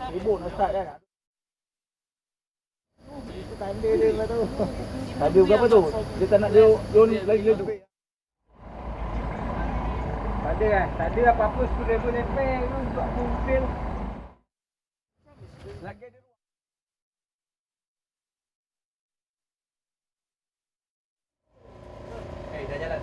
Sibuk nak start kan. Itu tanda dia lah tu. Tanda berapa tu? Dia tak nak dia lagi lebih. Tak ada kan? Tak ada apa-apa screwdriver nempel tu untuk mobil. Lagi ada ruang. Dah jalan.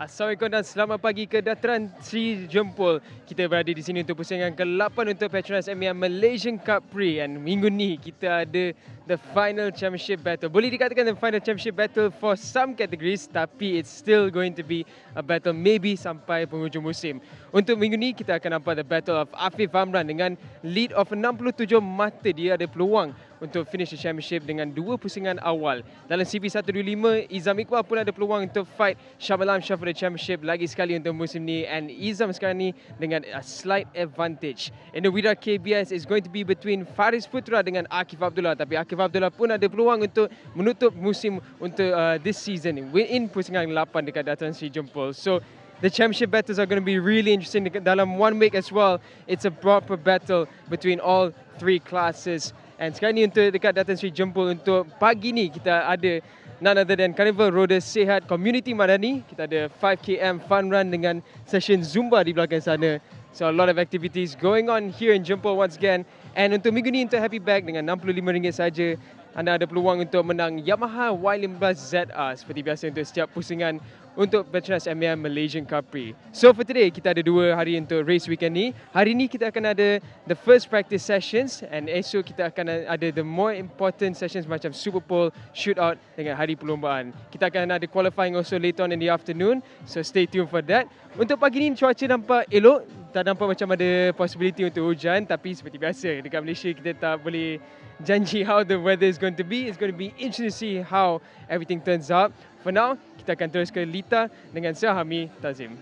Assalamualaikum dan selamat pagi ke dataran Sri Jempol. Kita berada di sini untuk pusingan ke-8 untuk Petronas Mam Malaysian Cub Prix, dan minggu ni kita ada the final championship battle. Boleh dikatakan the final championship battle for some categories, tapi it's still going to be a battle maybe sampai penghujung musim. Untuk minggu ni kita akan nampak the battle of Afif Amran dengan lead of 67 mata. Dia ada peluang untuk finish the championship dengan 2 pusingan awal. Dalam CP125, Izam Iqbal pun ada peluang untuk fight Syamalam Shah for the championship lagi sekali untuk musim ni, and Izam sekarang ni dengan a slight advantage. In the Wira KBS is going to be between Faris Putra dengan Akif Abdullah, tapi Akif Abdullah pun ada peluang untuk menutup musim untuk this season in pusingan 8 dekat dataran Sri Jempol. So the championship battles are going to be really interesting dalam 1 week as well. It's a proper battle between all 3 classes. And sekarang ni untuk dekat dataran Sri Jempol, untuk pagi ni kita ada none other than Carnival Roda Sehat Community Madani. Kita ada 5km fun run dengan session Zumba di belakang sana. So a lot of activities going on here in Jempol once again. And untuk minggu ni untuk Happy Bag dengan RM65 saja, anda ada peluang untuk menang Yamaha Y15ZR seperti biasa untuk setiap pusingan untuk Petronas Mam Malaysian Cub Prix. So for today, kita ada 2 hari untuk race weekend ni. Hari ni kita akan ada the first practice sessions, and esok kita akan ada the more important sessions macam Super Pole, Shootout dengan hari perlombaan. Kita akan ada qualifying also later on in the afternoon, so stay tuned for that. Untuk pagi ni cuaca nampak elok, tak nampak macam ada possibility untuk hujan, tapi seperti biasa dekat Malaysia kita tak boleh janji how the weather is going to be. It's going to be interesting to see how everything turns out. For now, kita akan terus ke Lita dengan Sahami Tazim.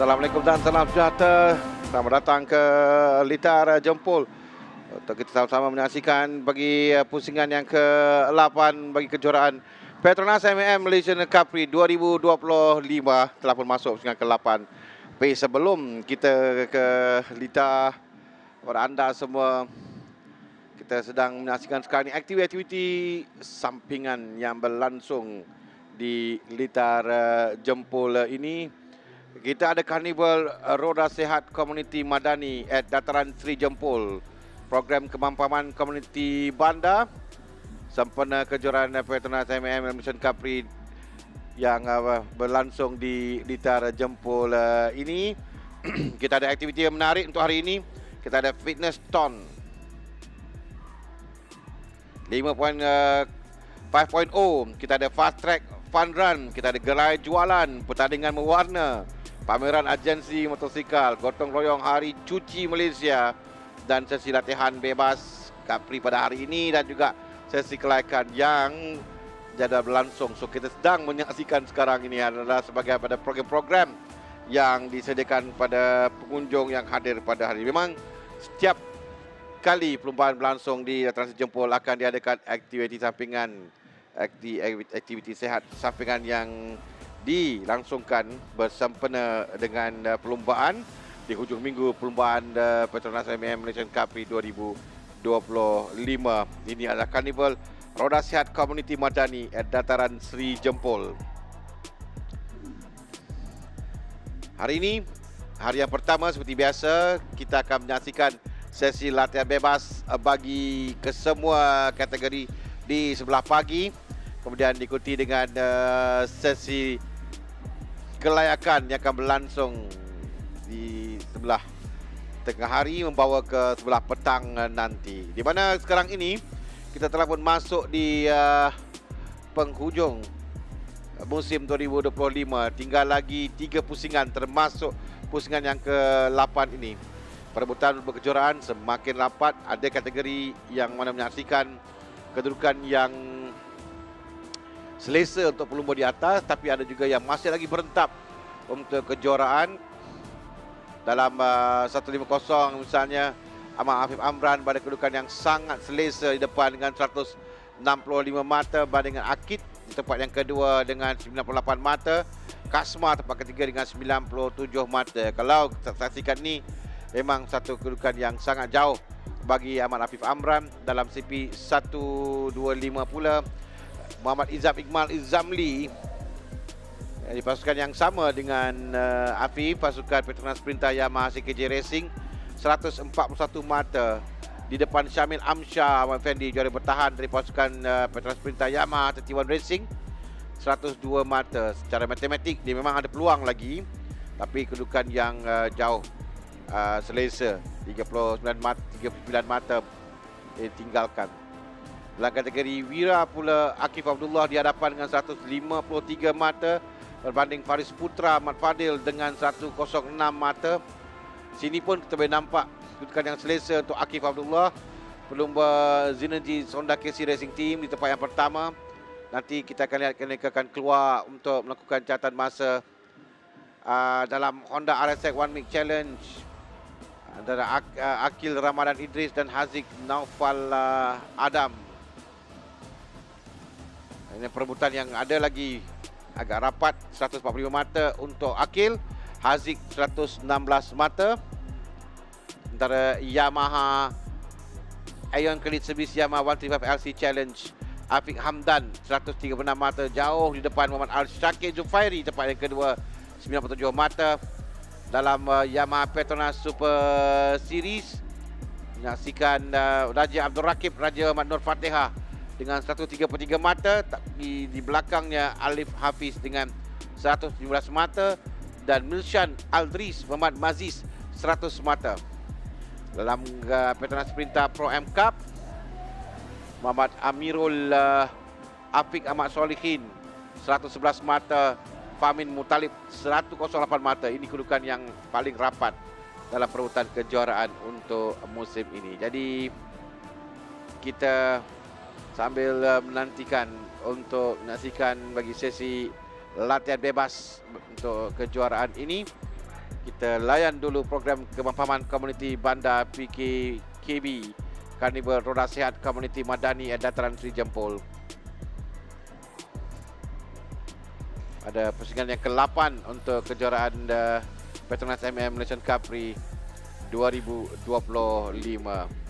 Assalamualaikum dan salam sejahtera. Selamat datang ke litar jempol untuk kita sama-sama menyaksikan bagi pusingan yang ke-8 bagi kejuaraan Petronas Mam Malaysian Cub Prix 2025 telah pun masuk pusingan ke-8. Baik, sebelum kita ke litar kepada anda semua, kita sedang menyaksikan sekarang ini aktiviti sampingan yang berlangsung di litar jempol ini. Kita ada karnival Roda Sehat Komuniti Madani at Dataran Seri Jempol. Program kemampanan komuniti bandar sempena kejuaraan Petronas Mam Malaysian Cub Prix yang berlangsung di litar jempol ini. Kita ada aktiviti yang menarik untuk hari ini. Kita ada fitness ton 5.0. Kita ada fast track fun run. Kita ada gerai jualan, pertandingan mewarna, pameran agensi motosikal, gotong royong Hari Cuci Malaysia dan sesi latihan bebas Cubprix pada hari ini dan juga sesi kelaikan yang jadual berlangsung. So kita sedang menyaksikan sekarang ini adalah sebagai pada program-program yang disediakan pada pengunjung yang hadir pada hari ini. Memang setiap kali perlumbaan berlangsung di Dataran Seri Jempol akan diadakan aktiviti sampingan, aktiviti sehat sampingan yang dilangsungkan bersempena dengan perlumbaan di hujung minggu perlumbaan Petronas Mam Malaysian Cub Prix 2025. Ini adalah karnival Roda Sihat Komuniti Madani at Dataran Seri Jempol. Hari ini, hari yang pertama seperti biasa, kita akan menyaksikan sesi latihan bebas bagi kesemua kategori di sebelah pagi. Kemudian diikuti dengan sesi kelayakan yang akan berlangsung di sebelah tengah hari membawa ke sebelah petang nanti. Di mana sekarang ini kita telah pun masuk di penghujung musim 2025. Tinggal lagi 3 pusingan termasuk pusingan yang ke-8 ini. Perebutan berkejuaraan semakin rapat. Ada kategori yang mana menyaksikan kedudukan yang selesa untuk pelumba di atas, tapi ada juga yang masih lagi berentap untuk kejuaraan. Dalam 150 misalnya, Ahmad Afif Amran pada kedudukan yang sangat selesa di depan dengan 165 mata banding dengan Akid di tempat yang kedua dengan 98 mata. Kasma tempat ketiga dengan 97 mata. Kalau kita saksikan ni, memang satu kedudukan yang sangat jauh bagi Ahmad Afif Amran. Dalam CP 125 pula Muhammad Izam Iqmal Izamli di pasukan yang sama dengan Afif, pasukan Petronas Sprinter Yamaha CKJ Racing, 141 mata. Di depan Syamil Amsyah Ahmad Fendi, juara bertahan dari pasukan Petronas Sprinter Yamaha 31 Racing, 102 mata. Secara matematik dia memang ada peluang lagi, tapi kedudukan yang jauh selesa. 39 mata ditinggalkan. Dalam kategori Wira pula, Akif Abdullah di hadapan dengan 153 mata berbanding Faris Putra Ahmad Fadil dengan 106 mata. Sini pun kita boleh nampak kedudukan yang selesa untuk Akif Abdullah, pelumba Zinergy Honda KC Racing Team di tempat yang pertama. Nanti kita akan lihat mereka akan keluar untuk melakukan catatan masa dalam Honda RSX One Week Challenge antara Akil Ramadan Idris dan Haziq Naufal Adam. Ini perebutan yang ada lagi agak rapat. 145 mata untuk Akil, Haziq 116 mata. Antara Yamaha Aeon Kredit Service Yamaha 135 LC Challenge, Afiq Hamdan 136 mata, jauh di depan Muhammad Al-Syakir Zufairi tempat yang kedua 97 mata. Dalam Yamaha Petronas Super Series, menyaksikan Raja Abdul Rakib, Raja Ahmad Nur Fatihah dengan 133 mata, tapi di belakangnya Alif Hafiz dengan 117 mata dan Milshan Aldris Muhammad Maziz 100 mata. Dalam Petronas Sprinter Pro M Cup, Muhammad Amirul Afiq Ahmad Solihin 111 mata, Famin Mutalib 108 mata. Ini kedudukan yang paling rapat dalam perebutan kejuaraan untuk musim ini. Jadi kita sambil menantikan untuk menyaksikan bagi sesi latihan bebas untuk kejuaraan ini. Kita layan dulu program kemapanan komuniti bandar PKKB Karnival Roda Sihat Komuniti Madani Dataran Seri Jempol. Ada pusingan yang ke-8 untuk kejuaraan Petronas Mam Malaysian Cubprix 2025.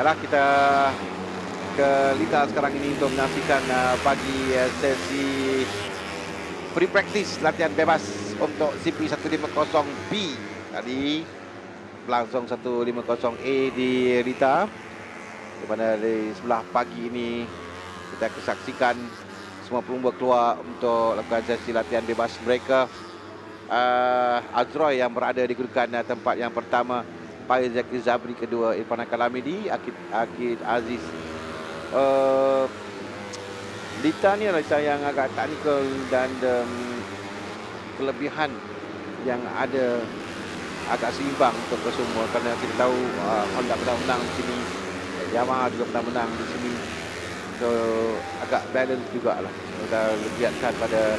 Baiklah, kita ke litar sekarang ini untuk menyaksikan pagi sesi free practice latihan bebas untuk CP150B. Tadi berlangsung 150A di Rita, di mana di sebelah pagi ini kita saksikan semua pelumba keluar untuk lakukan sesi latihan bebas mereka. Azroy yang berada di kedudukan tempat yang pertama, Faiz Zaki Zabri kedua, Irfan Kalamidi, Akid Aziz. Lita ni adalah lita yang agak teknikal dan kelebihan yang ada agak seimbang untuk kesemua, kerana kita tahu Honda pernah menang di sini, Yamaha juga pernah menang di sini, so agak balance jugalah. Kita lihatkan pada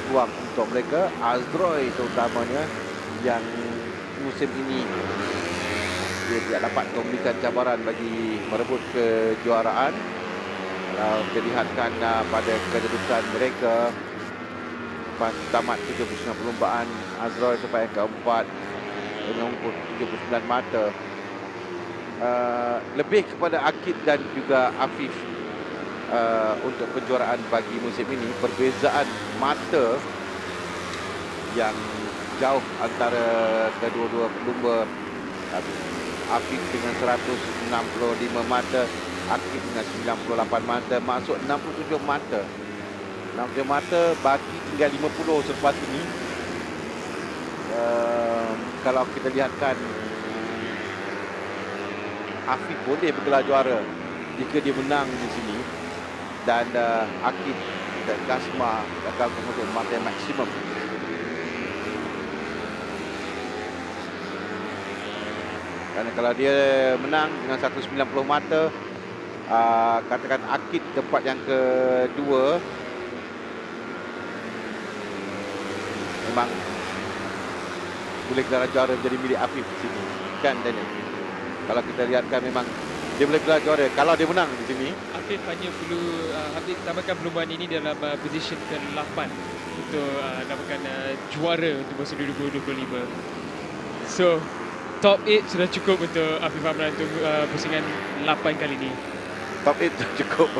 peluang untuk mereka. Azroy terutamanya yang musim ini dia tidak dapat memberikan cabaran bagi merebut kejuaraan. Kalau kita lihatkan pada kedudukan mereka lepas tamat 79 perlumbaan, Azroy sampai yang keempat dengan umur 79 mata. Lebih kepada Akid dan juga Afif untuk kejuaraan bagi musim ini. Perbezaan mata yang jauh antara kedua-dua pelumba. Afif dengan 165 mata, Akid dengan 98 mata, masuk 67 mata. 67 mata bagi tinggal 50 selepas ini. Kalau kita lihatkan, Afif boleh bergelar juara jika dia menang di sini, dan Akid dan Kasma akan untuk mata yang maksimum. Kerana kalau dia menang dengan 190 mata, katakan Akid tempat yang kedua, memang boleh gelar juara menjadi milik Afif di sini, kan Daniel? Kalau kita lihatkan memang dia boleh gelar juara kalau dia menang di sini. Afif hanya perlu tambahkan perlumbaan ini dalam position ke-8 untuk dapatkan juara untuk musim 2025. So top 8 sudah cukup untuk Afif Amran untuk pusingan 8 kali ini. Top 8 cukup.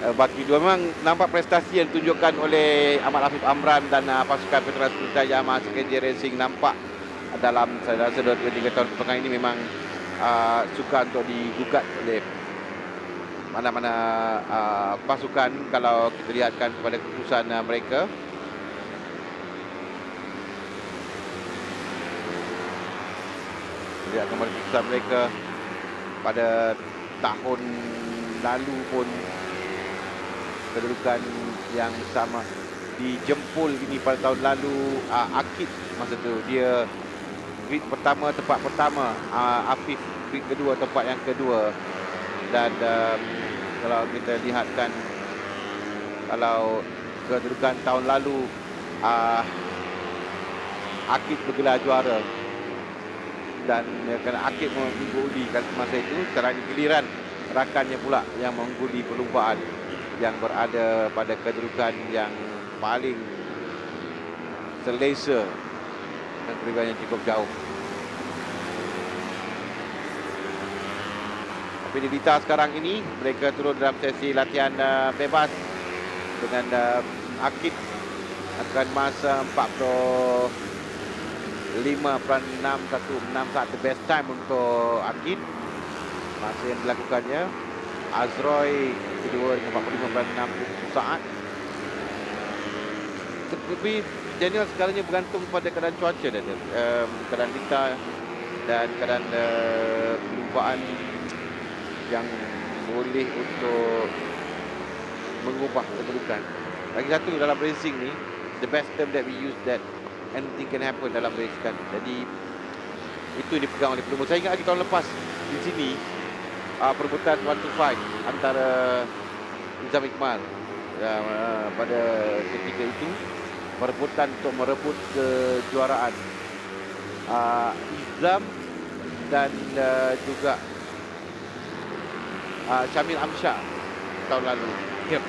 Bagi dua, memang nampak prestasi yang ditunjukkan oleh Ahmad Afif Amran dan pasukan Petronas Mam Yamaha CKJ Racing nampak dalam saya rasa 2-3 tahun belakangan ini memang suka untuk digugat oleh mana-mana pasukan. Kalau kita lihatkan kepada keputusan mereka, lihat kembali keputusan mereka pada tahun lalu pun kedudukan yang sama dijempol ini pada tahun lalu. Akid masa tu dia grid pertama, tempat pertama, Afif grid kedua, tempat yang kedua. Dan kalau kita lihatkan, kalau kedudukan tahun lalu Akid bergelar juara, dan kerana Akid mengguli masa itu, sekarang giliran rakannya pula yang mengguli perlumbaan yang berada pada kedudukan yang paling selesa dan kedudukan yang cukup jauh. Tapi di Lita sekarang ini mereka turun dalam sesi latihan bebas dengan Akid akan masa 45.61 best time untuk Akid masa yang dilakukannya. Azroy kedua dengan 45.60 saat. Tapi Daniel segalanya bergantung pada keadaan cuaca, Daniel. Keadaan Lita dan keadaan perlumbaan yang boleh untuk mengubah kedudukan. Lagi satu dalam racing ni, the best term that we use, that anything can happen dalam race kan. Jadi itu yang dipegang oleh pelumba. Saya ingat lagi tahun lepas di sini perebutan 1-5 antara Nizam Iqmal pada ketika itu, perebutan untuk merebut kejuaraan. Nizam dan juga Syamil Amsyah tahun lalu. Yep.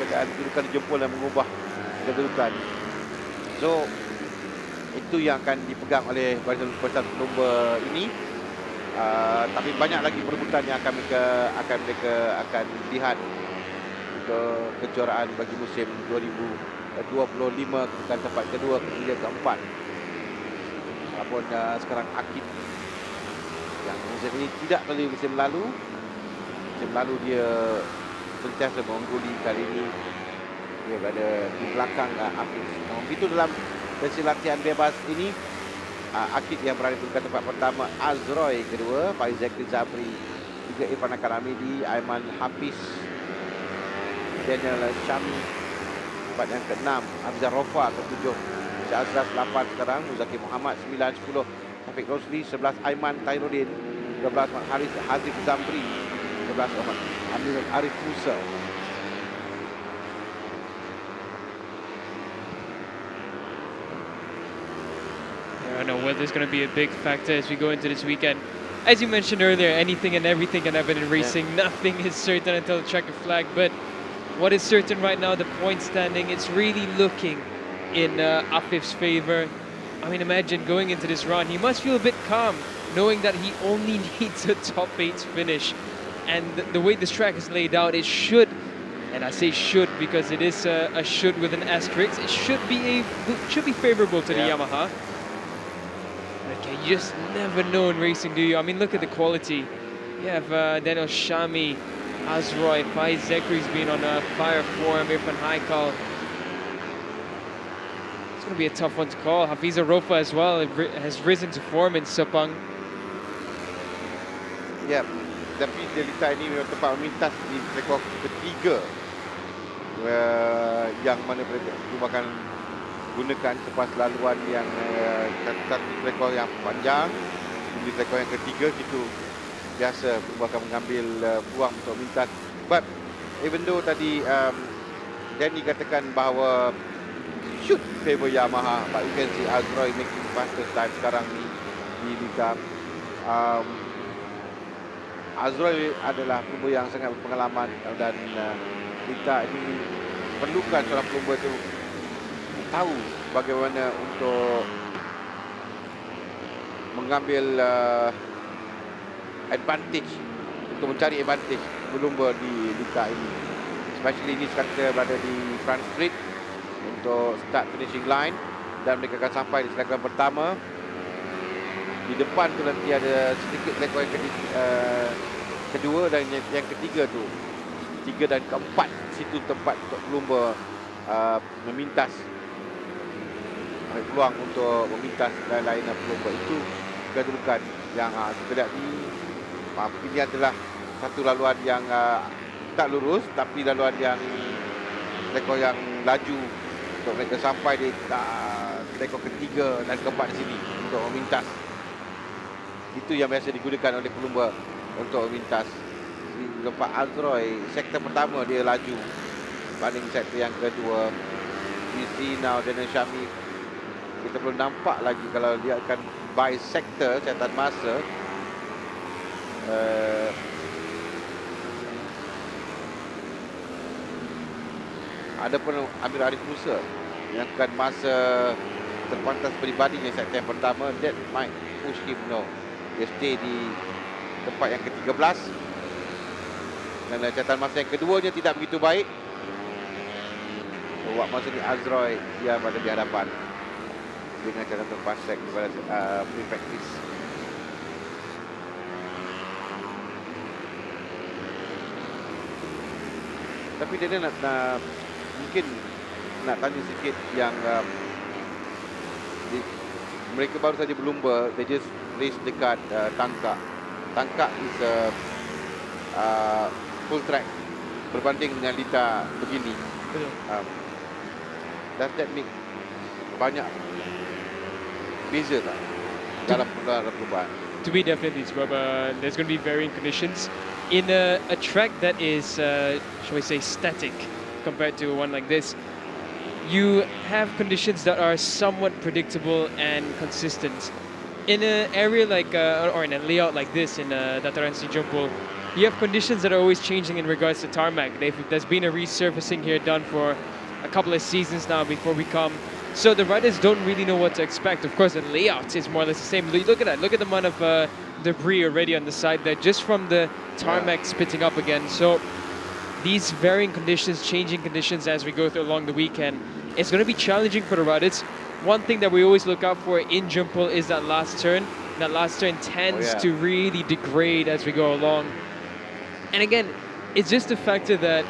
Kedudukan jempol yang mengubah kedudukan. So itu yang akan dipegang oleh barisan pelumba ini. Tapi banyak lagi perebutan yang mereka akan lihat untuk kejuaraan bagi musim 2025, kedudukan tempat kedua, ketiga, keempat. Walaupun sekarang Akid yang musim ini tidak melalui musim lalu. Musim lalu dia sentiasa mengungguli, kali ini dia berada di belakang Akid. Namun begitu dalam sesi latihan bebas ini, Akid yang berada di tempat pertama, Azroy kedua, Faizal Zabri, juga Irfan Akaramidi, Aiman Hafiz, Daniel Syami tempat yang ke-6, Hamzah Rofa ke-7, Azraz 8 sekarang, Muzaki Muhammad 9, 10, Taufik Rosli 11, Aiman Tairudin 12, Haris Hazif Zamri 12, Amir Arif Musa. I don't know weather's going to be a big factor as we go into this weekend. As you mentioned earlier, anything and everything can happen in racing. Yeah. Nothing is certain until the checkered flag. But what is certain right now, the point standing, it's really looking in Afif's favor. I mean, imagine going into this run, he must feel a bit calm, knowing that he only needs a top 8 finish. And the way this track is laid out, it should, and I say should because it is a should with an asterisk, it should be favorable to the Yamaha. Okay, you just never know in racing, do you? I mean, look at the quality. You have Daniel Shami, Azroy, Faiz Zekri's been on a fire form, Irfan Haikal. It's going to be a tough one to call. Hafiza Rofa as well has risen to form in Sepang. Ya, tapi Delita ini memang tempat memintas di rekod ketiga yang mana mereka akan gunakan sepas laluan yang satu rekod yang panjang, di rekod yang ketiga gitu. Biasa mereka akan mengambil peluang untuk memintas. But even though tadi Danny katakan bahawa should favor Yamaha, but you can see Azroy making faster time sekarang ni di Lika. Azroy adalah pelumba yang sangat berpengalaman dan kita ini perlukan seorang pelumba itu tahu bagaimana untuk mengambil advantage, untuk mencari advantage pelumba di Lika ini. Especially ini sekarang kita berada di front street untuk start finishing line dan mereka akan sampai di selangkah pertama. Di depan tu nanti ada sedikit lekor yang kedua dan yang ketiga tu, 3 dan keempat, situ tempat untuk pelumba memintas, ada peluang untuk memintas lain-lain pelumba. Itu kedudukan yang kita lihat ni. Ini adalah satu laluan yang tak lurus, tapi laluan yang lekor yang laju untuk mereka sampai di lekor ketiga dan keempat di sini untuk memintas. Itu yang biasa digunakan oleh pelumba untuk memintas. Lepas Azroy, sektor pertama dia laju banding sektor yang kedua. We see now Daniel Syami, kita belum nampak lagi kalau dia akan by sektor catatan masa. Ada pun Amir Arif Musa yang akan masa terpantas peribadinya sektor yang pertama. That might push him no. Dia stay di tempat yang ke-13 dan catatan masa yang keduanya tidak begitu baik. Buat masa ni Azroy dia berada di hadapan dengan catatan pasek daripada pre-practice. Tapi dia nak mungkin nak tanya sikit yang mereka baru saja berlumba, they just race dekat Tangkak. Tangkak is a full track berbanding dengan Lita begini. Does that make banyak beza tak dalam perlumbaan? To be definitely, there's going to be varying conditions in a track that is, shall we say, static compared to one like this. You have conditions that are somewhat predictable and consistent. In an area like, or in a layout like this in Dataran Sijongpol, you have conditions that are always changing in regards to tarmac. There's been a resurfacing here done for a couple of seasons now before we come So the riders don't really know what to expect. Of course, the layout is more or less the same. Look at that. Look at the amount of debris already on the side there, just from the tarmac spitting up again. So these varying conditions, changing conditions as we go through along the weekend, it's going to be challenging for the riders. One thing that we always look out for in Jumpol is that last turn. That last turn tends to really degrade as we go along. And again, it's just the factor that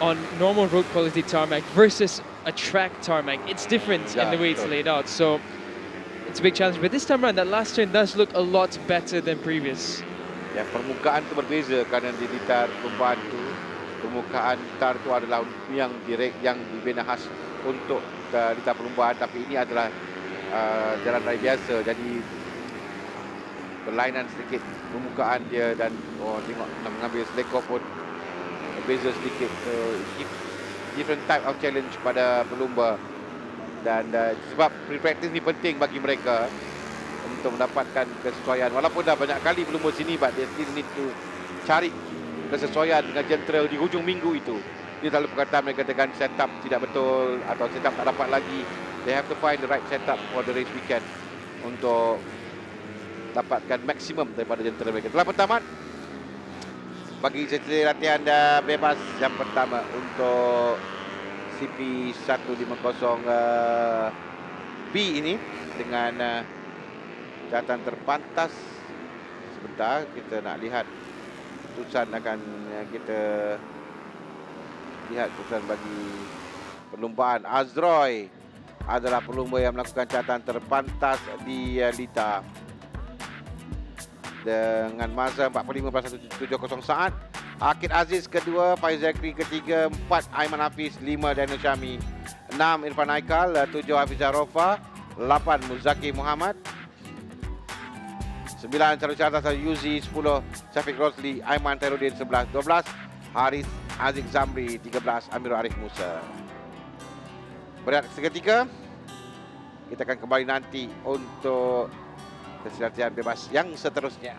on normal road quality tarmac versus a track tarmac, it's different in the way it's laid out. So it's a big challenge. But this time around, that last turn does look a lot better than previous. Ya, permukaan tu berbeza kerana di tar permukaan tu, permukaan tar tu adalah yang dibina khas untuk di tar perlumbaan, tapi ini adalah jalan raya biasa, jadi berlainan sedikit permukaan dia dan tengok nak mengambil selekor pun berbeza sedikit. Different type of challenge pada pelumba, dan sebab pre-practice ni penting bagi mereka untuk mendapatkan kesesuaian. Walaupun dah banyak kali pelumba sini, but they still need to cari kesesuaian dengan jentera di hujung minggu itu. Dia selalu perkataan mereka dengan setup tidak betul atau setup tak dapat lagi. They have to find the right setup for the race weekend untuk dapatkan maksimum daripada jentera mereka. Telah bertamat bagi sesi latihan bebas yang pertama untuk CP 150 B ini dengan catatan terpantas. Sebentar, kita nak lihat keputusan, akan kita lihat keputusan bagi perlumbaan. Azroy adalah pelumba yang melakukan catatan terpantas di Lita dengan masa 45.170 saat. Akid Aziz kedua, Faiz Zakri ketiga, 4 Aiman Hafiz, 5 Daniel Syami, 6 Irfan Aikal, 7 Hafizah Rofa, 8 Muzaki Muhammad, 9 Charles Syarta, 1 Yuzi, 10 Syafiq Rosli, Aiman Tairudin, 11 12 Haris Aziz Zamri, 13 Amirul Arif Musa. Berehat seketika, kita akan kembali nanti untuk sesi latihan bebas yang seterusnya.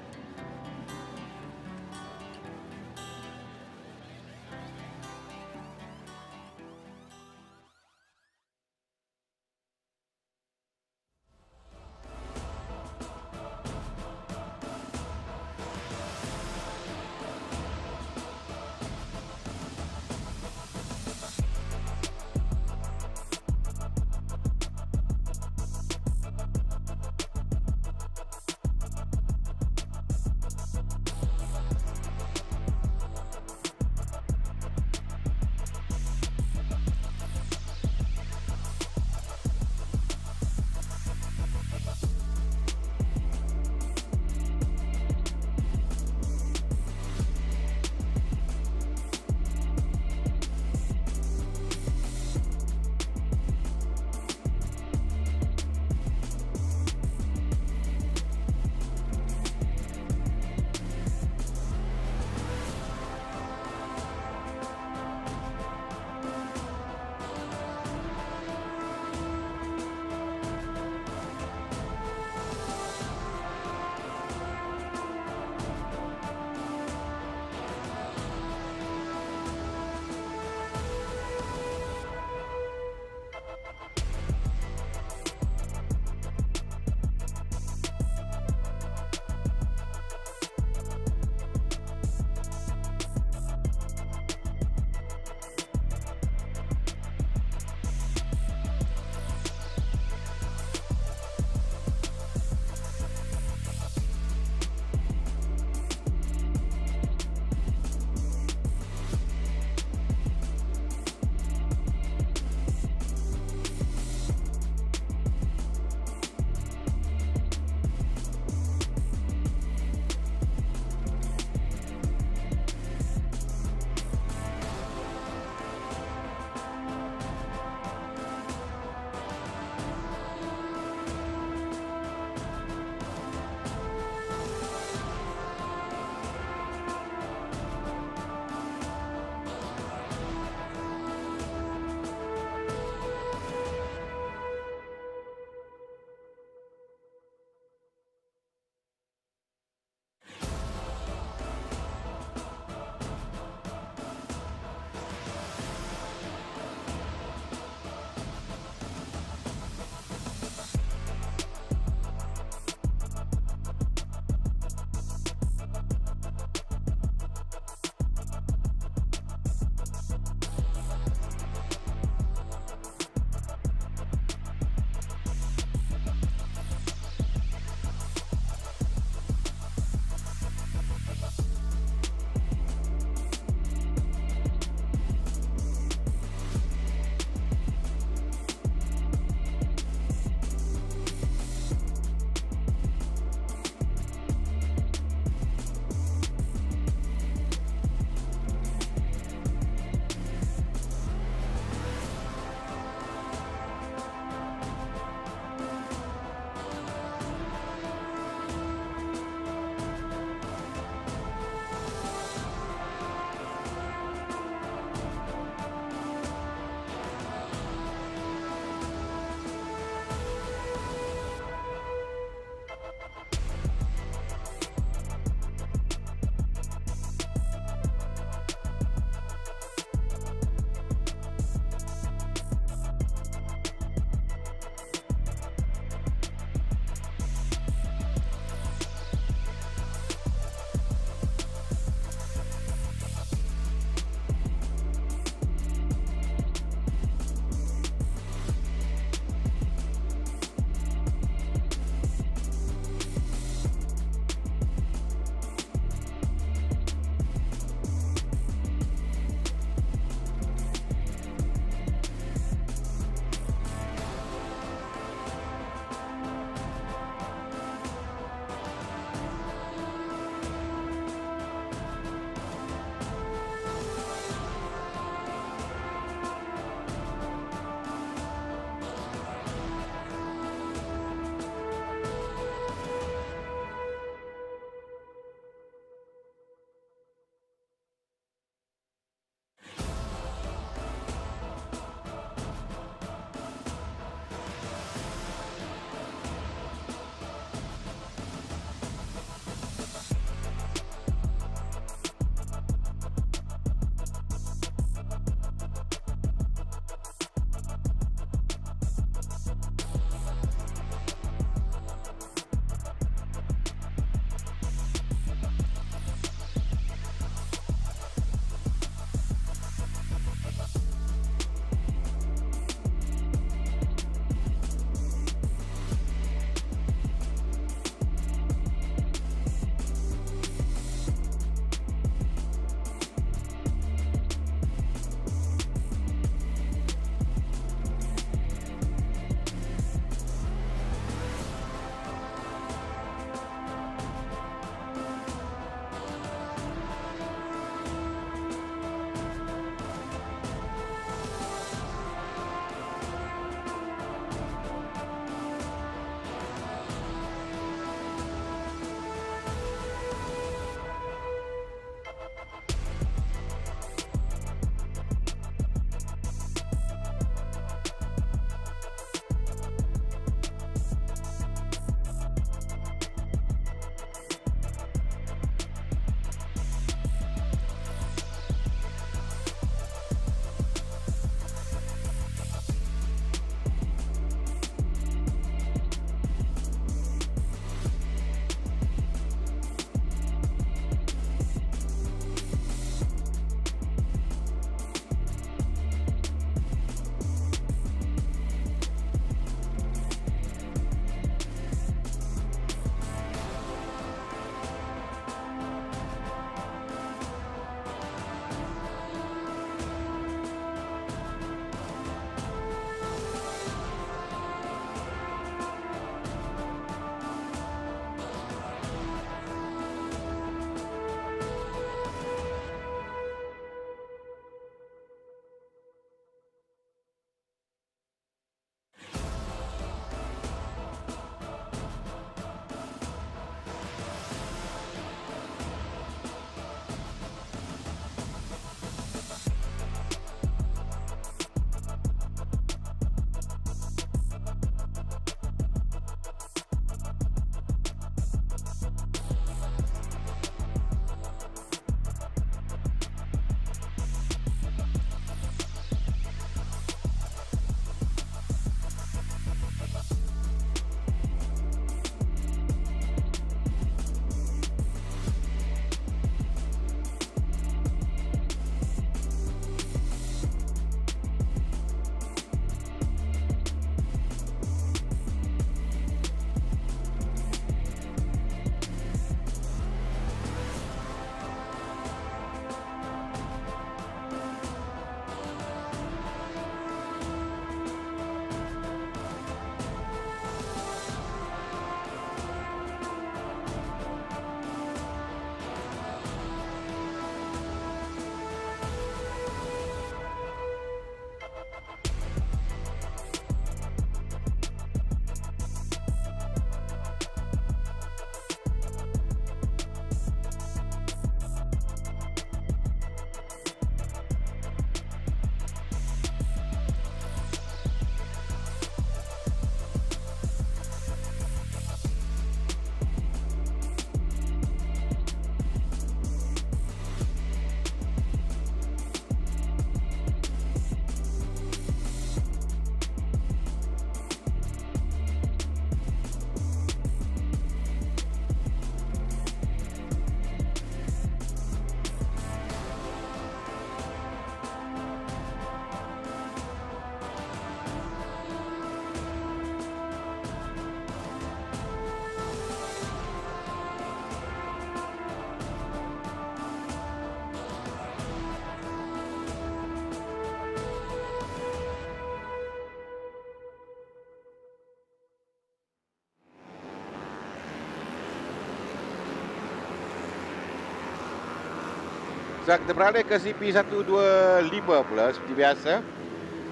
Setelah kita beralih ke CP125 pula seperti biasa.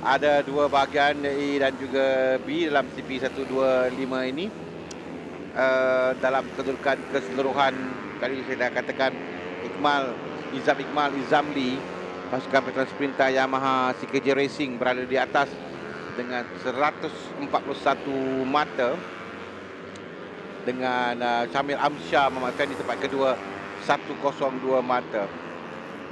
Ada dua bahagian A dan juga B dalam CP125 ini. Dalam kedudukan keseluruhan, tadi saya dah katakan Izam Iqmal Izamli, pasukan Petronas Sprinter Yamaha CKJ Racing berada di atas dengan 141 mata, dengan Syamil Amsyar memakan di tempat kedua 102 mata.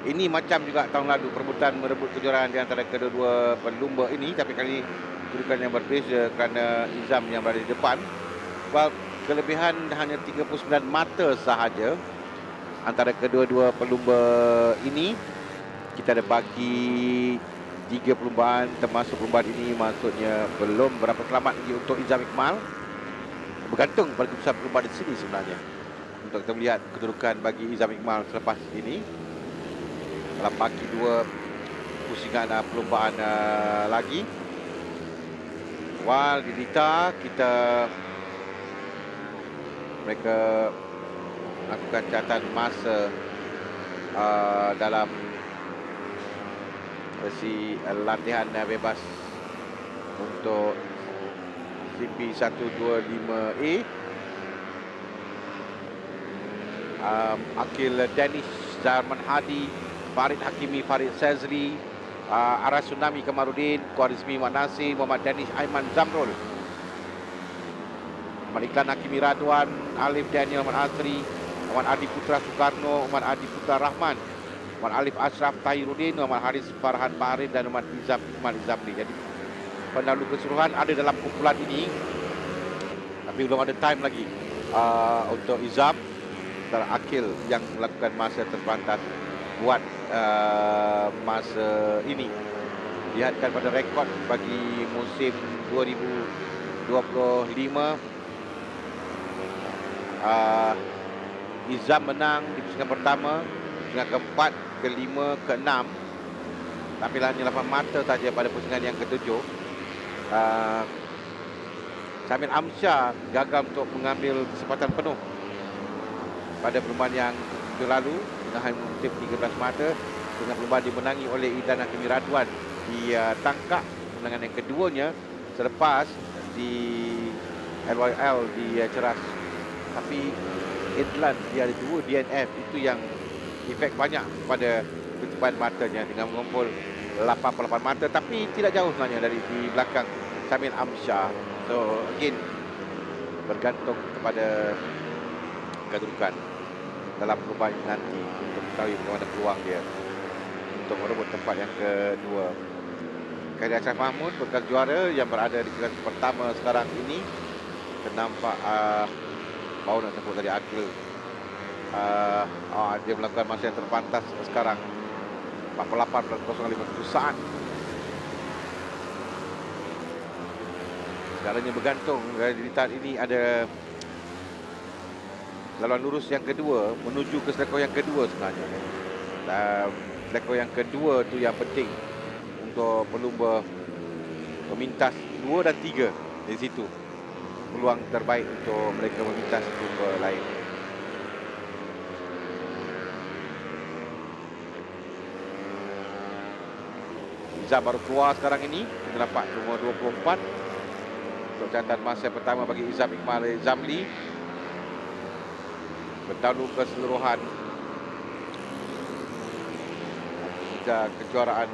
Ini macam juga tahun lalu, perebutan merebut kejuaraan di antara kedua-dua pelumba ini, tapi kali ini kedudukan yang berbeza kerana Izam yang berada di depan. Kelebihan hanya 39 mata sahaja antara kedua-dua pelumba ini. Kita ada bagi 3 perlumbaan, termasuk perlumbaan ini, maksudnya belum berapa selamat lagi untuk Izam Iqmal. Bergantung pada keputusan perlumbaan di sini sebenarnya, untuk kita melihat kedudukan bagi Izam Iqmal selepas ini. Dalam bagi 2 pusingan perlumbaan lagi. Wal Didita, mereka lakukan catatan masa dalam versi latihan bebas untuk CP125A. Akil Danish, Zarman Hadi, Farid Hakimi, Farid Sazri, Aras Tsunami Kamarudin, Qarizmi Manasi, Muhammad Danish Aiman Zamrul, Muhammad Iklan Hakimi Radwan, Alif Daniel Muhammad Azri, Muhammad Adi Putra Soekarno, Muhammad Adi Putra Rahman, Muhammad Alif Ashraf Tahirudin, Muhammad Haris Farhan Paharin dan Muhammad Izam Iqmal Izamli. Jadi pendahulu keseluruhan ada dalam kumpulan ini, tapi belum ada time lagi untuk Izam dan Akil yang melakukan masa terpantas buat masa ini. Lihatkan pada rekod bagi musim 2025, Izam menang di pusingan pertama, pusingan keempat, kelima, keenam, tapi hanya 8 mata saja pada pusingan yang ketujuh. Syamil Amsyar gagal untuk mengambil kesempatan penuh pada perlumbaan yang lalu dengan hanya mengutip 13 mata, dengan perlumbaan dimenangi oleh Idan Hakimi Radwan di tangkap kemenangan yang keduanya selepas di LYL di Ceras. Tapi Idlan dia ada 2 DNF, itu yang efek banyak pada ketutupan matanya dengan mengumpul 88 mata, tapi tidak jauh sebenarnya dari di belakang Syamil Amsyar. So again bergantung kepada kedudukan dalam perlumbaan nanti untuk mengetahui bagaimana peluang dia untuk merebut tempat yang kedua. Khairi Ashraf Mahmud, bekas juara yang berada di kelas pertama sekarang ini, ternampak baru nak sebut tadi Akil. Dia melakukan masa yang terpantas sekarang, 48.057 saat. Segalanya bergantung. Di tahap ini ada laluan lurus yang kedua menuju ke selekor yang kedua sebenarnya. Selekor yang kedua tu yang penting untuk pelumba memintas 2 dan 3 di situ. Peluang terbaik untuk mereka memintas pelumba lain. Izam baru keluar sekarang ini, kita dapat nombor 24 untuk catatan masa pertama bagi Izam Iqmal Izamli. Pendahulu keseluruhan kejuaraan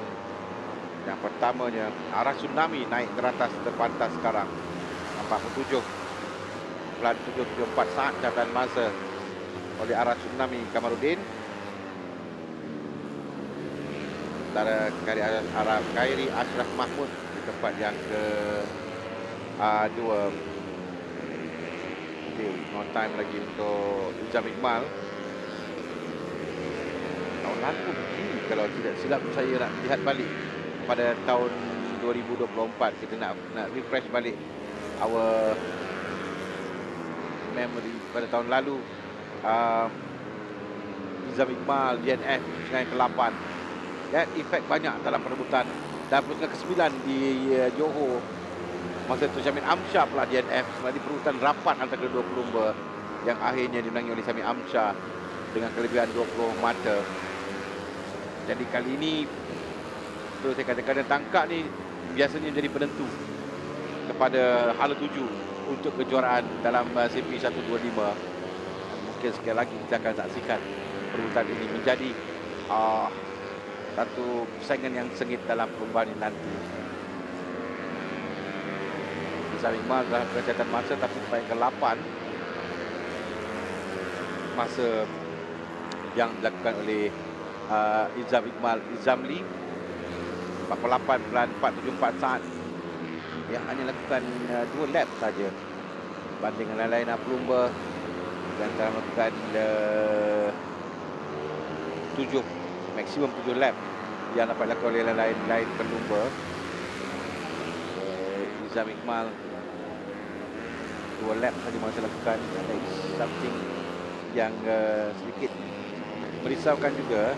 yang pertamanya, Aras Tsunami naik ke atas terpantas sekarang, 47.74 saat catatan masa oleh Aras Tsunami Kamarudin. Sementara Khairi Ashraf Mahmud di tempat yang ke-2. No time lagi untuk Izam Iqmal. Tahun lalu begini, kalau tidak silap saya nak lihat balik pada tahun 2024, kita nak refresh balik our memory pada tahun lalu. Izam Iqmal DNF pusingan ke-8, dan efek banyak dalam perebutan, dan pusingan ke-9 di Johor. Masa itu Syamil Amsyar pula DNF. Sebenarnya perebutan rapat antara kedua pelumba yang akhirnya dimenangi oleh Syamil Amsyar dengan kelebihan 20 mata. Jadi kali ini tu saya katakan tangkap ni biasanya jadi penentu kepada hala tuju untuk kejuaraan dalam CP 125. Mungkin sekali lagi kita akan saksikan perebutan ini menjadi satu persaingan yang sengit dalam perlombaan ini nanti. Iqmal dalam catatan masa tapi sampai ke-8 masa yang dilakukan oleh Iqmal Izamli 48.474 saat yang hanya lakukan 2 lap saja banding dengan lain-lain pelumba yang telah melakukan 7 lap yang dapat dilakukan oleh lain-lain pelumba. Iqmal 2 lap saja masa lakukan. Something yang sedikit merisaukan juga,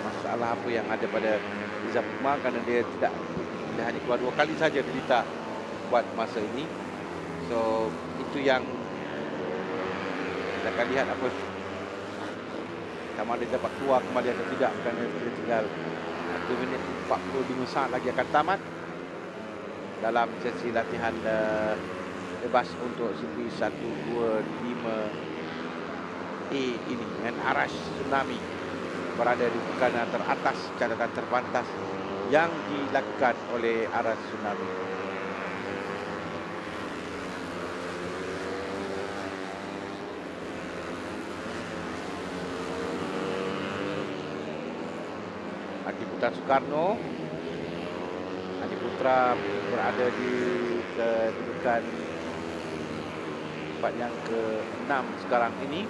masalah apa yang ada pada Iqmal kerana dia hanya keluar 2 kali saja derita buat masa ini. So itu yang kita akan lihat apa sama dia dapat keluar kembali atau tidak, kerana dia tinggal 1 minit 45 saat lagi akan tamat dalam sesi latihan bebas untuk CP 125A ini dengan Arash Tsunami berada di urutan teratas catatan terpantas yang dilakukan oleh Arash Tsunami. Adi Putra Soekarno, Adi Putra berada di kedudukan tempat yang ke-6 sekarang ini.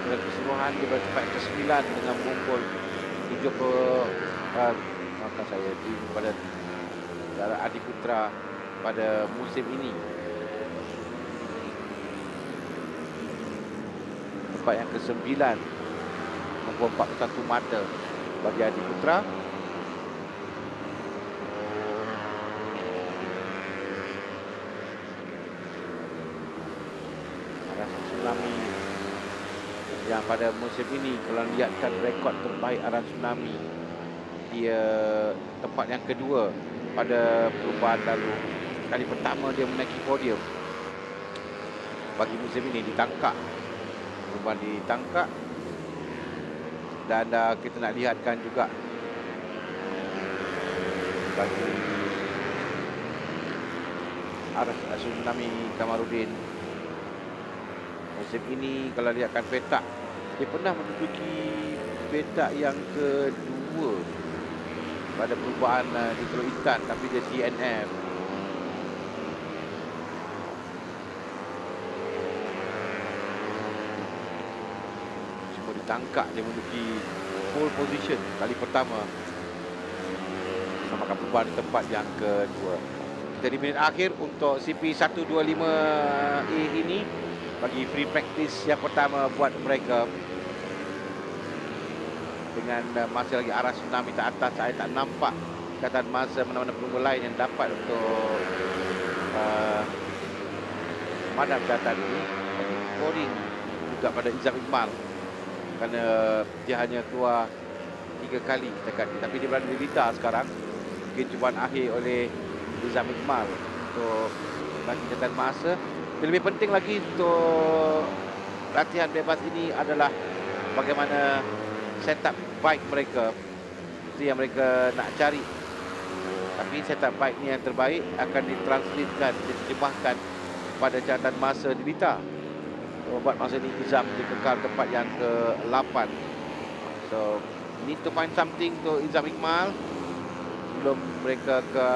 Dalam keseluruhan di tempat ke-9 dengan mengumpul 70 maka saya pada Adi Putra pada musim ini. Tempat yang ke-9 mengumpul 41 mata bagi Adi Putra. Tsunami yang pada musim ini kalau lihatkan rekod terbaik Arash Tsunami, dia tempat yang kedua pada perlombaan lalu. Kali pertama dia menaiki podium bagi musim ini ditangkap, perlombaan ditangkap. Dan kita nak lihatkan juga bagi Arash Tsunami Kamarudin musim ini kalau lihatkan petak, dia pernah menduduki petak yang kedua pada perlombaan di Teluk Intan, tapi dia DNF. Cuma ditangkap dia menduduki pole position kali pertama samakan perlombaan di tempat yang kedua. Kita di minit akhir untuk CP 125A ini bagi free practice yang pertama buat mereka. Dengan masa lagi Arash Tsunami tak atas, saya tak nampak catatan masa mana-mana pelumba lain yang dapat untuk madam catatan ini. Scoring juga pada Iqmal kerana dia hanya keluar 3 kali dekat ni, tapi dia berada di Lita sekarang. Mungkin cubaan akhir oleh Iqmal untuk bagi catatan masa. Yang lebih penting lagi untuk latihan bebas ini adalah bagaimana setup bike mereka. Itu yang mereka nak cari. Tapi setup bike ni yang terbaik akan ditranslatekan, diterjemahkan pada catatan masa di Lita. So, buat masa ini Izam dikekal tempat yang ke-8. So need to find something to Iqmal sebelum mereka ke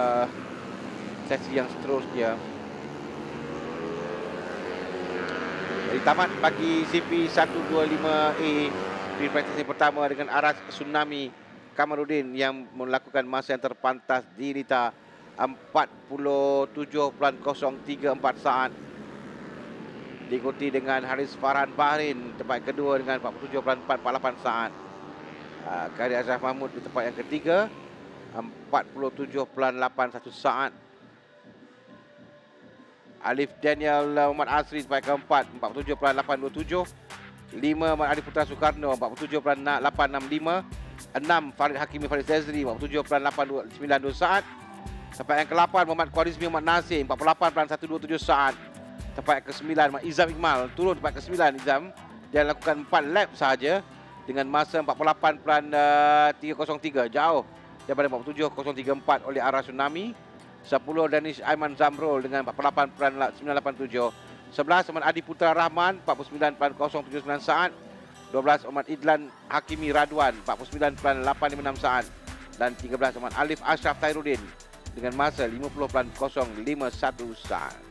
sesi yang seterusnya. Jadi tamat bagi CP 125A free practice yang pertama dengan Arash Tsunami Kamarudin yang melakukan masa yang terpantas di Lita 47.034 saat. Diikuti dengan Haris Farhan Bahrain tempat kedua dengan 47.448 saat. Kari Azraf Mahmud di tempat yang ketiga 47.81 saat. Alif Daniel Muhammad Asri tempat keempat 47.827. 5 Ahmad Adi Putra Soekarno 47.865. 6 Farid Hakimi Farid Zezri 47.892 saat. Tempat yang ke-8 Muhammad Khwarizmi Muhammad Nasir 48.127 saat. Tempat yang ke-9 Muhammad Izam Iqmal turun tempat ke-9 Izam. Dia lakukan 4 lap sahaja dengan masa 48.303, jauh daripada 47.034 oleh arah tsunami. 10 Danish Aiman Zamrul dengan 48.987. 11 Ahmad Adi Putra Rahman 49.079 saat. 12 Ahmad Idlan Hakimi Radwan 49.856 saat. Dan 13 Ahmad Alif Ashraf Tairuddin dengan masa 50.051 saat.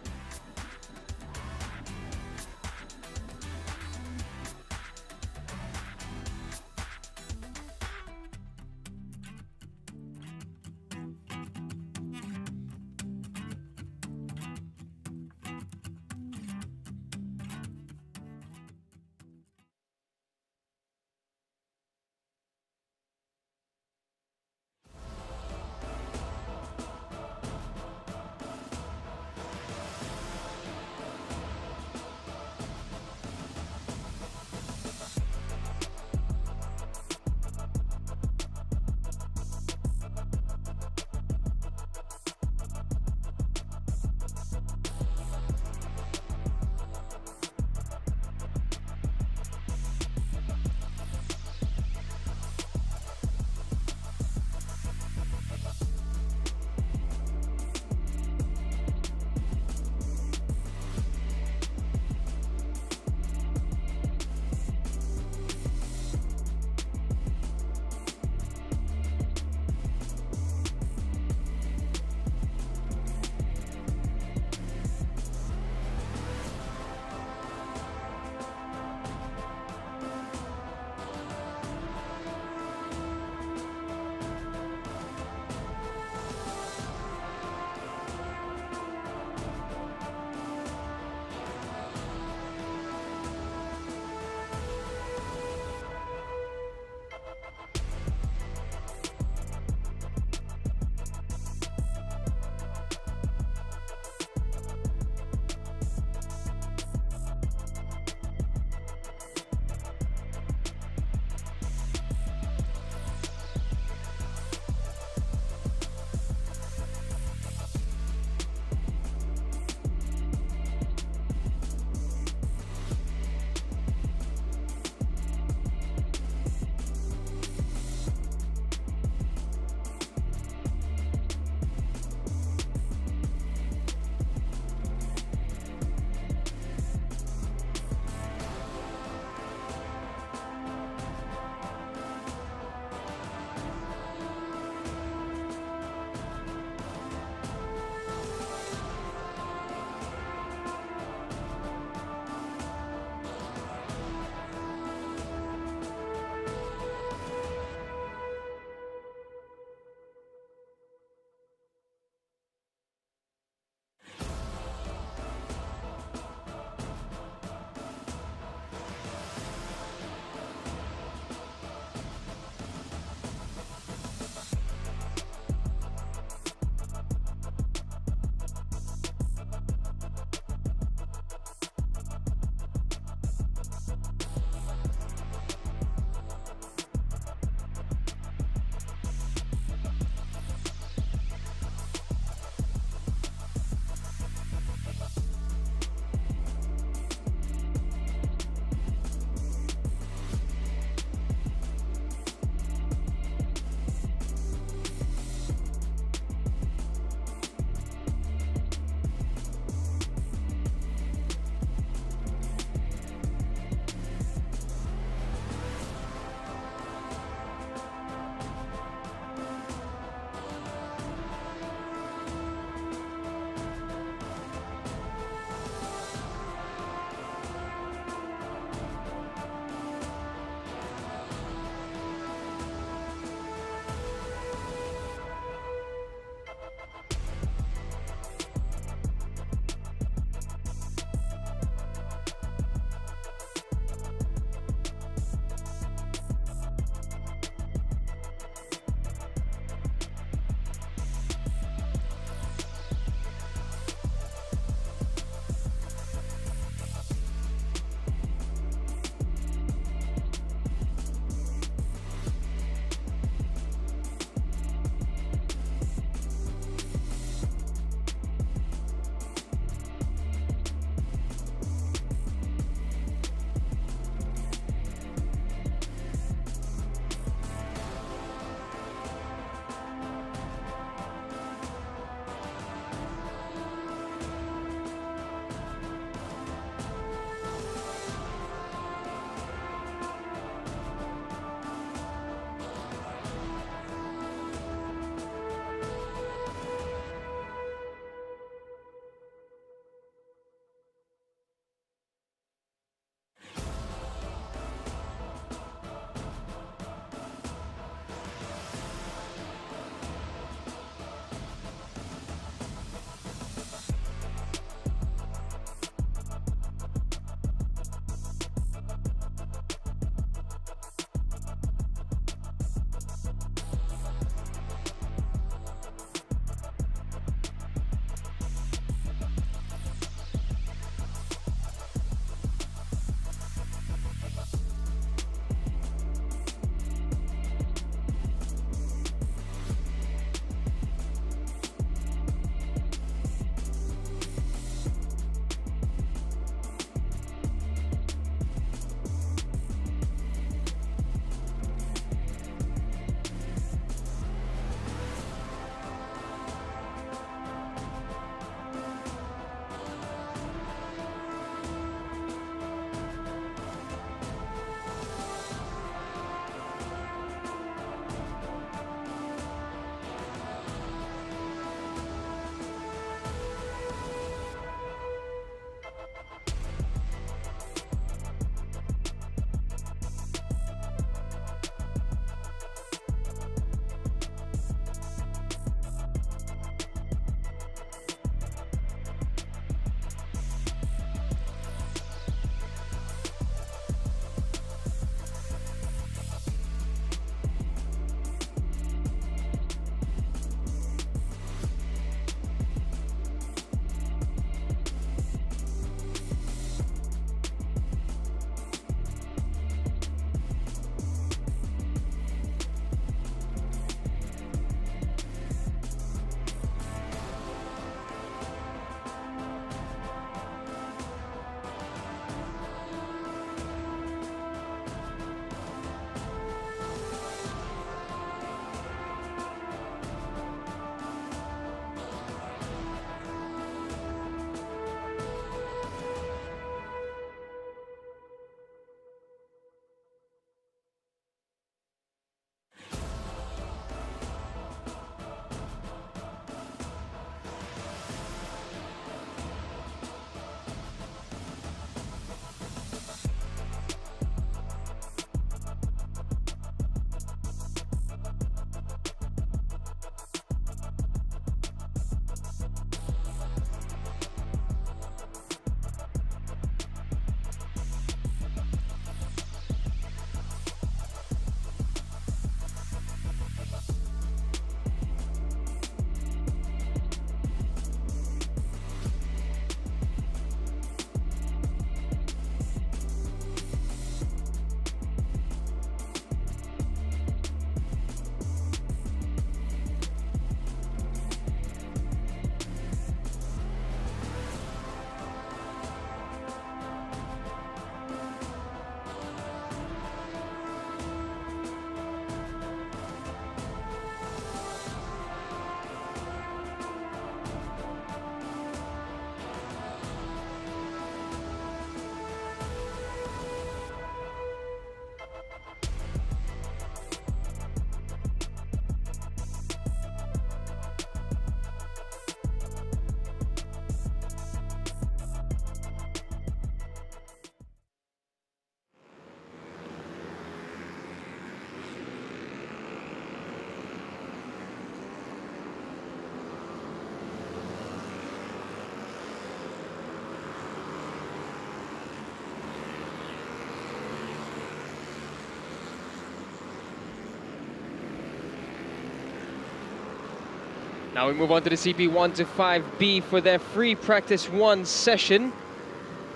Now we move on to the CP 1 to 5B for their free practice 1 session.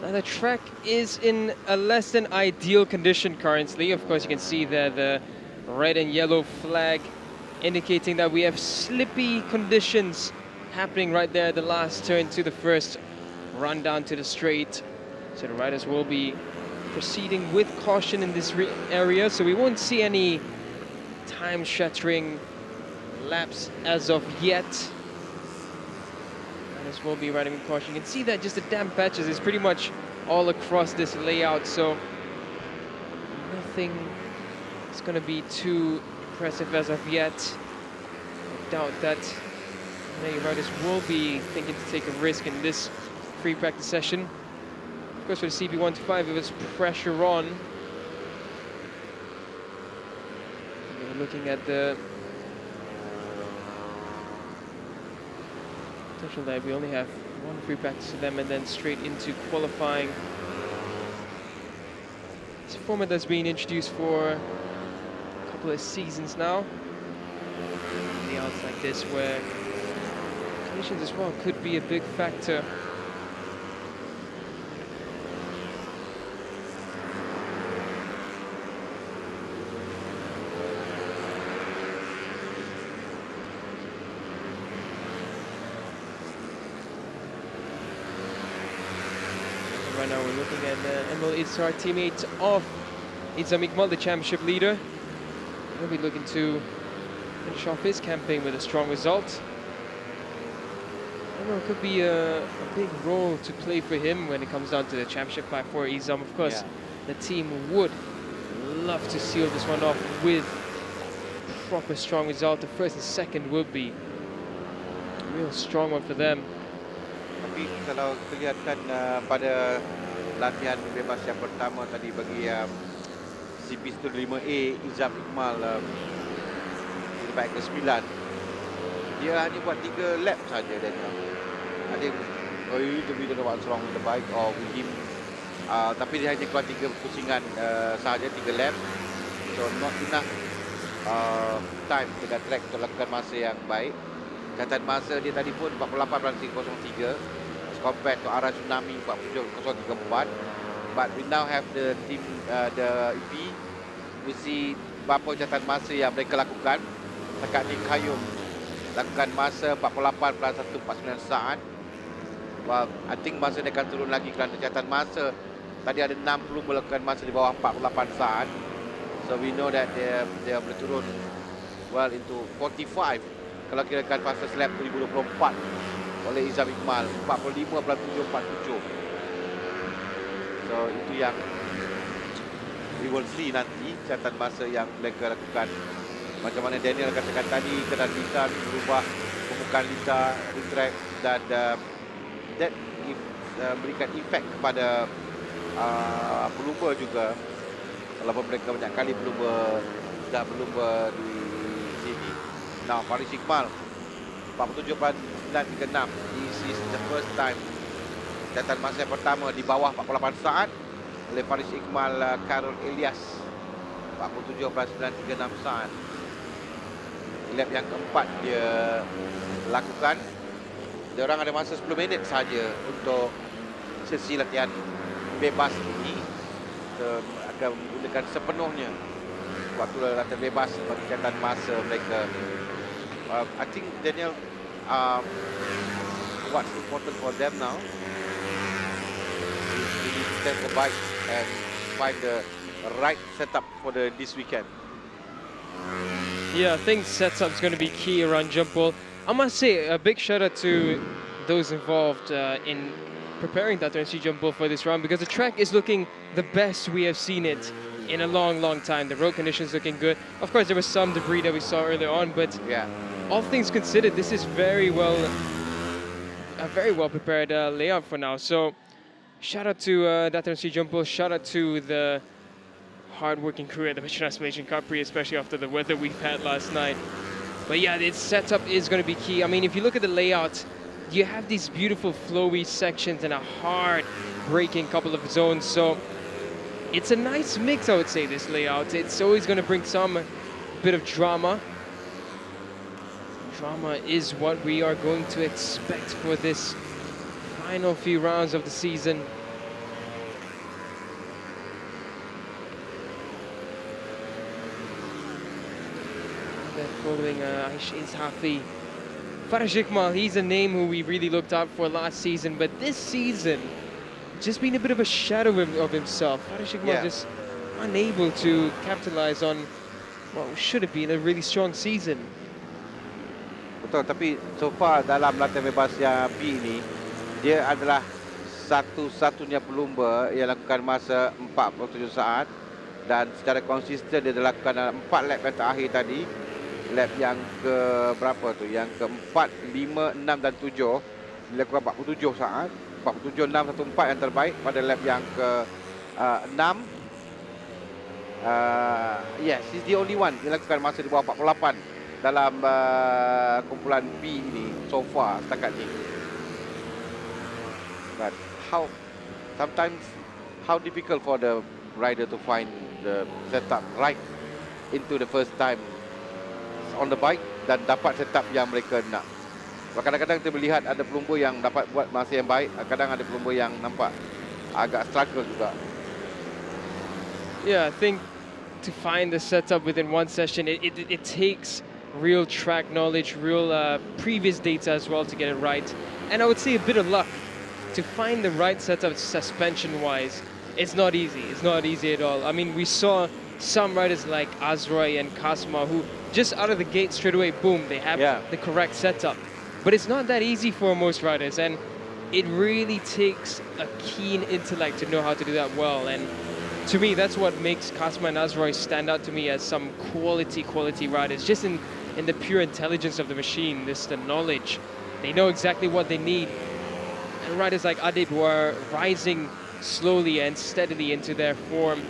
Now the track is in a less than ideal condition currently. Of course, you can see there the red and yellow flag indicating that we have slippy conditions happening right there at the last turn to the first run down to the straight. So the riders will be proceeding with caution in this area, so we won't see any time-shattering laps as of yet. Riders will be riding with caution. You can see that just the damp patches is pretty much all across this layout, so nothing is going to be too impressive as of yet. I doubt that many riders will be thinking to take a risk in this free practice session. Of course, for the CP 1 to 5, it was pressure on. We're looking at the potential that we only have one free practice of them and then straight into qualifying. It's a format that's been introduced for a couple of seasons now. Layouts like this where conditions as well could be a big factor. Right now we're looking at Emil Itzar, teammate of Itzam Iqmal, the championship leader. He'll be looking to finish off his campaign with a strong result. It could be a big role to play for him when it comes down to the championship fight for Izam. Of course, the team would love to seal this one off with a proper strong result. The first and second will be a real strong one for them. Tapi kalau kelihatan pada latihan bebas yang pertama tadi bagi CP 105A Izam Iqmal di baik ke-9, dia hanya buat 3 lap saja Daniel. I think we don't know what's wrong with the bike or with him. Tapi dia hanya kuat 3 pusingan sahaja, 3 lap. So not enough time dekat track untuk lakukan masa yang baik. Catatan masa dia tadi pun 48.03 as compared to arah tsunami 47.034. But we now have the team, the EP. We see berapa catatan masa yang mereka lakukan. Dekat di Kayum lakukan masa 48.149 saat. Well, I think masa dia akan turun lagi kerana catatan masa tadi ada 60 melakukan masa di bawah 48 saat. So we know that dia boleh turun well into 45 kalau kirakan fase lap 2024 oleh Izam Iqmal 45.747. So itu yang we will see nanti catatan masa yang mereka lakukan. Macam mana Daniel katakan tadi, keadaan lita berubah, permukaan lita di track dan that berikan efek kepada pelumba juga. Walaupun mereka banyak kali dah berlumba di sini. Now Faris Iqmal 47.936. This is the first time catatan masa yang pertama di bawah 48 saat oleh Faris Iqmal Karul Elias 47.936 saat. Lap yang keempat dia lakukan. Dia orang ada masa 10 minit saja untuk sesi latihan bebas ini. Kita akan menggunakan sepenuhnya waktu latihan bebas bagi catatan masa mereka. I think Daniel, what's important for them now is really to test the bike and find the right setup for this weekend. Yeah, I think setup is going to be key around jump ball. I must say a big shout out to those involved in preparing that NC jump ball for this round, because the track is looking the best we have seen it in a long time. The road conditions looking good. Of course, there was some debris that we saw earlier on, but all things considered, this is a very well prepared layout for now. So shout out to that NC jump ball. Shout out to the hard-working crew at the Petronas Malaysian Cubprix, especially after the weather we've had last night. But yeah, its setup is going to be key. I mean, if you look at the layout, you have these beautiful flowy sections and a hard braking couple of zones. So it's a nice mix, I would say, this layout. It's always going to bring some bit of drama. drama is what we are going to expect for this final few rounds of the season. Then following Aisha's Hafi. Farah Iqmal, he's a name who we really looked out for last season, but this season, just been a bit of a shadow of himself. Farah Iqmal just unable to capitalize on what should have been a really strong season. Betul, tapi so far dalam latihan bebas yang B ini, dia adalah satu-satunya pelumba yang lakukan masa 47 saat dan secara konsisten dia lakukan dalam 4 lap yang terakhir tadi. Lap yang ke berapa tu? Yang ke-4, 5, 6 dan 7 dia lakukan 47 saat. 47, 6, 1, 4 yang terbaik pada lap yang ke-6. Yes, he's the only one yang lakukan masa di bawah 48 dalam kumpulan B ini so far setakat ni. But sometimes how difficult for the rider to find the setup right into the first time on the bike dan dapat setup yang mereka nak. Kadang-kadang kita melihat ada pelumba yang dapat buat masa yang baik, kadang ada pelumba yang nampak agak struggle juga. Yeah, I think to find the setup within one session, it takes real track knowledge, real previous data as well to get it right. And I would say a bit of luck. To find the right setup suspension-wise, it's not easy. It's not easy at all. I mean, we saw some riders like Azroy and Kasma who just out of the gate straight away, boom, they have the correct setup. But it's not that easy for most riders, and it really takes a keen intellect to know how to do that well. And to me, that's what makes Kasma and Azroy stand out to me as some quality riders, just in the pure intelligence of the machine, the knowledge. They know exactly what they need. And riders like Adib who are rising slowly and steadily into their form.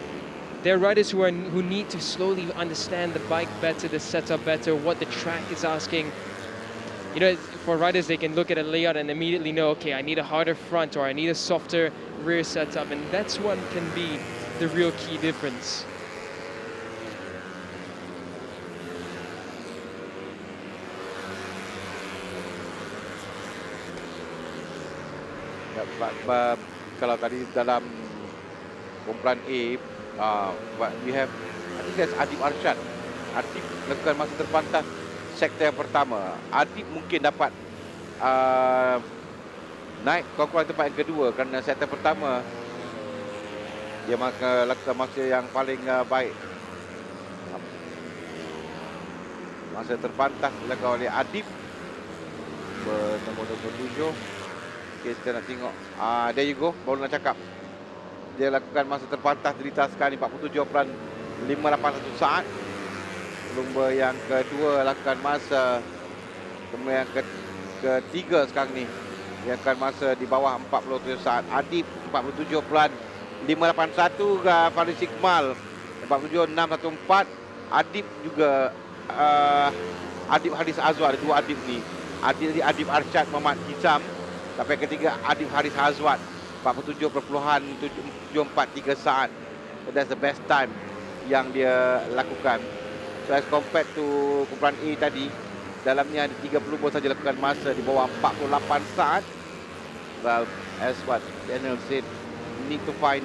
They're riders who need to slowly understand the bike better, the setup better, what the track is asking. You know, for riders, they can look at a layout and immediately know, okay, I need a harder front or I need a softer rear setup, and that's what can be the real key difference. Kalau tadi dalam kumpulan A, we have, I think that's Adib Arshad. Adib lakukan masa terpantas sektor yang pertama. Adib mungkin dapat naik kurang tempat yang kedua kerana sektor pertama dia lakukan masa yang paling baik. Masa terpantas dilakukan oleh Adib bernombor 27. Okay, kita nak tengok. There you go, baru nak cakap. Dia lakukan masa terpantas di lintas sekarang 47.581 saat. Lomba yang kedua lakukan masa, kemudian yang ketiga sekarang ni dia akan masa di bawah 47 saat. Adib 47.581, Faris Iqmal 47.614. Adib juga Adib Haris Azwar, ada dua Adib ni. Adib Arsyad Muhammad Hizam, sampai ketiga Adib Haris Azwar 47.743 saat. So that's the best time yang dia lakukan. So as compared to kumpulan A tadi, dalamnya ada 3 pelumba saja lakukan masa di bawah 48 saat. Well, as what Daniel said, need to fine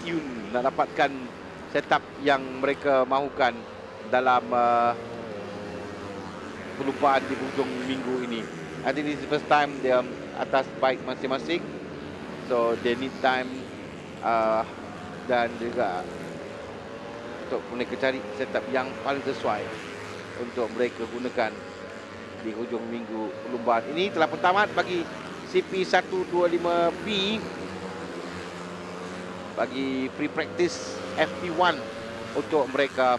tune, nak dapatkan setup yang mereka mahukan dalam perlumbaan di hujung minggu ini. I think this is the first time dia atas bike masing-masing, so they need time dan juga untuk mereka cari setup yang paling sesuai untuk mereka gunakan di hujung minggu perlumbaan ini. Telah pun tamat bagi CP125B, bagi free practice FP1 untuk mereka.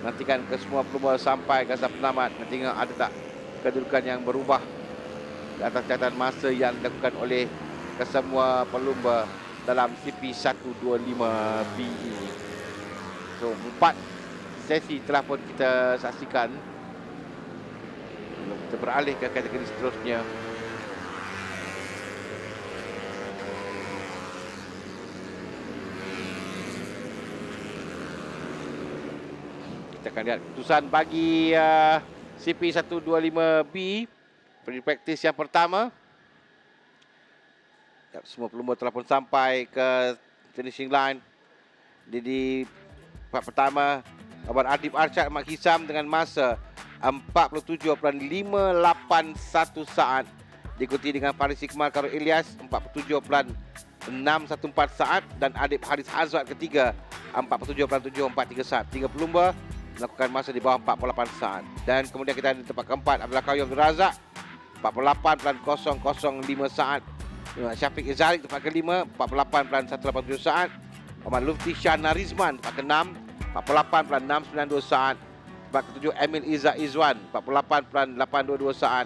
Nantikan ke semua pelumba sampai ke penamat. Nanti tengok ada tak kedudukan yang berubah di atas catatan masa yang dilakukan oleh kesemua pelumba dalam CP125B ini. So 4 sesi telah pun kita saksikan. Kita beralih ke kategori seterusnya. Kita akan lihat keputusan bagi CP125B. Free practice yang pertama. Semua pelumba telah pun sampai ke finishing line. Di part pertama, Abang Adib Arsyad Ahmad Hisam dengan masa 47.581 saat. Diikuti dengan Faris Iqmal Karul Ilyas 47.614 saat dan Adib Haris Hazwat ketiga 47.743 saat. 3 pelumba melakukan masa di bawah 48 saat. Dan kemudian kita ada di tempat keempat Abdullah Qayyum Abdul Razak 48.005 saat. Syafiq Izzarik tempat kelima 48.187 saat. Muhammad Lufti Shah Narizman tempat ke-6 48.692 saat. Tempat ke-7 Emil Izzah Izwan 48.822 saat.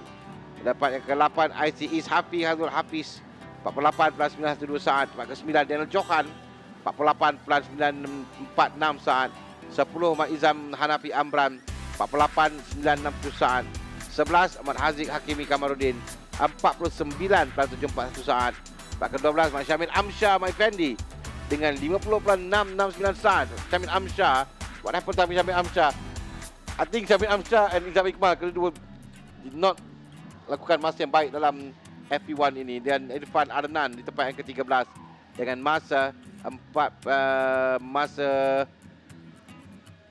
Tempat yang ke-8 IC Is Hafiz Hazul Hafiz 48.912 saat. Tempat ke-9 Daniel Johan 48.946 saat. 10 Ahmad Izam Hanafi Amran 48.960 saat. 11 Ahmad Haziq Hakimi Kamarudin 49.741 saat. Tempat ke-12 Ahmad Syamil Amsyah Ahmad Effendi dengan 50.669 saat. Syamil Amsyah, what happened to Syamil Amsyah? I think Syamil Amsyah and Izam Iqbal kedua did not lakukan masa yang baik dalam FP1 ini. Dan Irfan Arnan di tempat yang ke-13 dengan masa masa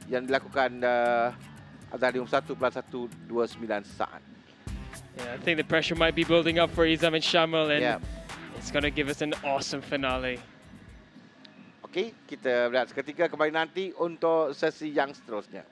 yang dilakukan Azharium 1.129 saat. Yeah, I think the pressure might be building up for Izam and Shamil, and Yeah. it's going to give us an awesome finale. Okey, kita melihat seketika kembali nanti untuk sesi yang seterusnya.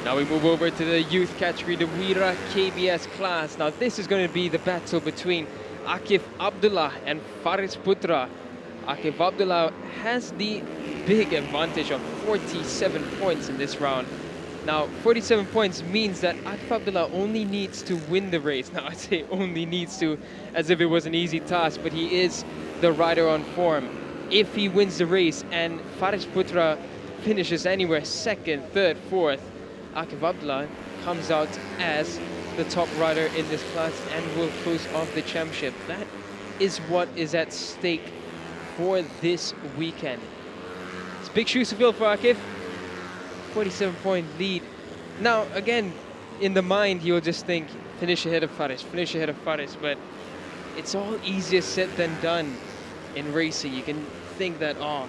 Now we move over to the youth category, the Wira KBS class. Now this is going to be the battle between Akif Abdullah and Faris Putra. Akif Abdullah has the big advantage of 47 points in this round. Now 47 points means that Akif Abdullah only needs to win the race. Now I say only needs to as if it was an easy task, but he is the rider on form. If he wins the race and Faris Putra finishes anywhere second, third, fourth, Akif Abdullah comes out as the top rider in this class and will close off the championship. That is what is at stake for this weekend. It's big shoes to fill for Akif. 47-point lead. Now, again, in the mind, you'll just think, finish ahead of Faris, finish ahead of Faris, but it's all easier said than done in racing. You can think that, oh,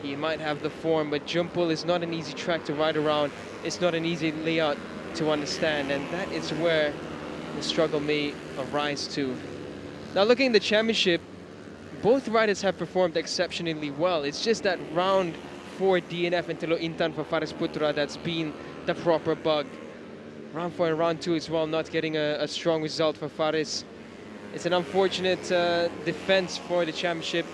he might have the form, but Jumpul is not an easy track to ride around. It's not an easy layout to understand, and that is where the struggle may arise to. Now, looking at the championship, both riders have performed exceptionally well. It's just that round 4 DNF and Teluk Intan for Faris Putra that's been the proper bug. Round 4 and round 2 as well, not getting a strong result for Faris. It's an unfortunate defense for the championship.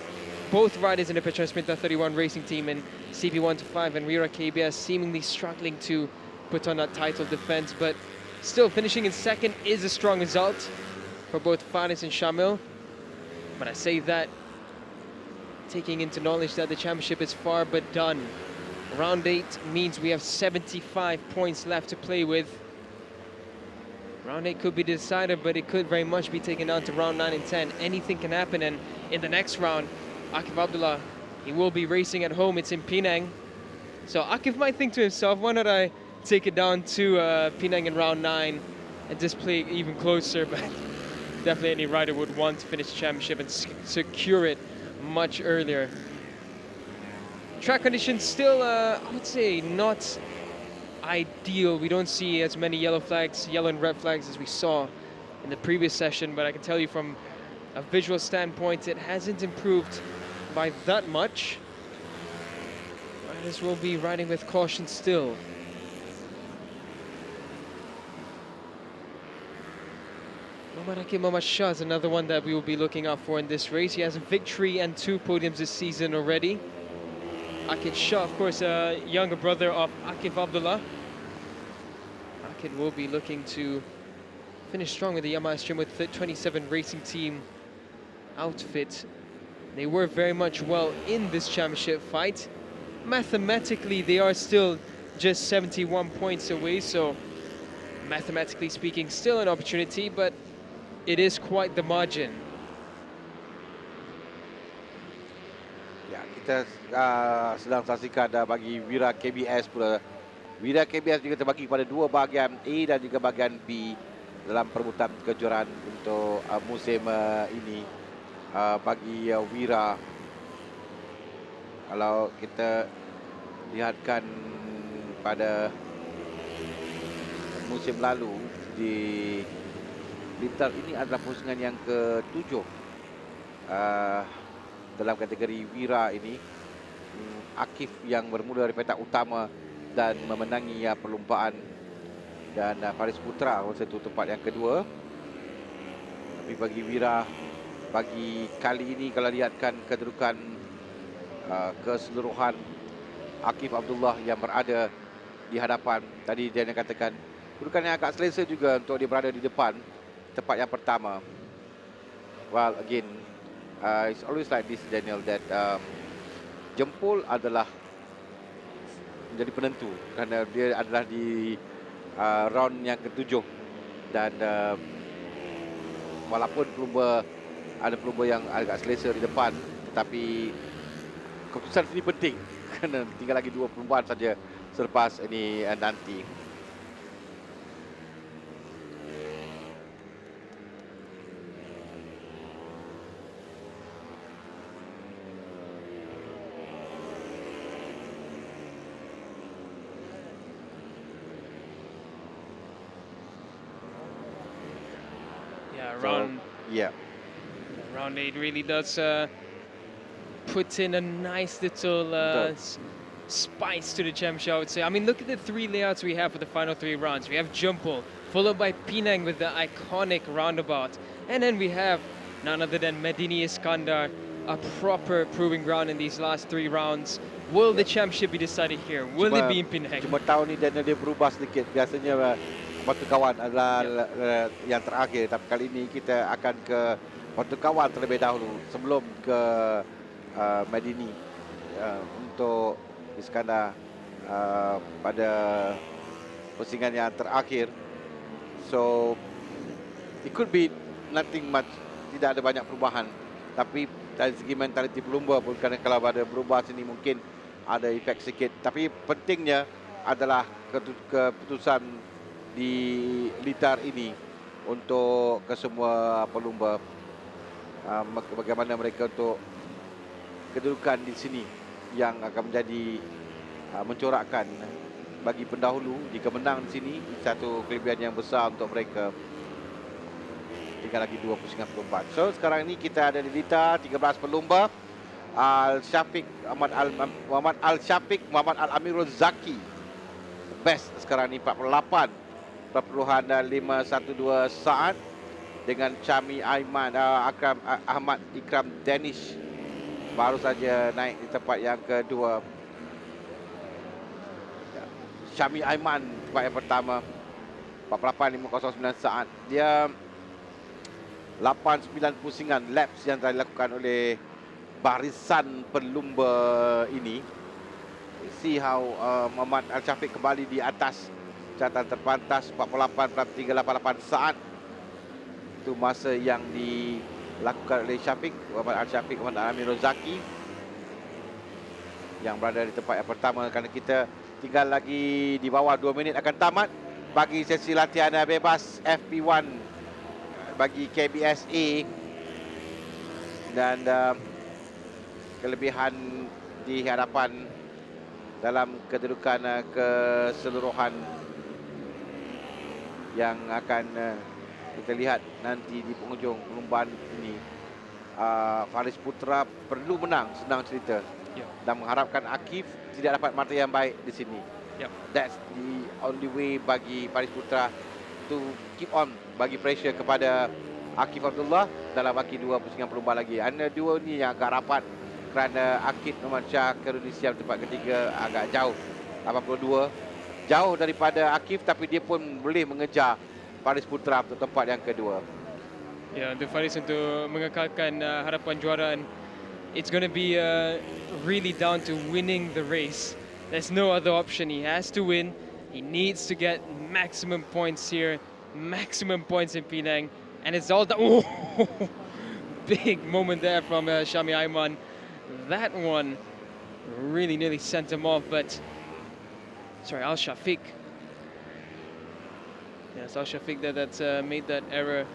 Both riders in the Petronas Mam 31 racing team and CP125 and Wira KBS seemingly struggling to put on that title defense, but still finishing in second is a strong result for both Faris and Shamil. But I say that taking into knowledge that the championship is far but done. Round 8 means we have 75 points left to play with. Round 8 could be the decider, but it could very much be taken down to round 9 and 10. Anything can happen, and in the next round, Akif Abdullah, he will be racing at home. It's in Penang. So Akif might think to himself, why not I take it down to Penang in round 9 and just play even closer, but definitely any rider would want to finish the championship and secure it much earlier. Track conditions still, I would say, not ideal. We don't see as many yellow flags, yellow and red flags as we saw in the previous session, but I can tell you from a visual standpoint, it hasn't improved by that much. Riders will be riding with caution still. Muhammad Shah is another one that we will be looking out for in this race. He has a victory and 2 podiums this season already. Akid Shah, of course, a younger brother of Akif Abdullah. Akid will be looking to finish strong with the Yamaha Stream with the 27 racing team outfit. They were very much well in this championship fight. Mathematically, they are still just 71 points away, so mathematically speaking, still an opportunity, but it is quite the margin. Ya, kita sedang saksikan bagi Wira KBS pula. Wira KBS juga terbagi pada 2 bahagian A dan juga bahagian B dalam perebutan kejuaraan untuk musim ini. Bagi Wira, kalau kita lihatkan pada musim lalu di Blitar, ini adalah pusingan yang ke-7 dalam kategori Wira ini. Akif yang bermula dari petak utama dan memenangi perlumbaan, dan Faris Putra satu tempat yang kedua. Tapi bagi Wira, bagi kali ini kalau lihatkan kedudukan keseluruhan, Akif Abdullah yang berada di hadapan. Tadi dia katakan kedudukan yang agak selesa juga untuk dia berada di depan tempat yang pertama. Well, again, it's always like this, Daniel, that jempol adalah menjadi penentu kerana dia adalah di round yang ke-7, dan walaupun ada pelumba yang agak selesa di depan, tetapi keputusan ini penting kerana tinggal lagi 2 perlumbaan saja selepas ini nanti. Round 8 really does put in a nice little spice to the championship, I would say. I mean, look at the 3 layouts we have for the final 3 rounds. We have Jumpol, followed by Penang with the iconic roundabout. And then we have none other than Medini Iskandar, a proper proving ground in these last 3 rounds. Will the championship be decided here? Will it be in Penang? Cuma tahun ni dia berubah sedikit. Biasanya waktu kawan adalah yang terakhir. Tapi kali ini kita akan ke waktu kawan terlebih dahulu sebelum ke Medini untuk Iskandar pada pusingan yang terakhir. So it could be nothing much, tidak ada banyak perubahan. Tapi dari segi mentaliti pelumba pun, kerana kalau ada berubah sini mungkin ada efek sedikit. Tapi pentingnya adalah keputusan di litar ini untuk kesemua pelumba, bagaimana mereka untuk kedudukan di sini yang akan menjadi mencorakkan bagi pendahulu. Jika menang di sini, satu kelebihan yang besar untuk mereka. Tinggal lagi 2 pusingan pelumba. So sekarang ini kita ada di litar 13 pelumba. Al-Syafiq, Muhammad Al-Syafiq, Muhammad Al-Amirul Zaki. Best sekarang ini 48.512 saat dengan Chami Aiman, Ahmad Ikram Danish baru saja naik di tempat yang kedua. Chami Aiman tempat yang pertama 48.509 saat. Dia 89 pusingan laps yang telah dilakukan oleh barisan pelumba ini. See how Muhammad Al-Syafiq kembali di atas catatan terpantas 48.388 saat. Itu masa yang dilakukan oleh Syafiq, Muhammad Al-Syafiq, Muhammad Al-Amirul Zaki yang berada di tempat yang pertama. Kerana kita tinggal lagi di bawah 2 minit akan tamat bagi sesi latihan bebas FP1 bagi KBSA. Dan kelebihan di hadapan dalam kedudukan keseluruhan yang akan kita lihat nanti di penghujung perlombaan ini. Faris Putra perlu menang, senang cerita, dan mengharapkan Akif tidak dapat mata yang baik di sini. That's the only way bagi Faris Putra to keep on bagi pressure kepada Akif Abdullah dalam baki 2 pusingan perlombaan lagi. Anda dua ni yang agak rapat kerana Akif Nomad Shah Kerunisia tempat ketiga agak jauh 82, jauh daripada Akif, tapi dia pun boleh mengejar Faris Putra untuk tempat yang kedua. Ya, untuk Faris untuk mengekalkan harapan juaraan, it's going to be really down to winning the race. There's no other option. He has to win. He needs to get maximum points here, maximum points in Penang, and it's all done. Oh, big moment there from Chami Aiman. That one really nearly sent him off, but sorry, Al-Syafiq. Yes, Al-Syafiq that's made that error.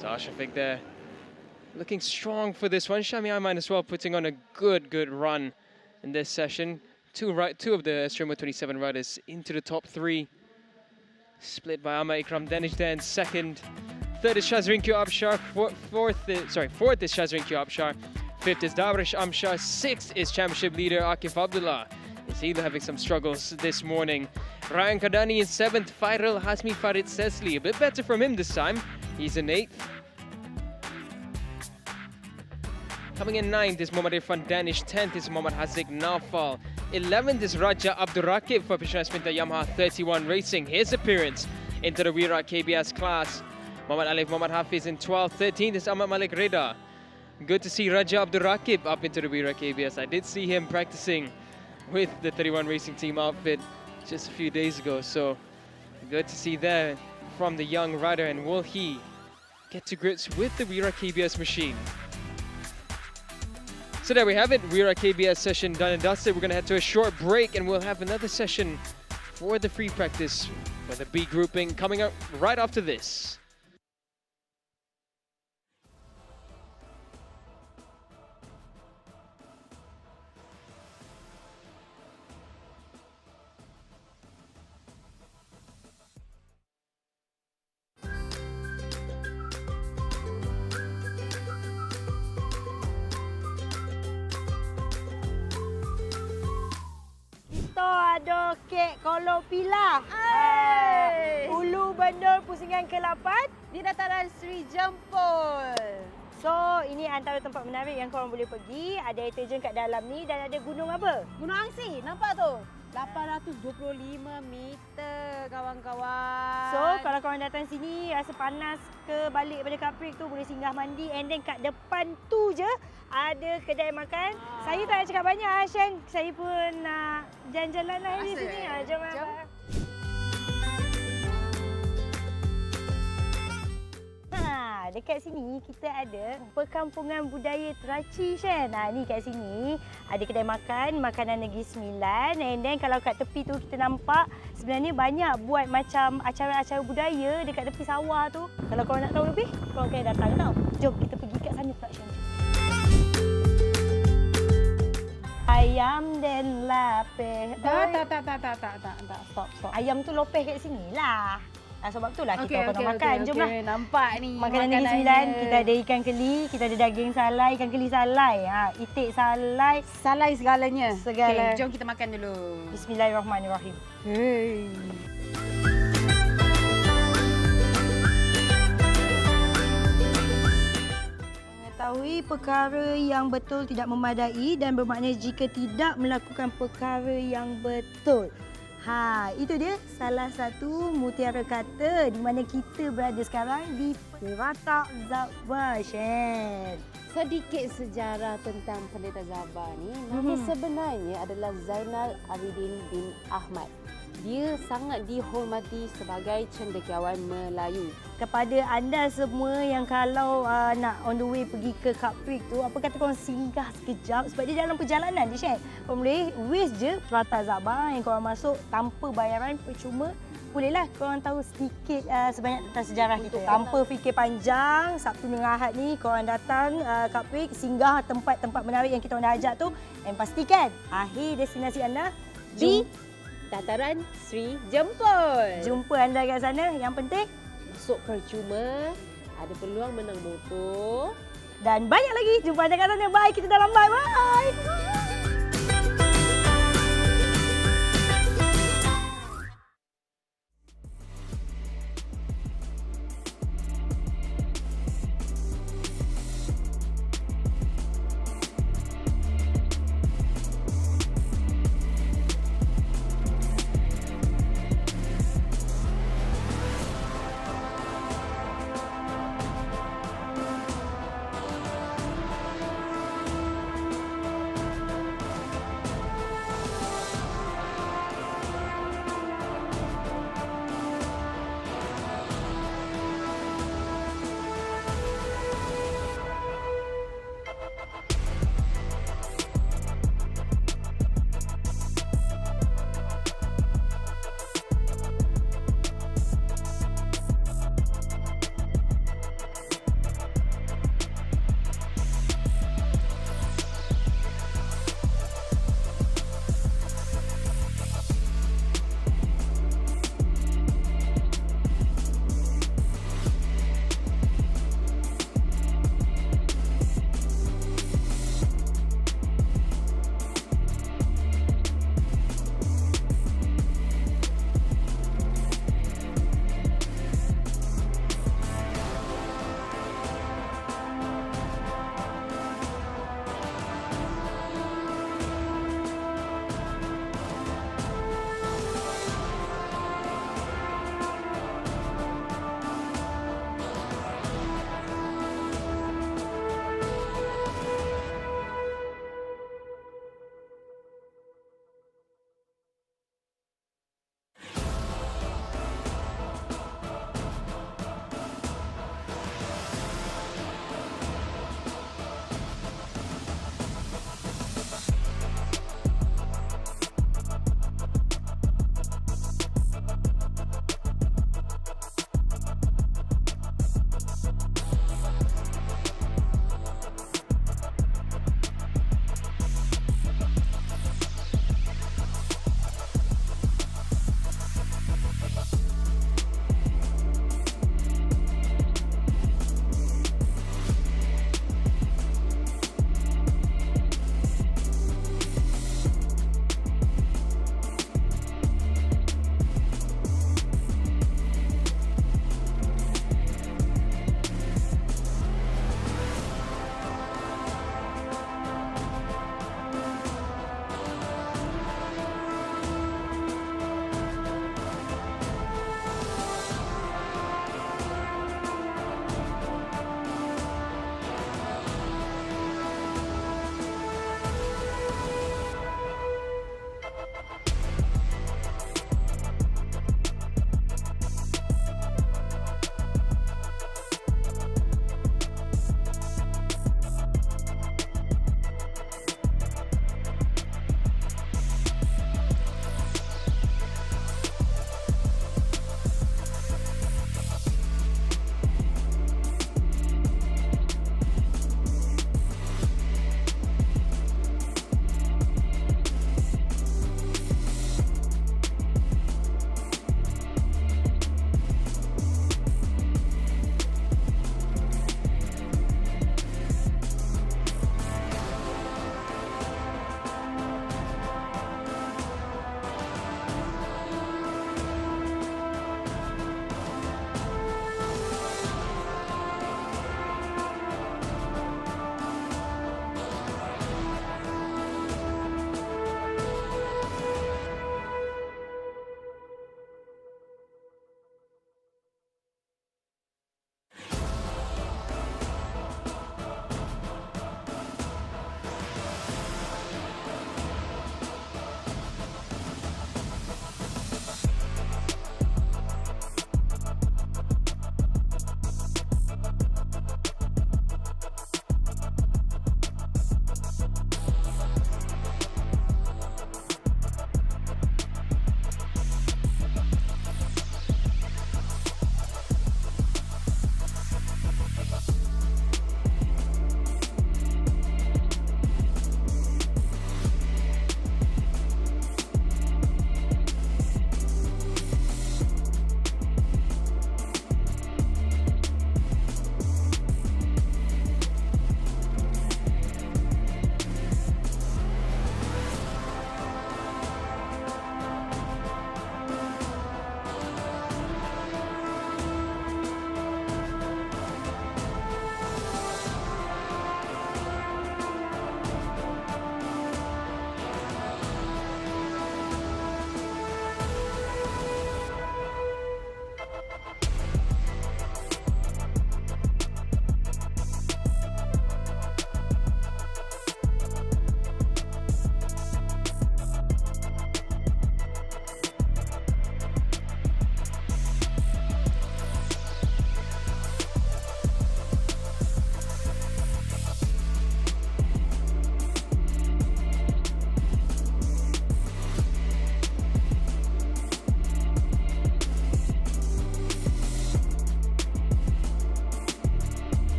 So Al-Syafiq there looking strong for this one. Chami Aiman as well putting on a good run in this session. Two of the Streamer 27 riders into the top 3. Split by Ahmad Ikram Danish there in second. Third is Shazrin Q Abshar. Fourth is Shazrin Q Abshar. Fifth is Davrish Amshar. Sixth is championship leader Akif Abdullah. Is he having some struggles this morning? Ryan Kadani in 7th. Fairul Hasmi Farid Sesli. A bit better from him this time. He's in 8th. Coming in 9th is Muhammad Irfan Danish. 10th is Muhammad Hazik Nafal. 11th is Raja Abdurakib for Petronas Mam Yamaha 31 Racing. His appearance into the Wira KBS class. Muhammad Alif, Muhammad Hafiz in 12th, 13th is Ahmad Malik Reda. Good to see Raja Abdul Rakib up into the Wira KBS. I did see him practicing with the 31 Racing Team outfit just a few days ago. So good to see that from the young rider, and will he get to grips with the Wira KBS machine? So there we have it, Wira KBS session done and dusted. We're going to head to a short break and we'll have another session for the free practice for the B grouping coming up right after this. Ada kek kolok pilah. Ulu Bandar Pusingan ke-8 di dataran Sri Jempol. So, ini antara tempat menarik yang korang boleh pergi. Ada deterjen kat dalam ni dan ada gunung apa? Gunung Angsi, nampak tu? 825 meter kawan-kawan. So, kalau korang datang sini rasa panas ke balik pada Cubprix tu boleh singgah mandi, and then kat depan tu je ada kedai makan. Saya tak nak cakap banyak, Syang. Saya pun nak jalan-jalan lah di sini. Jom. Dekat sini kita ada perkampungan budaya Teraci, Shen. Ni kat sini ada kedai makan, makanan Negeri Sembilan, and then kalau kat tepi tu kita nampak sebenarnya banyak buat macam acara-acara budaya dekat tepi sawah tu. Kalau korang nak tahu lebih, korang kena datang tau. Jom kita pergi kat sana pula, Shen. Ayam dan lapeh. Tak. Stop. Ayam tu lopeh kat sini lah. Sebab itulah kita nak makan. Jomlah. Nampak ni. Makanan Negeri Sembilan, kita ada ikan keli, kita ada daging salai, ikan keli salai, itik salai. Salai segalanya. Segala. Okay, jom kita makan dulu. Bismillahirrahmanirrahim. Hey. Mengetahui perkara yang betul tidak memadai dan bermakna jika tidak melakukan perkara yang betul. Itu dia salah satu mutiara kata di mana kita berada sekarang di Perak Zabah, Shen. Sedikit sejarah tentang Pendeta Zabah ni. Nama sebenarnya adalah Zainal Abidin bin Ahmad. Dia sangat dihormati sebagai cendekiawan Melayu. Kepada anda semua yang kalau nak on the way pergi ke Cubprix tu, apa kata korang singgah sekejap sebab dia dalam perjalanan je, Syed. Korang boleh waste je Perak Zabah yang korang masuk tanpa bayaran, percuma. Bolehlah korang tahu sedikit sebanyak tentang sejarah kita. Tanpa fikir panjang, Sabtu dengan Ahad ni korang datang Cubprix, singgah tempat-tempat menarik yang kita orang dah ajak tu, dan pastikan akhir destinasi anda di Dataran Sri Jempol. Jumpa anda kat sana. Yang penting Masuk percuma, ada peluang menang motor. dan banyak lagi. Jumpa anda kat sana. Bye. Kita dah lambat. Bye.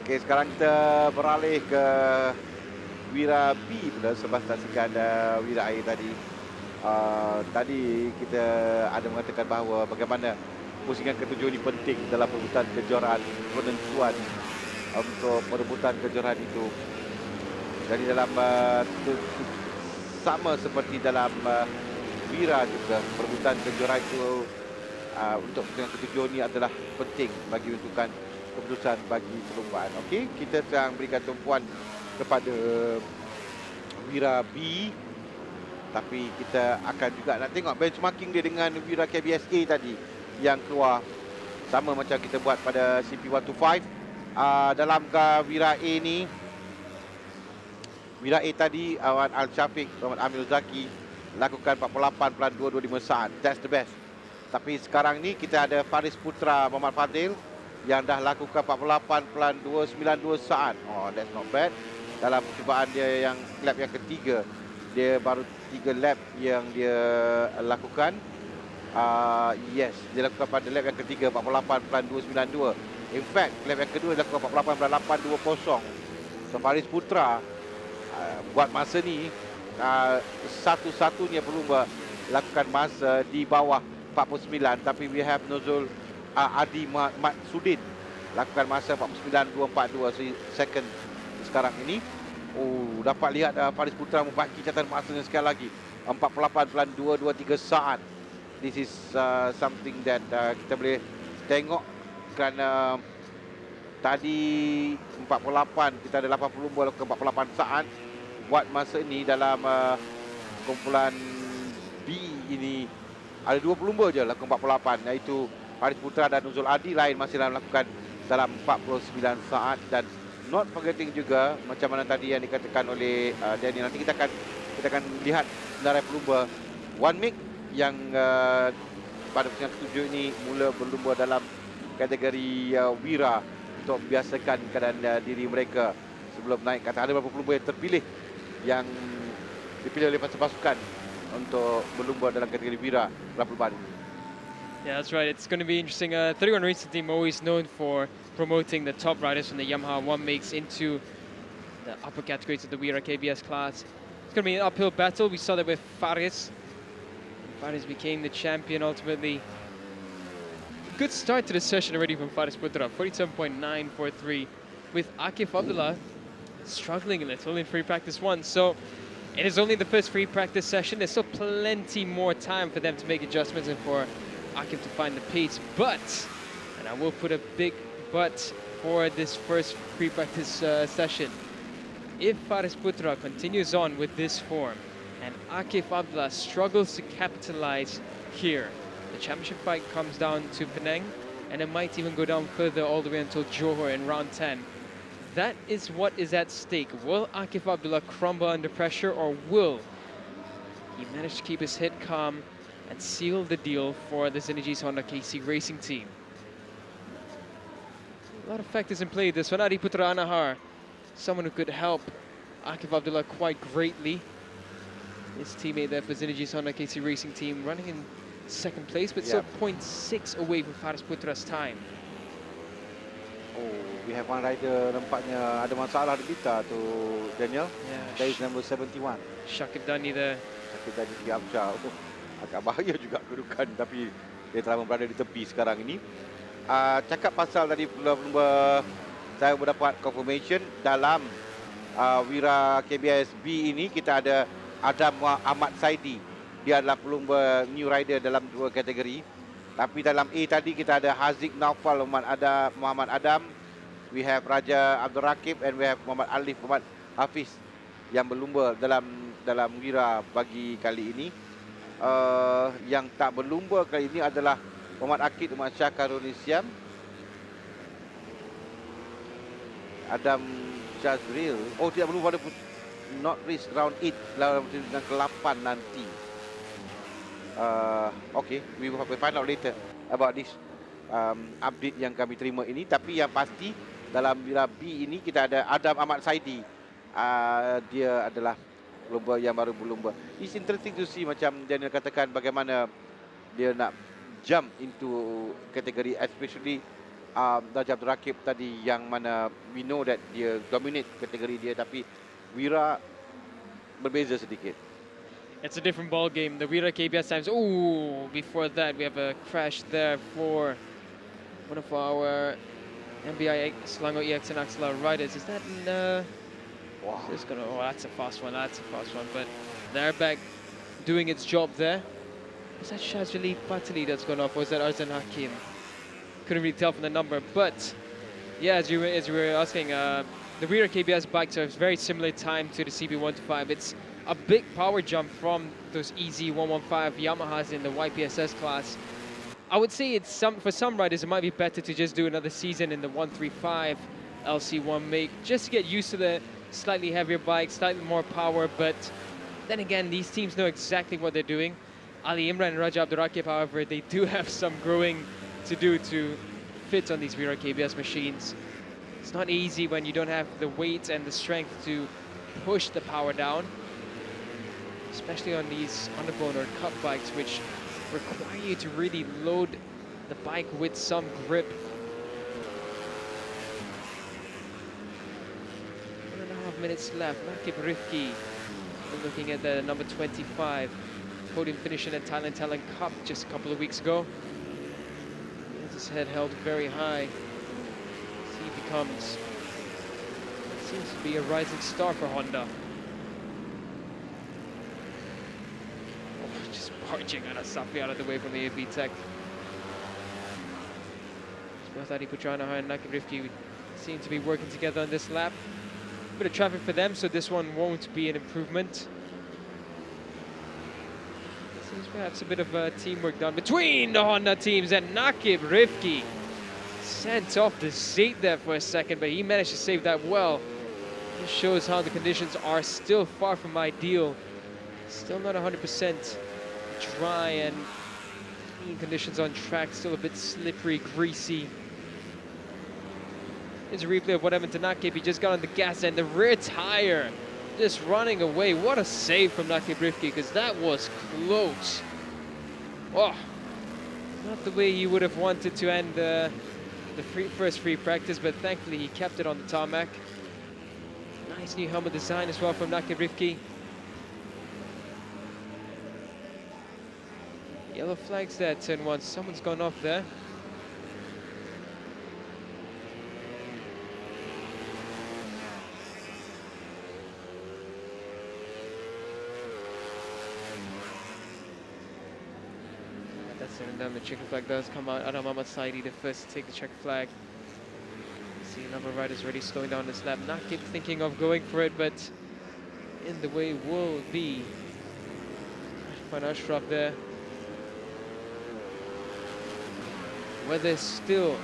Okey, sekarang kita beralih ke Wira B pula selepas saksikan Wira A tadi. Tadi kita ada mengatakan bahawa bagaimana pusingan ke-7 ini penting dalam perebutan kejuaraan, penentuan untuk perebutan kejuaraan itu. Jadi dalam sama seperti dalam Wira juga, perebutan kejuaraan itu untuk pusingan ke-7 ini adalah penting bagi menentukan keputusan bagi perlombaan. Okey, kita sedang berikan tumpuan kepada Wira B, tapi kita akan juga nak tengok benchmarking dia dengan Wira KBS A tadi yang keluar sama macam kita buat pada CP125. Dalam Wira A ni, Wira A tadi Awan Al-Syafiq, Muhammad Amil Zaki lakukan 48.2225 saat. That's the best. Tapi sekarang ni kita ada Faris Putra Muhammad Fadil yang dah lakukan 48.292 saat. Oh, that's not bad. Dalam percubaan dia yang lap yang ketiga, dia baru 3 lap yang dia lakukan. Yes, dia lakukan pada lap yang ketiga 48.292. In fact, lap yang kedua dia lakukan 48.820. So Faris Putra buat masa ni satu-satunya pelumba lakukan masa di bawah 49, tapi we have Nuzul Adi Maksudin lakukan masa 49.242 second sekarang ini. Oh, dapat lihat Faris Putra membaki catatan masanya sekali lagi 48.223 saat. This is something that kita boleh tengok kerana tadi 48, kita ada 80 pelumba lakukan 48 saat. Buat masa ini dalam kumpulan B ini ada 2 pelumba je lakukan 48, iaitu Faris Putra dan Nuzul Adi. Lain masih melakukan dalam 49 saat. Dan not forgetting juga macam mana tadi yang dikatakan oleh Daniel, nanti kita akan lihat senarai pelumba One Make yang pada pusingan ke-7 ini mula berlumba dalam kategori Wira untuk membiasakan keadaan diri mereka sebelum naik ke atas. Ada beberapa pelumba yang terpilih yang dipilih oleh pasukan untuk berlumba dalam kategori Wira dalam perlombaan ini. Yeah, that's right. It's going to be interesting. 31 Racing Team always known for promoting the top riders from the Yamaha One Makes into the upper categories of the Wira KBS class. It's going to be an uphill battle. We saw that with Faris. Faris became the champion ultimately. Good start to the session already from Faris Putra, 47.943, with Akif Abdullah struggling a little in free practice 1. So it is only the first free practice session. There's still plenty more time for them to make adjustments and for Akif to find the pace. But, and I will put a big but for this first free practice session, if Faris Putra continues on with this form and Akif Abdullah struggles to capitalize here, the championship fight comes down to Penang, and it might even go down further all the way until Johor in round 10. That is what is at stake. Will Akif Abdullah crumble under pressure, or will he manage to keep his head calm and seal the deal for the Zenigis Honda KC Racing Team? A lot of factors in play. This one, Adi Putra Anahar, someone who could help Akif Abdullah quite greatly. His teammate there for Zenigis Honda KC Racing Team running in second place, but still 0.6 away from Faris Putra's time. Oh, we have one rider nampaknya ada masalah di kita tu, Daniel. Yeah. That is number 71. Shakib Dani there. Shakib Dani di Absha. Oh, agak bahaya juga kedudukan, tapi dia telah berada di tepi sekarang ini. Cakap pasal tadi pelumba, saya mendapat confirmation dalam Wira KBS B ini kita ada Adam Ahmad Saidi. Dia adalah pelumba new rider dalam 2 kategori. Tapi dalam A tadi kita ada Haziq Naufal Muhammad Adam. We have Raja Abdul Rakib and we have Muhammad Alif Muhammad Hafiz yang berlumba dalam Wira bagi kali ini. Yang tak berlumba kali ini adalah Muhammad Akid, Muhammad Syah Karuni Siam, Adam Jazril. Oh, tidak berlumba pada not race round 8 dalam pertandingan ke-8 nanti. Okay, we will find out later about this update yang kami terima ini. Tapi yang pasti dalam Wira B ini kita ada Adam Ahmad Saidi. Dia adalah pelumba yang baru berlumba. It's interesting to see macam Daniel katakan bagaimana dia nak jump into kategori, especially Raja Abdul Rakib tadi yang mana we know that dia dominate kategori dia, tapi Wira berbeza sedikit. It's a different ball game. The Wira KBS times. Ooh, before that we have a crash there for one of our MBI Selangor EX and Axela riders. Is that wow. Oh, that's a fast one. That's a fast one. But the airbag doing its job there. Was that Shazali Patali that's gone off? Or was that Arzan Hakim? Couldn't really tell from the number. But yeah, as you were asking, the Wira KBS bikes are very similar time to the CB125. It's a big power jump from those easy 115 Yamahas in the YPSS class. I would say it's for some riders it might be better to just do another season in the 135 LC1 make, just to get used to the slightly heavier bike, slightly more power. But then again, these teams know exactly what they're doing. Ali Imran and Raja Abdul Rakib, however, they do have some growing to do to fit on these Wira KBS machines. It's not easy when you don't have the weight and the strength to push the power down, especially on these underbone or cup bikes, which require you to really load the bike with some grip. 1.5 minutes left. Nakib Rifki, looking at the number 25, podium finish in the Thailand Talent Cup just a couple of weeks ago. His head held very high. He becomes, seems to be a rising star for Honda. Oh, just barging on a Safi out of the way from the AB Tech. Both Adi Putrana and Nakib Rifki seem to be working together on this lap. A bit of traffic for them, so this one won't be an improvement. Seems perhaps a bit of teamwork done between the Honda teams, and Nakib Rifki sent off the seat there for a second, but he managed to save that well. This shows how the conditions are still far from ideal. Still not 100% dry and clean conditions on track, still a bit slippery, greasy. Here's a replay of what happened to Nakib. He just got on the gas and the rear tire just running away. What a save from Nakib Rifki, because that was close. Oh, not the way he would have wanted to end the first free practice, but thankfully he kept it on the tarmac. Nice new helmet design as well from Nakib Rifki. Yellow flags there, turn one. Someone's gone off there. And then the checker flag does come out. Adam Ahmad Saidi, the first to take the checker flag. See a number of riders already slowing down this lap. Nakib thinking of going for it, but in the way will be Ashraf there. Weather still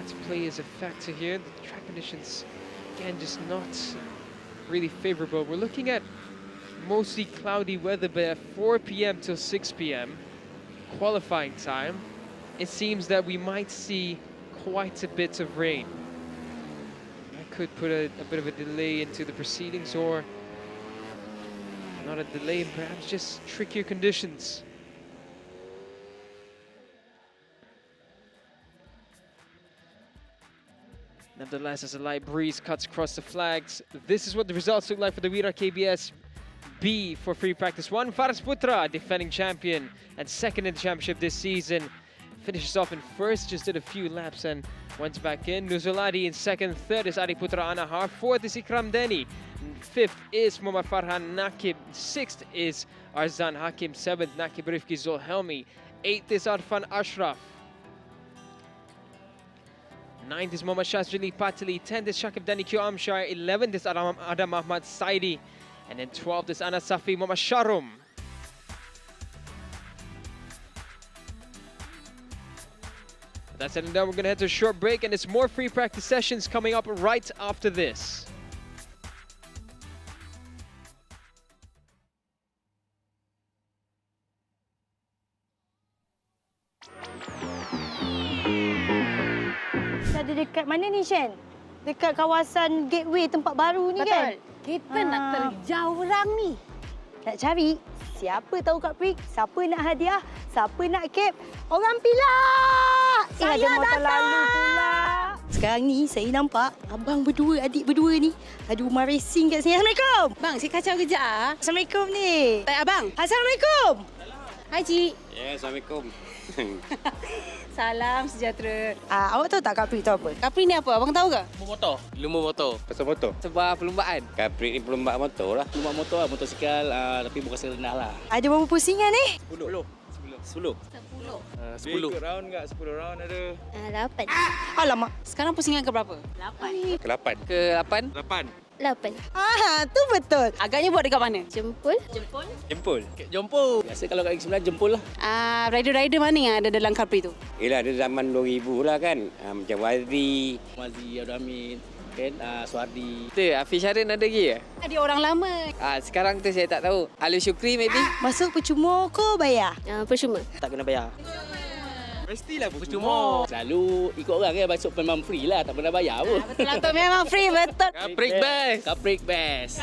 to play as a factor here. The track conditions, again, just not really favorable. We're looking at mostly cloudy weather, but at 4 p.m. till 6 p.m. qualifying time, it seems that we might see quite a bit of rain. That could put a bit of a delay into the proceedings, or not a delay, perhaps just trickier conditions. Nevertheless, as a light breeze cuts across the flags, this is what the results look like for the Wira KBS B for free practice 1. Faras Putra, defending champion and second in the championship this season, finishes off in first, just did a few laps and went back in. Nuzuladi in second, third is Adi Putra Anahar, fourth is Ikram Deni, fifth is Muhammad Farhan Nakib, sixth is Arzan Hakim, seventh Nakib Rifki Zulhelmi, eighth is Arfan Ashraf, ninth is Muhammad Shazrili Patali, 10th is Shakib Dani Q Amshar, 11th is Adam Ahmad Saidi, and then 12th is Anas Safi Muhammad Sharum. That's it, and then we're going to head to a short break, and there's more free practice sessions coming up right after this. Ada dekat mana ni, Shen? Dekat kawasan gateway tempat baru ni. Betul. Kan? Kita nak terjah orang ni. Nak cari siapa tahu Cubprix, siapa nak hadiah, siapa nak cap. Orang pilak! ada motor lalu pula. Sekarang ni saya nampak abang berdua, adik berdua ni ada rumah racing kat sini. Assalamualaikum. Bang, saya kacau kejap ah. Assalamualaikum ni. Abang. Assalamualaikum. Hai cik. Ya, Assalamualaikum. Salam sejahtera. Awak tahu tak Cubprix tu apa? Cubprix ni apa? Abang tahu ke? Lumur motor. Pasal motor. Sebab perlombaan. Cubprix ni perlombaan motor lah. Perlombaan motor lah, motosikal tapi bukan serendah lah. Ada berapa pusingan ni? 10. 10. 10 round enggak? 10 round ada. 8. Alamak. Sekarang pusingan ke berapa? Ke-8. Ke-8? 8. Tu betul. Agaknya buat dekat mana? Jempol. Jempol. Jempol. Biasa kalau kat Negeri Sembilan jempol lah. Rider-rider mana yang ada dalam Cubprix tu? Yelah, ada zaman 2000 lah kan. Macam Wazri. Mazi, Abdul Hamid, kan? Suardi. Kita, Hafiz Syarin ada lagi ke? Dia orang lama. Sekarang tu saya tak tahu. Alu Syukri maybe? Masuk percuma ke bayar? Percuma. Tak kena bayar. Mestilah Percuma. Selalu ikut orang kan, masuk memang free lah. Tak pernah bayar pun. Betul lah tu, memang free, betul. Cubprix best. Cubprix best.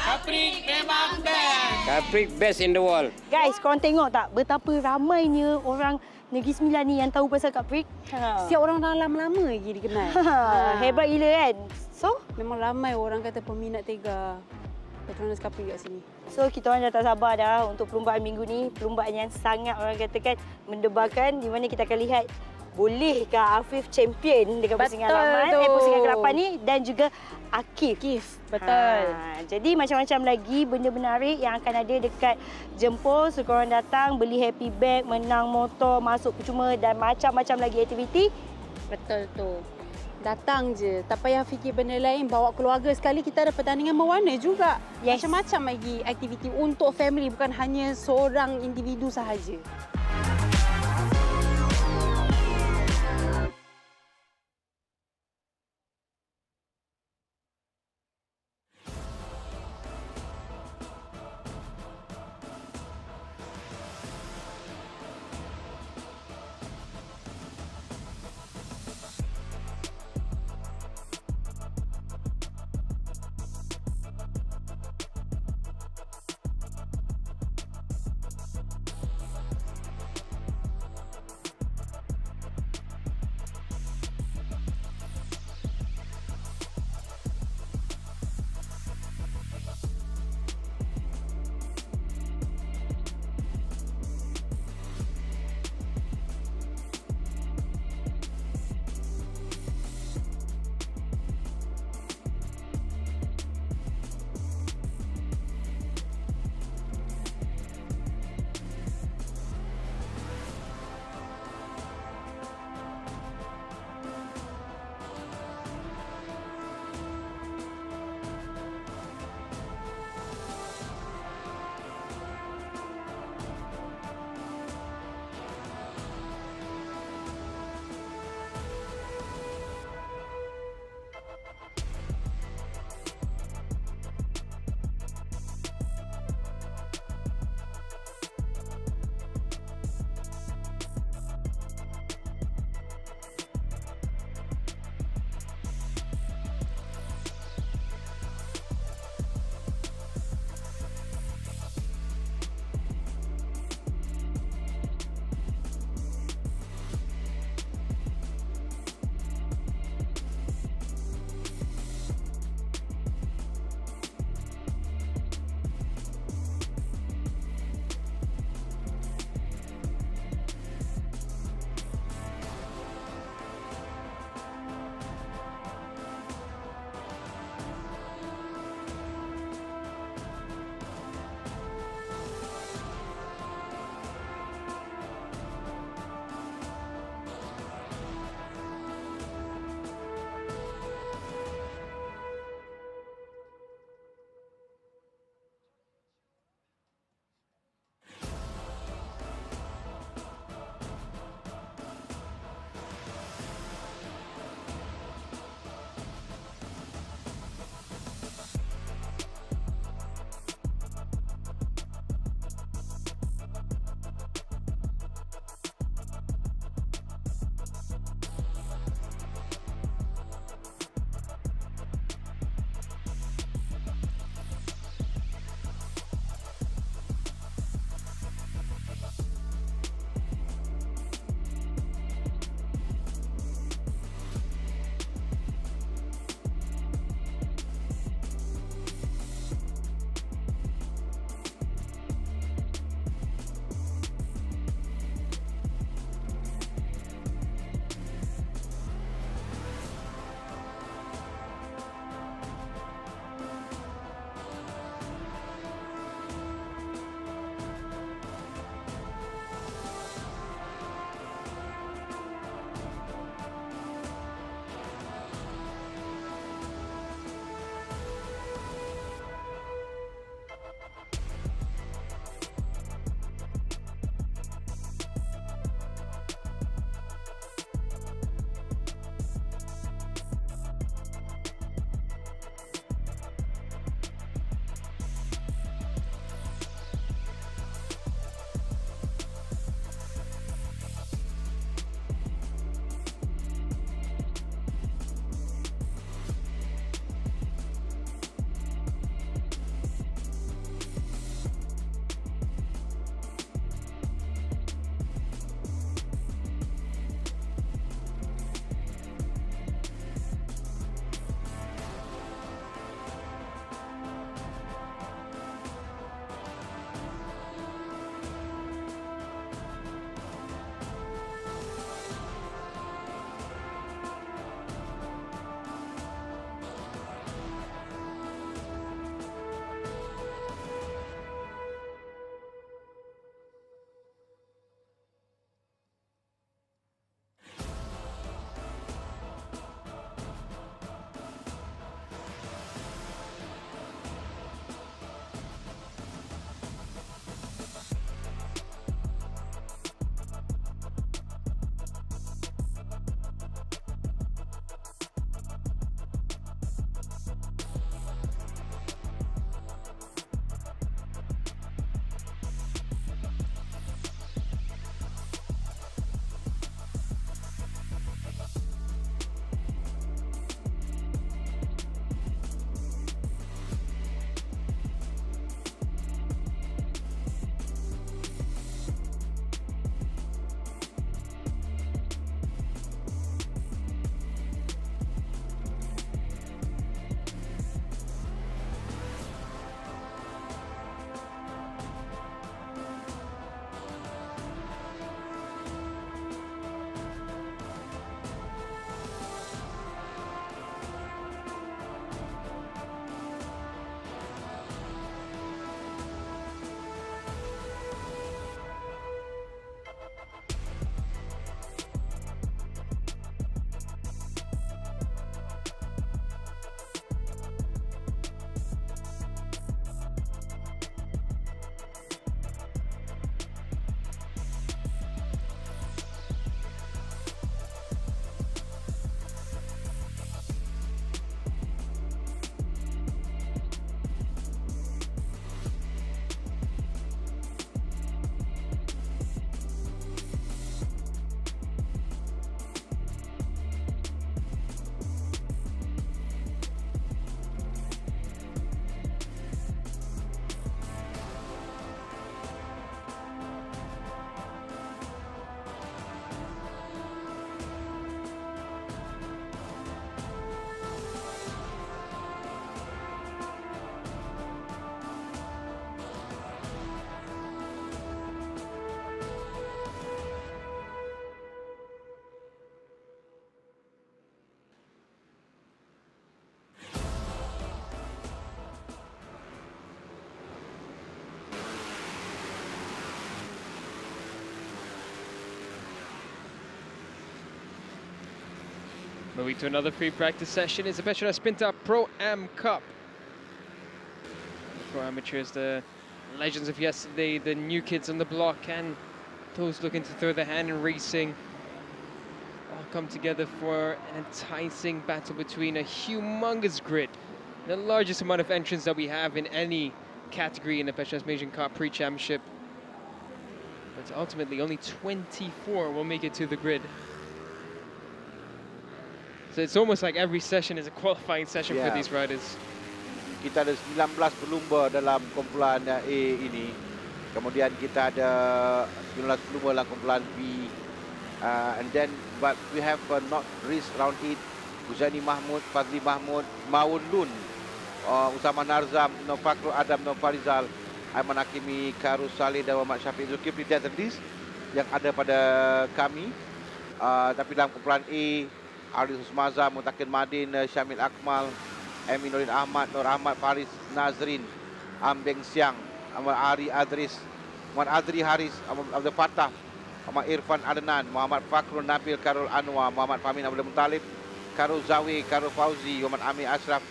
Cubprix best in the world. Guys, korang tengok tak betapa ramainya orang Negeri Sembilan ni yang tahu pasal Cubprix? Siap orang dalam lama lagi dikenal. Hebat gila kan? So, Memang ramai orang kata peminat tega Petronas Cubprix kat sini. So kita orang dah tak sabar dah untuk perlumbaan minggu ni. Perlumbaan yang sangat orang katakan mendebarkan, di mana kita akan lihat bolehkah Afif champion dekat pusingan laman, pusingan ke-8 ni, dan juga Akif. Betul. Jadi macam-macam lagi benda menarik yang akan ada dekat Jempol. So korang datang, beli happy bag, menang motor, masuk percuma dan macam-macam lagi aktiviti. Betul tu. Datang je, tak payah fikir benda lain, bawa keluarga sekali, kita ada pertandingan berwarna juga. Yes. Macam-macam lagi aktiviti untuk family, bukan hanya seorang individu sahaja. Moving to another free practice session is the Petronas Pinta Pro Am Cup. For amateurs, the legends of yesterday, the new kids on the block, and those looking to throw their hand in racing, all come together for an enticing battle between a humongous grid, the largest amount of entrants that we have in any category in the Petronas Malaysian Cub Prix Championship. But ultimately, only 24 will make it to the grid. So it's almost like every session is a qualifying session for these riders. Kita ada 19 pelumba dalam kumpulan A ini. Kemudian kita ada 19 pelumba dalam kumpulan B. And then, but we have not reached round 8. Uzani Mahmud, Fadli Mahmud, Maun Lun, Usama Narzam, Nofakro Adam, Nofarizal, Aiman Hakimi, Karus Saleh dan Muhammad Syafiq Zulkifli dan list yang ada pada kami. Tapi dalam kumpulan A, Aris Usmaza, Mutakin Madin, Syamil Akmal, Aminuddin Ahmad, Nur Ahmad, Faris Nazrin, Ambeng Siang, Ahmad Ari Adris, Muhammad Adri Haris, Abdul Fatah, Muhammad Irfan Adnan, Muhammad Fakrul Nabil, Karul Anwar, Muhammad Famin Abdul Muttalib, Karul Zawi, Karul Fauzi, Muhammad Amir Ashraf,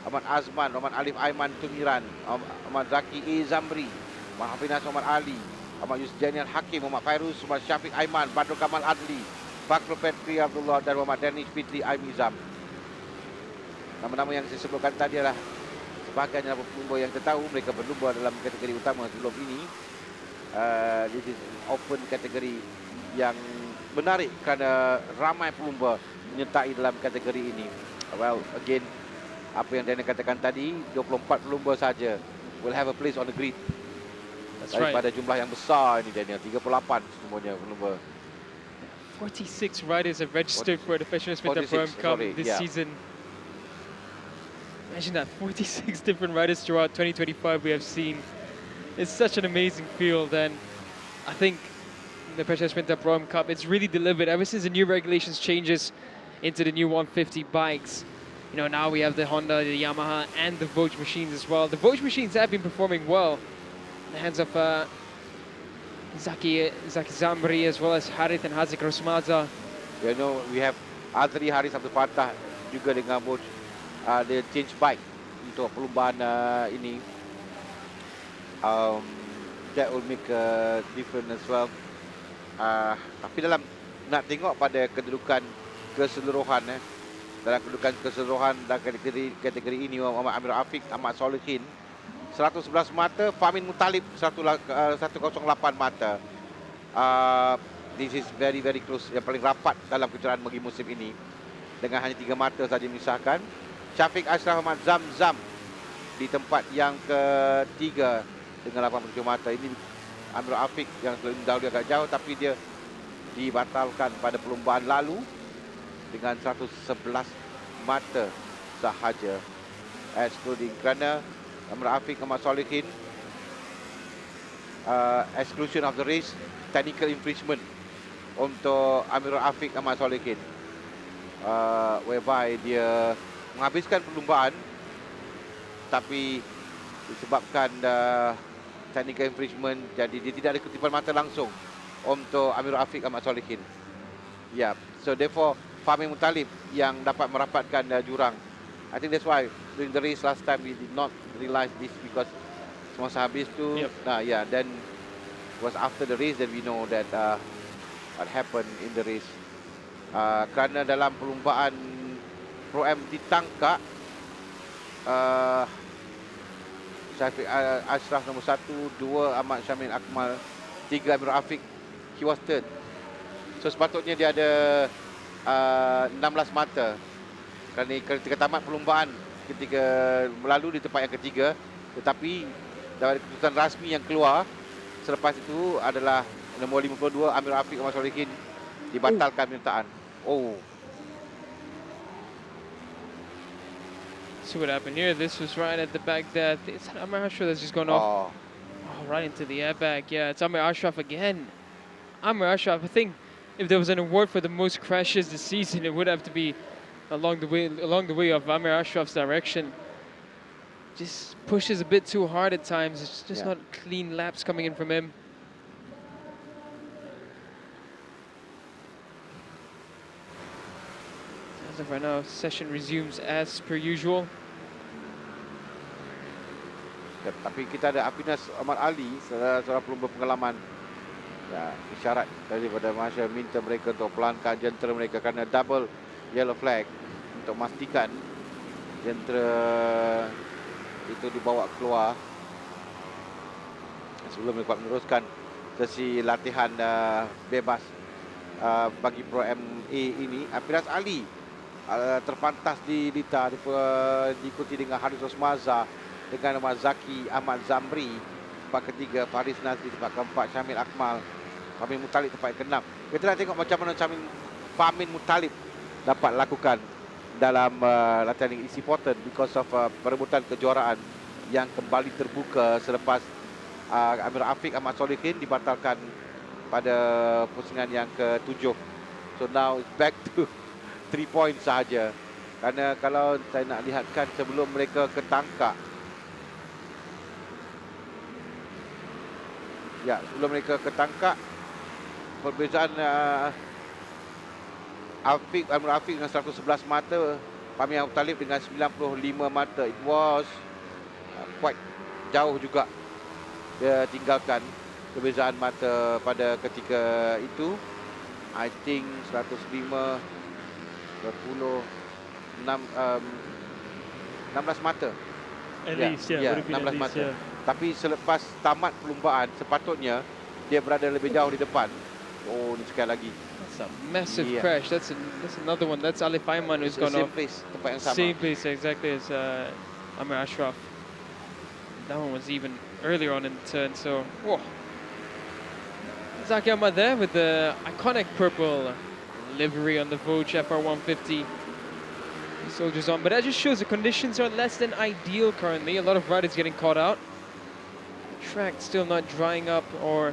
Muhammad Azman, Muhammad Alif Aiman Tumiran, Muhammad Zaki E. Zamri, Muhammad Hafinas Muhammad Ali, Muhammad Yusuf Janial Hakim, Muhammad Fairuz, Muhammad Syafiq Aiman, Badrul Kamal Adli, Fakrul Petri Abdullah dan Muhammad Danish Fitri Aimizam. Nama-nama yang saya sebutkan tadi adalah sebahagian pelumba yang kita tahu mereka berlumba dalam kategori utama sebelum ini. This is open kategori yang menarik kerana ramai pelumba menyertai dalam kategori ini. Well, again, apa yang Daniel katakan tadi, 24 pelumba saja will have a place on the grid. Daripada jumlah yang besar ini, Daniel, 38 semuanya pelumba. 46 riders have registered for the Petronas Pinta Pro Am Cup this season. Imagine that, 46 different riders throughout 2025 we have seen. It's such an amazing field, and I think the Petronas Pinta Pro Am Cup, it's really delivered ever since the new regulations changes into the new 150 bikes. You know, now we have the Honda, the Yamaha, and the Vogue machines as well. The Vogue machines have been performing well in the hands of Zaki Zamri as well as Harith and Hazik Rosmaza. You know, we have Adri Haris Abdul Fatah juga dengan Vogue. Dia change bike untuk perlumbaan ini. That will make a difference as well. Tapi dalam nak tengok pada kedudukan keseluruhan, dalam kedudukan keseluruhan dalam kategori ini, Muhammad Amir Afiq, Ahmad Solihin 111 mata, Famin Muttalib 108 mata. This is very close, yang paling rapat dalam kejuaraan bagi musim ini dengan hanya 3 mata saja memisahkan. Syafiq Ashraf Ahmad Zam di tempat yang ketiga dengan 87 mata. Ini Amir Afiq yang dahulu agak jauh, tapi dia dibatalkan pada perlumbaan lalu dengan 111 mata sahaja, excluding kerana Amir Afiq Ahmad Solihin exclusion of the race, technical infringement untuk Amir Afiq Ahmad Solihin, whereby dia menghabiskan perlumbaan tapi disebabkan technical infringement, jadi dia tidak ada kutipan mata langsung untuk Amir Afiq Ahmad Solihin. So therefore Fahmi Muttalib yang dapat merapatkan jurang. I think that's why during the race last time we did not realize this, because semasa habis tu, then it was after the race that we know that what happened in the race. Kerana dalam perlumbaan Pro Am ditangkap, Syafiq Ashraf nombor 1, 2 Ahmad Syamil Akmal, 3 Amir Afiq, he was third. So sepatutnya dia ada 16 mata. Kerana ketika tamat perlumbaan, ketika melalui di tempat yang ketiga, tetapi dari keputusan rasmi yang keluar selepas itu adalah nombor 52 Amir Afiq Ahmad Solihin dibatalkan permintaan. See what happened here. This was right at the back there. It's Amir Ashraf that's just gone off. Right into the airbag. Yeah, it's Amir Ashraf again. Amir Ashraf, I think if there was an award for the most crashes this season, it would have to be along the way of Amir Ashraf's direction. Just pushes a bit too hard at times. It's just not clean laps coming in from him. As of right now, session resumes as per usual. Tapi kita ada Hafinas Ahmad Ali, seorang pelumba pengalaman. Ya, isyarat daripada Malaysia minta mereka untuk pelankan jentera mereka kerana double yellow flag untuk memastikan jentera itu dibawa keluar sebelum mereka meneruskan sesi latihan bebas bagi Pro MA ini. Hafinas Ali terpantas di Lita, diikuti dengan Haris Osmaza dengan nama Zaki Ahmad Zamri tempat ketiga, Faris Nazri tempat keempat, Syamil Akmal, Famin Mutalib tempat keenam. Kita nak tengok macam mana Famin Mutalib dapat lakukan dalam latihan ini. It's important because of perebutan kejuaraan yang kembali terbuka selepas Amir Afiq Ahmad Solihin dibatalkan pada pusingan yang ke-7. So now it's back to 3 points sahaja. Kerana kalau saya nak lihatkan sebelum mereka ketangkap, ya, sebelum mereka ketangkap, perbezaan Amir Afiq dengan 111 mata, Fahmi Abu Talib dengan 95 mata. It was quite jauh juga dia tinggalkan perbezaan mata pada ketika itu. I think 105, 20, 16 mata. At least, yeah, 16 mata. Tapi selepas tamat perlumbaan, sepatutnya dia berada lebih jauh di depan. Oh, ni sekali lagi. That's a massive crash. That's another one. That's Alif Aiman who's gone off. Same place, tempat yang sama. Same place exactly as Amir Ashraf. That one was even earlier on in the turn. So, whoa. Zaki Ahmad there with the iconic purple livery on the Vogue FR150. Soldiers on, but that just shows the conditions are less than ideal currently. A lot of riders getting caught out. Track still not drying up or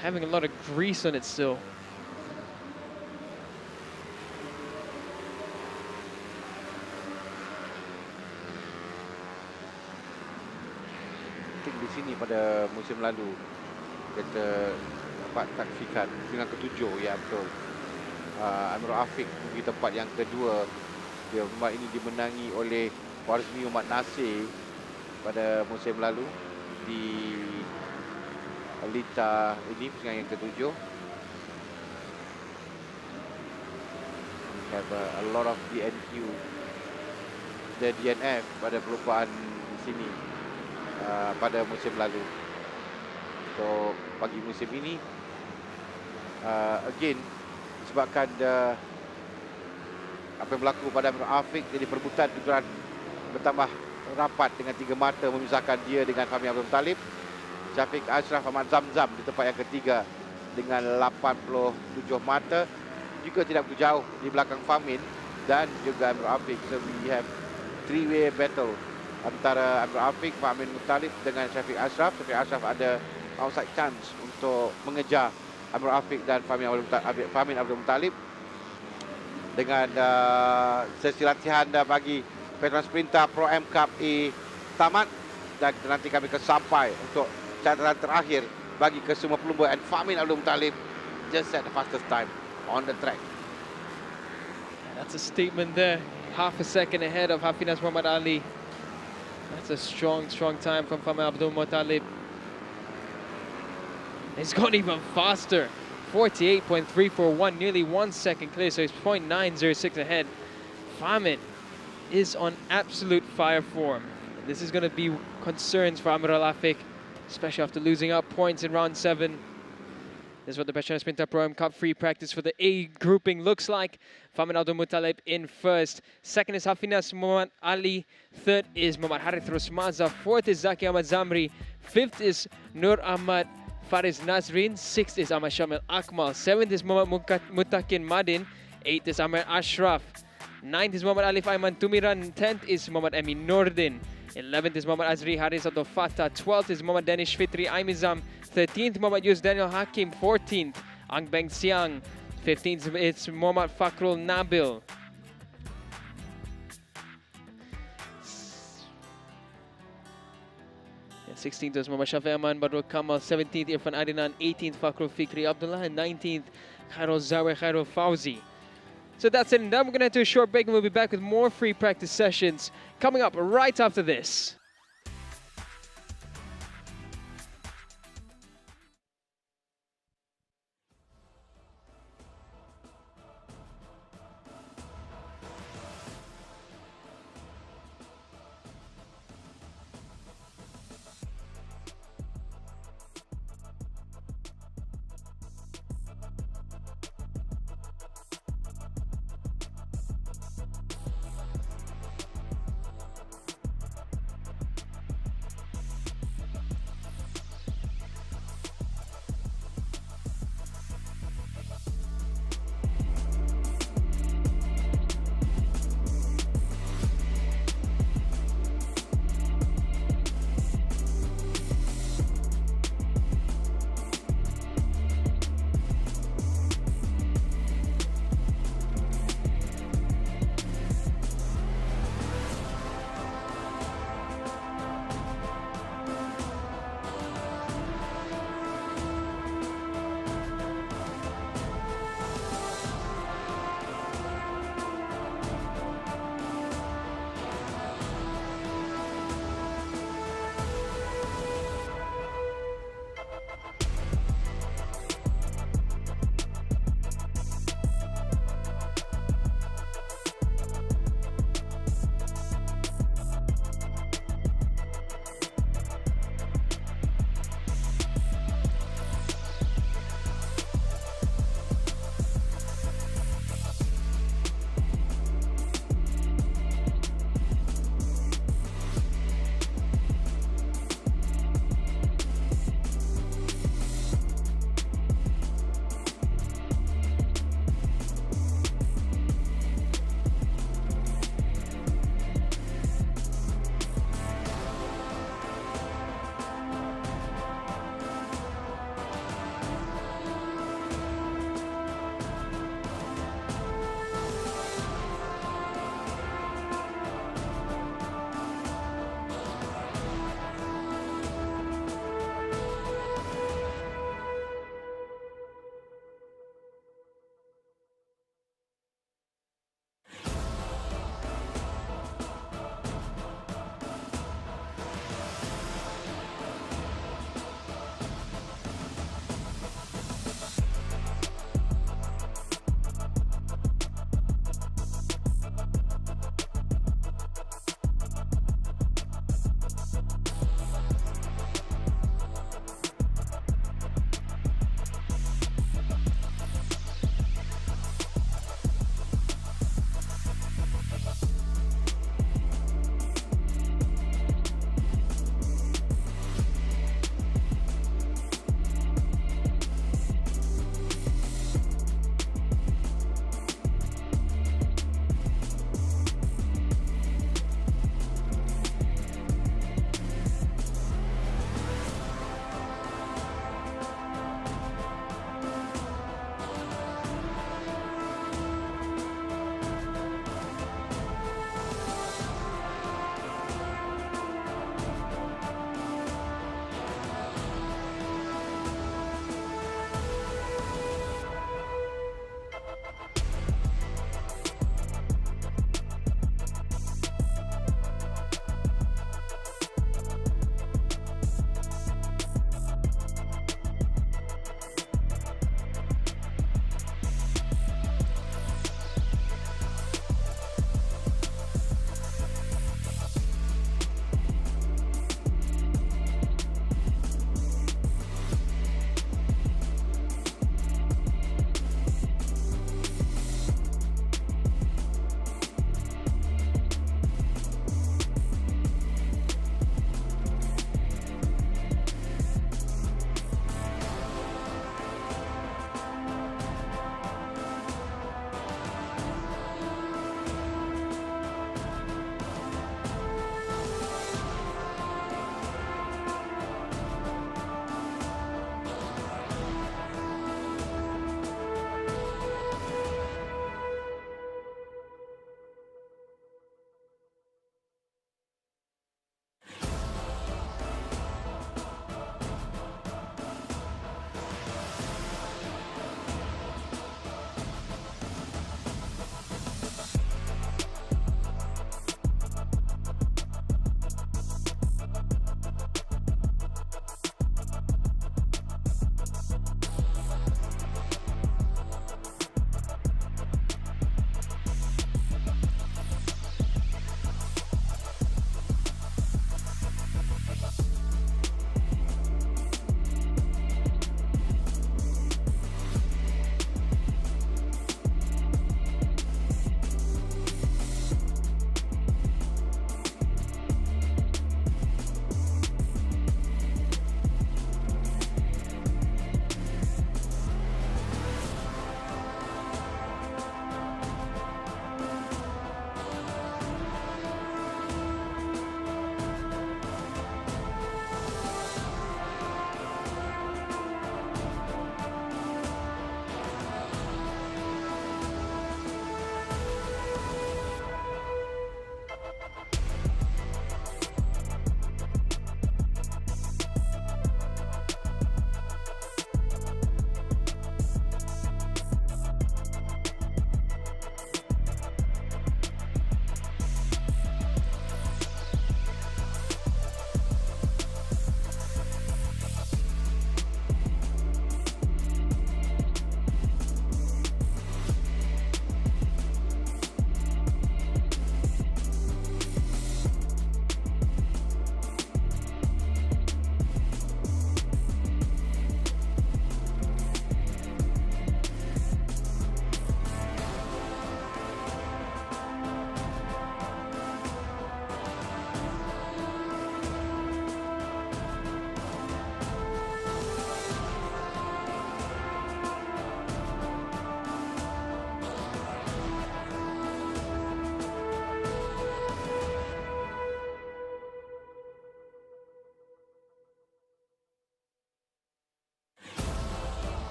having a lot of grease on it still. I think di sini pada musim lalu kita dapat saksikan dengan ke-7, ya betul. Amir Afiq di tempat yang kedua. Dia tempat ini dimenangi oleh Warismi Umat Nasir pada musim lalu di Lita ini, pusingan yang ke-7. We have a lot of DNQ, the DNF pada perlumbaan di sini pada musim lalu. So bagi musim ini, again disebabkan apa yang berlaku pada Amir Afiq, jadi perebutan kejuaraan bertambah rapat dengan 3 mata memisahkan dia dengan Fahmi Abdul Talib. Syafiq Ashraf Ahmad Zamzam di tempat yang ketiga dengan 87 mata, juga tidak begitu jauh di belakang Fahmin dan juga Amir Afiq. So we have 3-way battle antara Amir Afiq, Fahmin Mutalib dengan Syafiq Ashraf. Syafiq Ashraf ada outside chance untuk mengejar Amir Afiq dan Fahmin Abdul Mutalib. Dengan sesi latihan bagi Petronas Sprinter Pro M Cup tamat, dan nanti kami akan sampai untuk catatan terakhir bagi kesemua pelumba, and Fahmin Abdul Mutalib just set the fastest time on the track. That's a statement there. Half a second ahead of Hafinas Muhammad Ali. That's a strong time from Fahmin Abdul Mutalib. It's gone even faster. 48.341, nearly 1 second clear, so he's 0.906 ahead. Fahmin is on absolute fire form. This is going to be concerns for Amir Al-Afiq, especially after losing out points in round 7. This is what the Petronas Sprinter Pro M Cup free practice for the A grouping looks like. Fahmin Abdul Mutalib in first. Second is Hafinas Muhammad Ali. Third is Muhammad Harith Rosmaza. Fourth is Zaki Ahmad Zamri. Fifth is Nur Ahmad Faris Nazrin. Sixth is Ahmad Syamil Akmal. Seventh is Muhammad Mutakin Madin. Eighth is Ahmad Ashraf. Ninth is Muhammad Alif Aiman Tumiran. 10th is Muhammad Amin Nordin. 11th is Muhammad Azri Haris Abdul Fattah. 12th is Muhammad Danish Fitri Aimizam. 13th Muhammad Yus Daniel Hakim. 14th Ang Beng Siang. 15th it's Muhammad Fakrul Nabil. And 16th was Muhammad Shafi Aman Badrul Kamal. 17th Irfan Adinan. 18th Fakrul Fikri Abdullah. And 19th Khairul Zawe Khairul Fauzi. So that's it and done. We're going to head to a short break and we'll be back with more free practice sessions coming up right after this.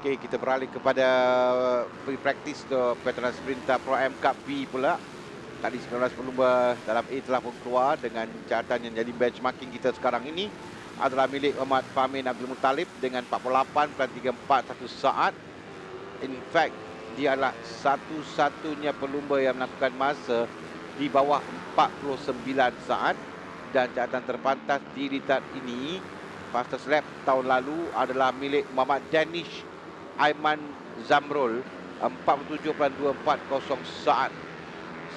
Okey, kita beralih kepada pre-practice untuk Petronas Mam Malaysian B pula. Tadi 19 pelumba dalam A telah pun keluar dengan catatan yang jadi benchmarking kita sekarang ini adalah milik Muhammad Famin Abdul Muttalib dengan 48.341 saat. In fact, dia adalah satu-satunya pelumba yang melakukan masa di bawah 49 saat, dan catatan terpantas di litat ini fastest lap tahun lalu adalah milik Muhammad Danish Aiman Zamrul 47.240 saat.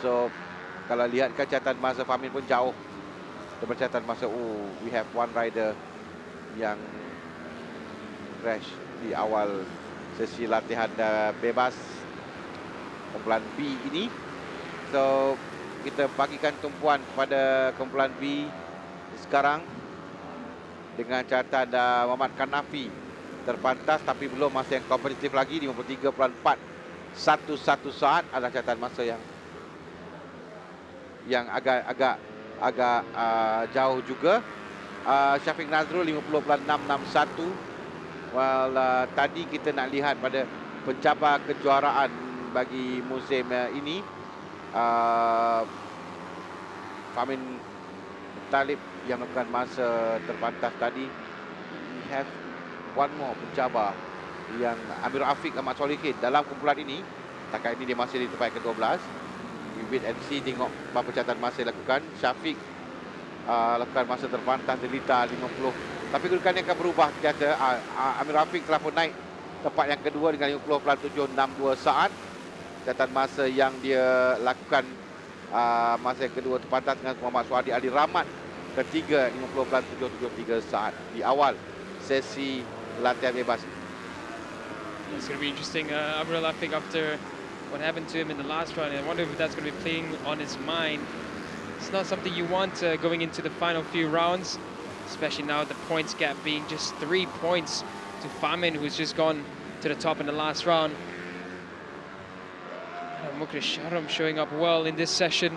So kalau lihat catatan masa Famin pun jauh daripada catatan masa. We have one rider yang crash di awal sesi latihan bebas kumpulan B ini. So kita bagikan tumpuan kepada kumpulan B sekarang dengan catatan Muhammad Kanafi terpantas tapi belum masa yang kompetitif lagi 53.411 saat adalah catatan masa yang agak jauh juga. Syafiq Nazrul 50.661. Tadi kita nak lihat pada pencabar kejuaraan bagi musim ini, Famin Talib yang melakukan masa terpantas tadi. We have one more pencabar yang Amir Afiq Ahmad Solihin dalam kumpulan ini. Takat ini dia masih di tempat ke-12. We wait and see, tengok berapa catatan masa yang lakukan. Syafiq lakukan masa terpantas di Lita 50. Tapi kedudukannya akan berubah kata. Amir Afiq telah pun naik tempat yang kedua dengan 50.762 saat. Catatan masa yang dia lakukan masa yang kedua terpantas dengan Muhammad Suhadi Ali Rahmat ketiga 50.773 saat di awal sesi latihan bebas. It's going to be interesting. Amrul Afiq, after what happened to him in the last round, I wonder if that's going to be playing on his mind. It's not something you want going into the final few rounds, especially now the points gap being just 3 points to Famin, who's just gone to the top in the last round. Mukrish Sharam showing up well in this session.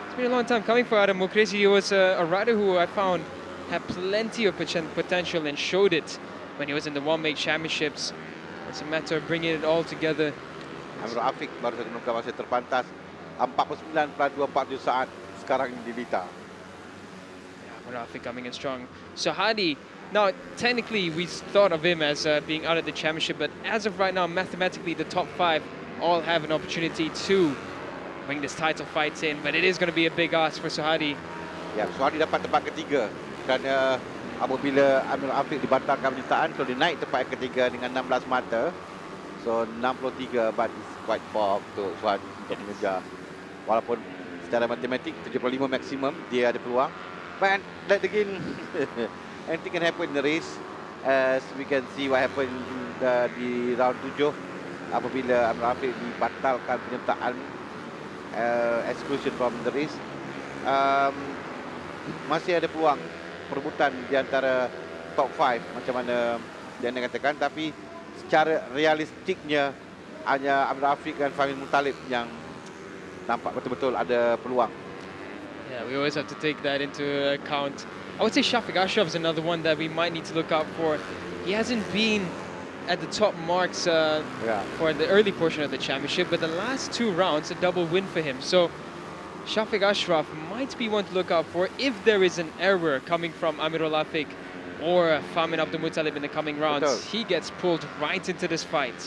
It's been a long time coming for Adam Mukrish. He was a rider who I found had plenty of potential and showed it when he was in the One Make Championships. It's a matter of bringing it all together. Amrul Afiq baru saja menukar masa terpantas 49.247 saat sekarang ini di Lita. Amrul Afiq coming in strong. Suhadi, now technically we thought of him as being out of the championship, but as of right now, mathematically the top 5 all have an opportunity to bring this title fight in, but it is going to be a big ask for Suhadi. Ya, Suhadi dapat tempat ketiga kerana apabila Amrul Afiq dibatalkan penyitaan, so dia naik tempat ketiga dengan 16 mata. So 63, but it's quite far untuk Suhadi untuk mengejar. Walaupun secara matematik 75 maksimum dia ada peluang. But that again, anything can happen in the race. As we can see what happened di round 7 apabila Amrul Afiq dibatalkan penyertaan, exclusion from the race. Masih ada peluang perebutan di antara top 5 macam mana dia nak katakan, tapi secara realistiknya hanya Amrul Afiq dan Famin Muttalib yang nampak betul-betul ada peluang. Yeah, we always have to take that into account. I would say Shafiq Ashraf is another one that we might need to look out for. He hasn't been at the top marks for the early portion of the championship, but the last 2 rounds, a double win for him. So Shafiq Ashraf might be one to look out for if there is an error coming from Amirul Afiq or Famin Abdul Muttalib in the coming rounds. Betul. He gets pulled right into this fight.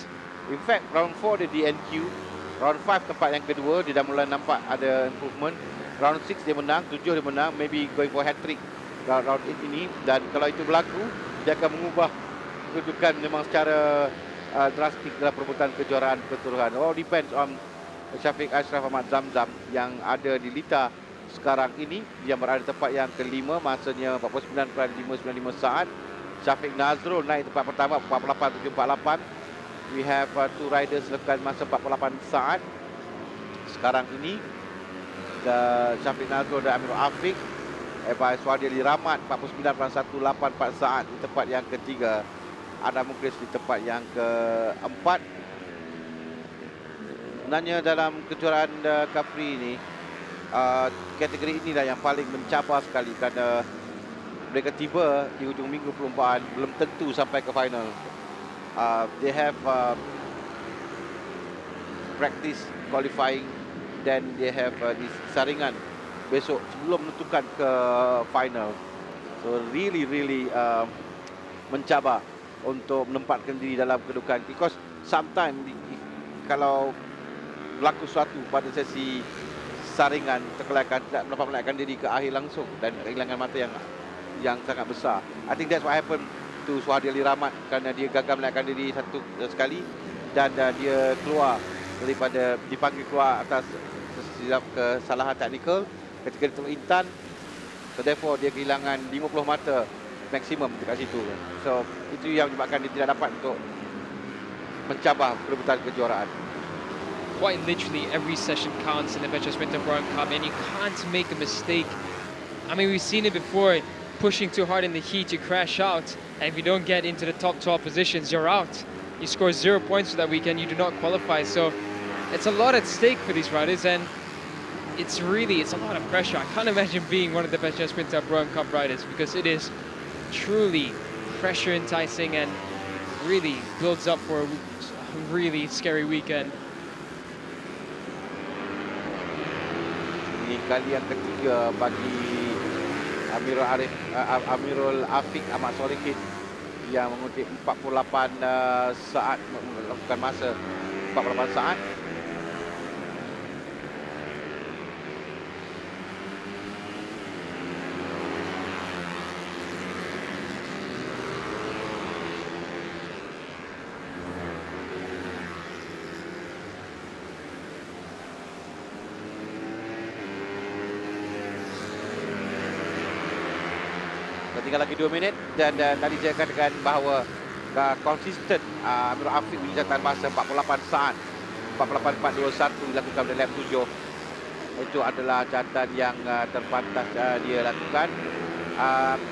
In fact, round 4 dia di NQ. Round 5 tempat yang kedua, dia dah mula nampak ada improvement. Round 6 dia menang, 7 dia menang, maybe going for hat-trick round 8 ini. Dan kalau itu berlaku, dia akan mengubah kedudukan memang secara drastik dalam perebutan kejuaraan keseluruhan. All depends on Syafiq Ashraf Ahmad Zamzam yang ada di Lita sekarang ini. Dia berada di tempat yang kelima, masanya 49.595 saat. Syafiq Nazrul naik tempat pertama 48.748. We have 2 riders lakukan masa 48 saat sekarang ini. Syafiq Nazrul dan Amirul Afiq. Eva Suhadi Ali Rahmat 49.184 saat di tempat yang ketiga. Adam Mukrish di tempat yang keempat. Sebenarnya dalam kejuaraan Cubprix ini, kategori inilah yang paling mencabar sekali kerana mereka tiba di hujung minggu perlombaan belum tentu sampai ke final. They have practice qualifying, then they have this saringan besok sebelum menentukan ke final. So really mencabar untuk menempatkan diri dalam kedudukan, because sometimes kalau berlaku sesuatu pada sesi saringan, terkelakar tidak dapat melekatkan diri ke akhir langsung dan kehilangan mata yang sangat besar. I think that's what happened to Suhadi Ali Rahmat, kerana dia gagal melekatkan diri satu sekali dan dia keluar daripada, dipanggil keluar atas kesalahan teknikal ketika dia intan. So therefore dia kehilangan 50 mata maksimum dekat situ. So itu yang menyebabkan dia tidak dapat untuk mencabar perebutan kejuaraan. Quite literally every session counts in the Petronas Mam Cup, and you can't make a mistake. I mean, we've seen it before, pushing too hard in the heat, you crash out, and if you don't get into the top 12 positions, you're out. You score 0 points for that weekend, you do not qualify. So it's a lot at stake for these riders, and it's a lot of pressure. I can't imagine being one of the Petronas Mam Cup riders, because it is truly pressure enticing and really builds up for a really scary weekend. Ini kali yang ketiga bagi Amirul Afiq Ahmad Solihin yang mengutip 48 saat, melakukan masa 48 saat. Tinggal lagi 2 minit dan tadi saya katakan bahawa konsisten Amirul Afiq punya catatan masa 48 saat, 48.421 dilakukan pada lap 7. Itu adalah catatan yang terpantas dia lakukan.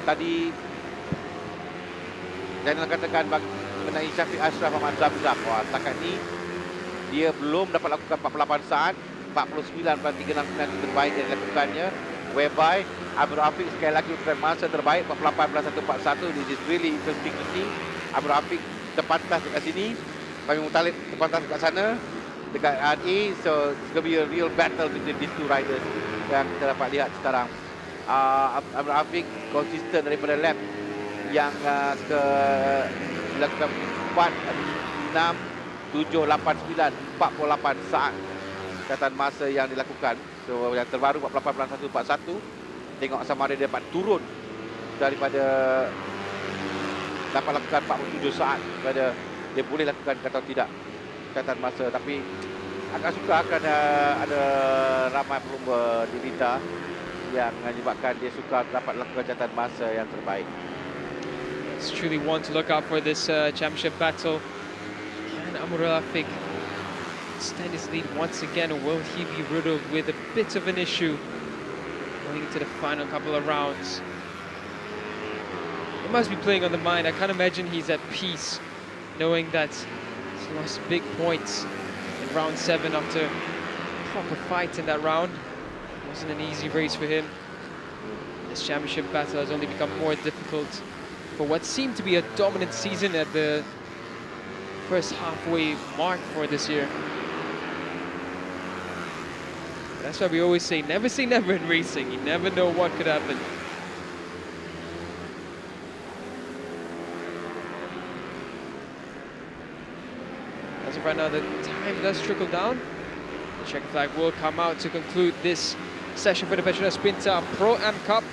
Tadi Zainal katakan mengenai Syafiq Ashraf Ahmad Zamzam, wah setakat ni dia belum dapat lakukan 48 saat, 49.369 terbaik yang dilakukannya, whereby Amirul Afiq sekali lagi lakukan masa terbaik 48.141. This is really interesting to see. Amirul Afiq terpantas dekat sini, Fahmi Muttalib terpantas dekat sana, dekat RA. So it's going to be a real battle between these two riders yang kita dapat lihat sekarang. Amirul Afiq konsisten daripada lap yang ke dilakukan 4, 6, 7, 8, 9, 48 saat catatan masa yang dilakukan. So yang terbaru 48.141. Tengok sama ada dia dapat turun daripada dapat lakukan 47 saat pada dia boleh lakukan atau tidak catatan masa. Tapi agak suka akan ada ramai pelumba di Rita yang menyebabkan dia suka dapat lakukan catatan masa yang terbaik. It's truly one to look out for this championship battle. Can Amirul Afiq extend his lead once again, or will he be riddled with a bit of an issue going into the final couple of rounds? It must be playing on the mind. I can't imagine he's at peace knowing that he's lost big points in round 7 after a proper fight in that round. It wasn't an easy race for him. This championship battle has only become more difficult for what seemed to be a dominant season at the first halfway mark for this year. That's why we always say never in racing. You never know what could happen. As of right now, the time does trickle down. The check flag will come out to conclude this session for the Petronas Pro Am Cup.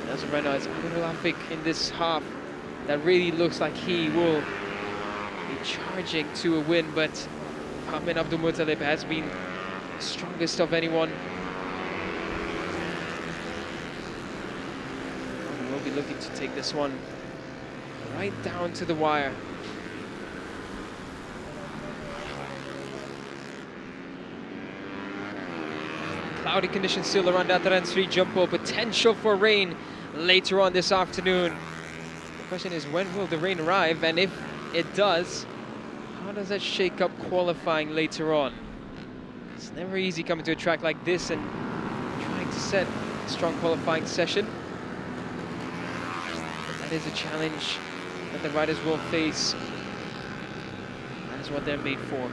As of right now, it's Amirul Afiq in this half that really looks like he will be charging to a win, but Ahmed Abdul Muttalib has been the strongest of anyone. He will be looking to take this one right down to the wire. Cloudy conditions still around Dataran Sri Jumbo. Potential for rain later on this afternoon. The question is, when will the rain arrive? And if it does, how does that shake up qualifying later on? It's never easy coming to a track like this and trying to set a strong qualifying session. But that is a challenge that that the riders will face. That is what they're made for.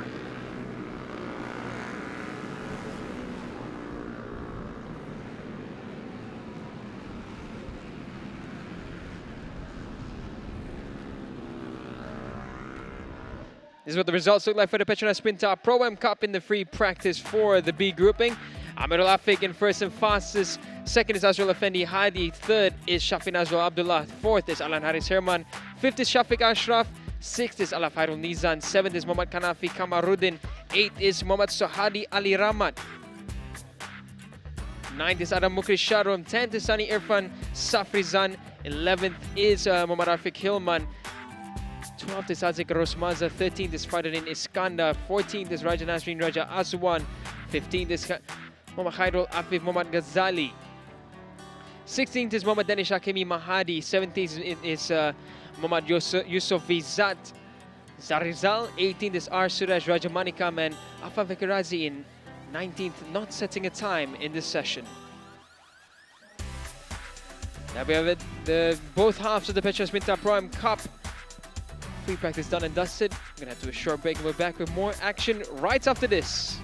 This is what the results look like for the Petronas Pro Am Cup in the free practice for the B grouping. Amirul Afiq in first and fastest. Second is Azrul Effendi Hadi. Third is Shafi Nazrul Abdullah. Fourth is Alan Haris Herman. Fifth is Shafiq Ashraf. Sixth is Alaf Hairul Nizan. Seventh is Muhammad Kanafi Kamaruddin. Eighth is Muhammad Sohadi Ali Rahmat. Ninth is Adam Mukri Sharum. 10th is Sani Irfan Safrizan. 11th is Muhammad Afiq Hilman. 12th is Azik Rosmaza. 13th is Fadrin Iskandar. 14th is Raja Nasrin Raja Aswan. 15th is Muhammad Khairul Afif Muhammad Ghazali. 16th is Muhammad Danish Hakimi Mahadi. 17th is Muhammad Yusuf Vizat Zarizal. 18th is R. Suraj Rajamanikam and Afa Vikarazi in 19th, not setting a time in this session. Now we have it, both halves of the Petronas Pro Am Cup. Free practice done and dusted. We're going to have to do a short break and we're back with more action right after this.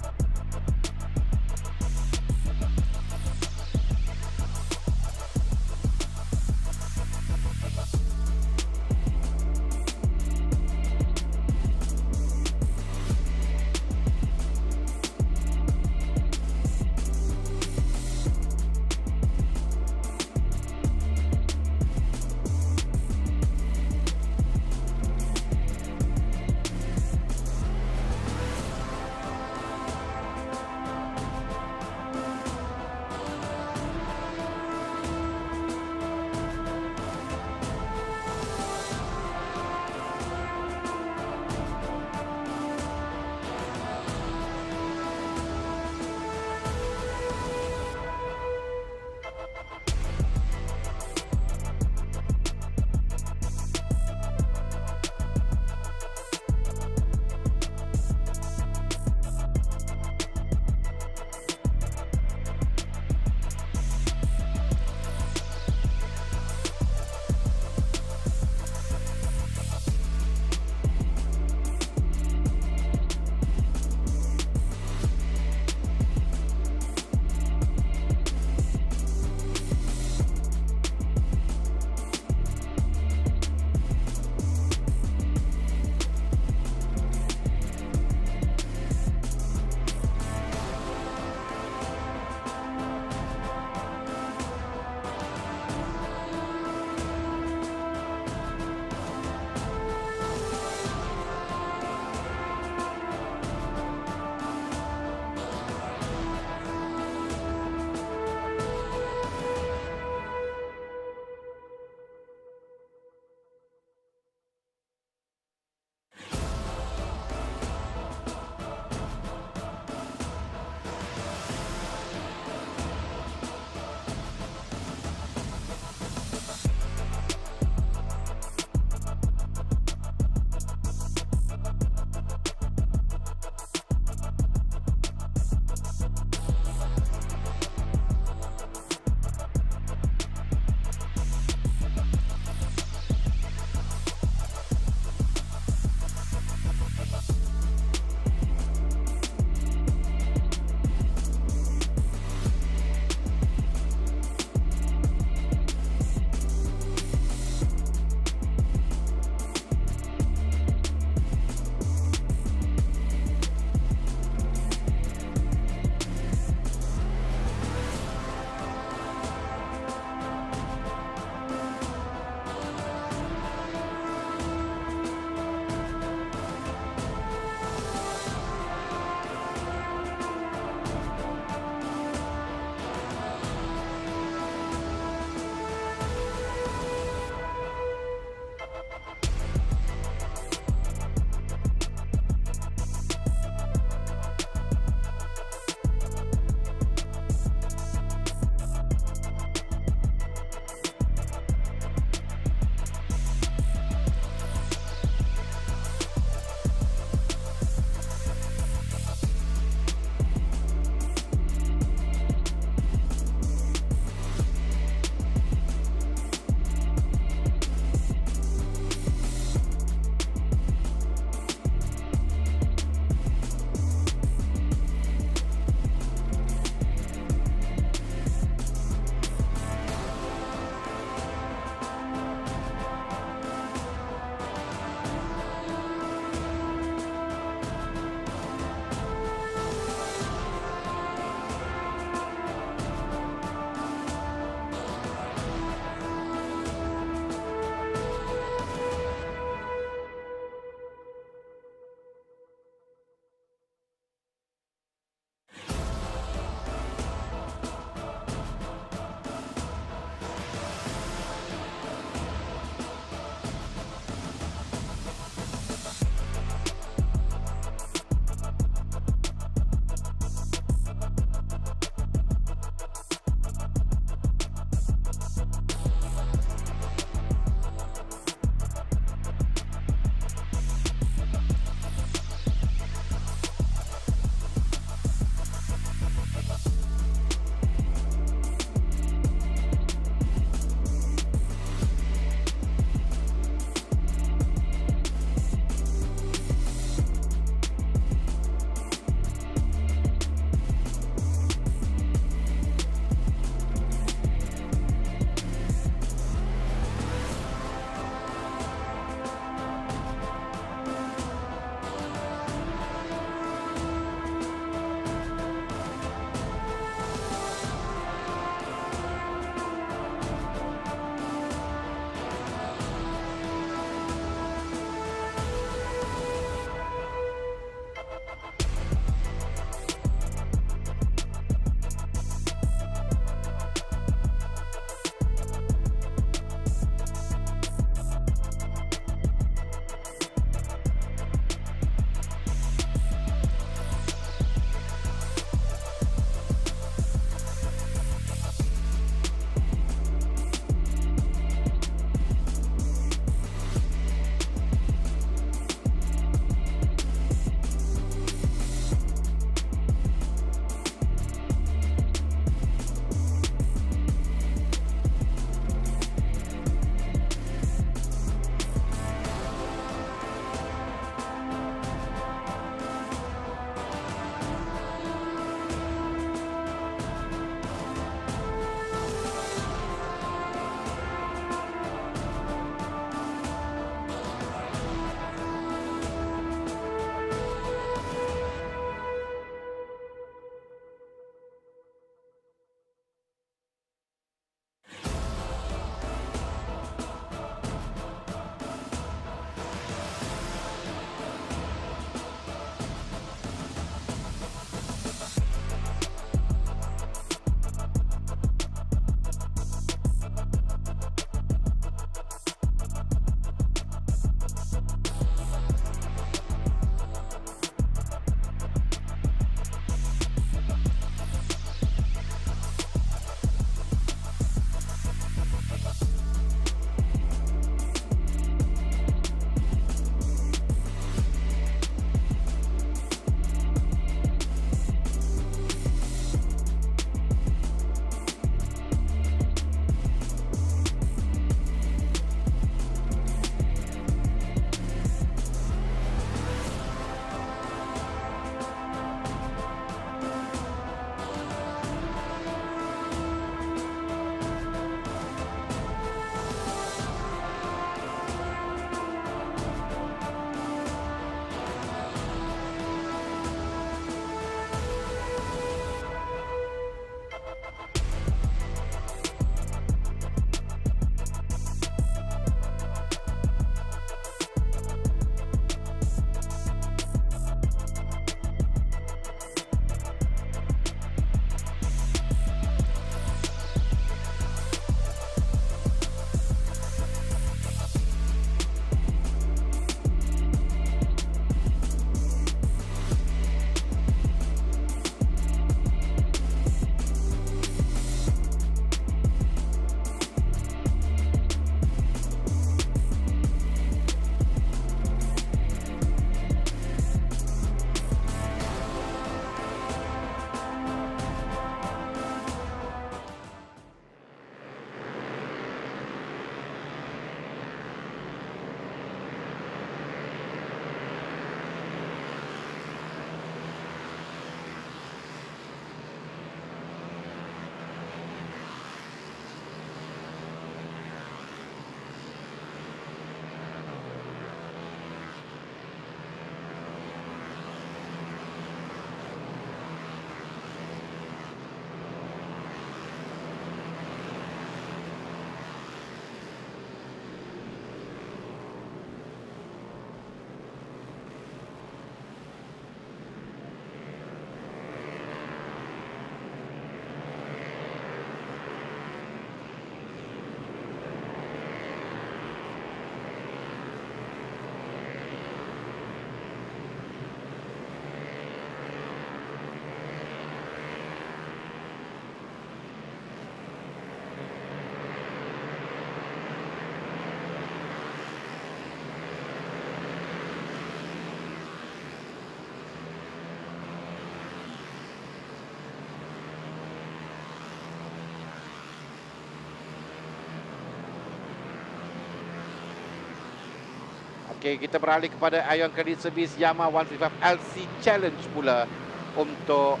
Okey, kita beralih kepada Ion Credit Service Yamaha 155 LC Challenge pula untuk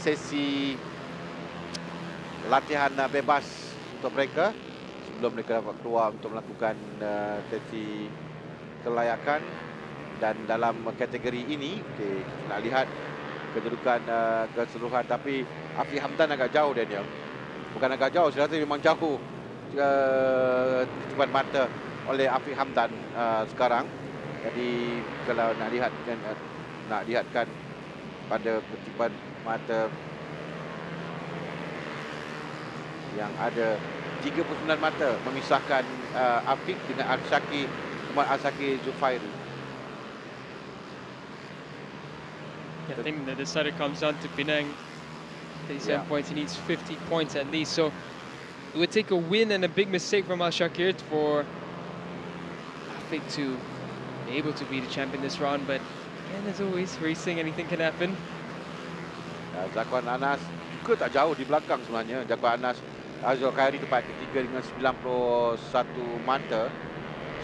sesi latihan bebas untuk mereka sebelum mereka dapat keluar untuk melakukan sesi kelayakan. Dan dalam kategori ini, okey, kita nak lihat kedudukan keseluruhan, tapi Afiq Hamdan agak jauh Daniel. Bukan agak jauh, saya rasa memang jauh depan mata oleh Afiq Hamdan sekarang. Jadi kalau nak lihatkan pada kutipan mata yang ada 39 mata memisahkan Afiq dengan Al-Shaki Zufairi. I think the decider comes down to Penang. 37 points, he needs 50 points at least. So it would take a win and a big mistake from Al-Shakir for Afiq to be able to be the champion this round. But again, as always, racing, anything can happen. Zakwan Anas juga tak jauh di belakang sebenarnya. Zakwan Anas Azul Khairi tempat ketiga dengan 91 mata.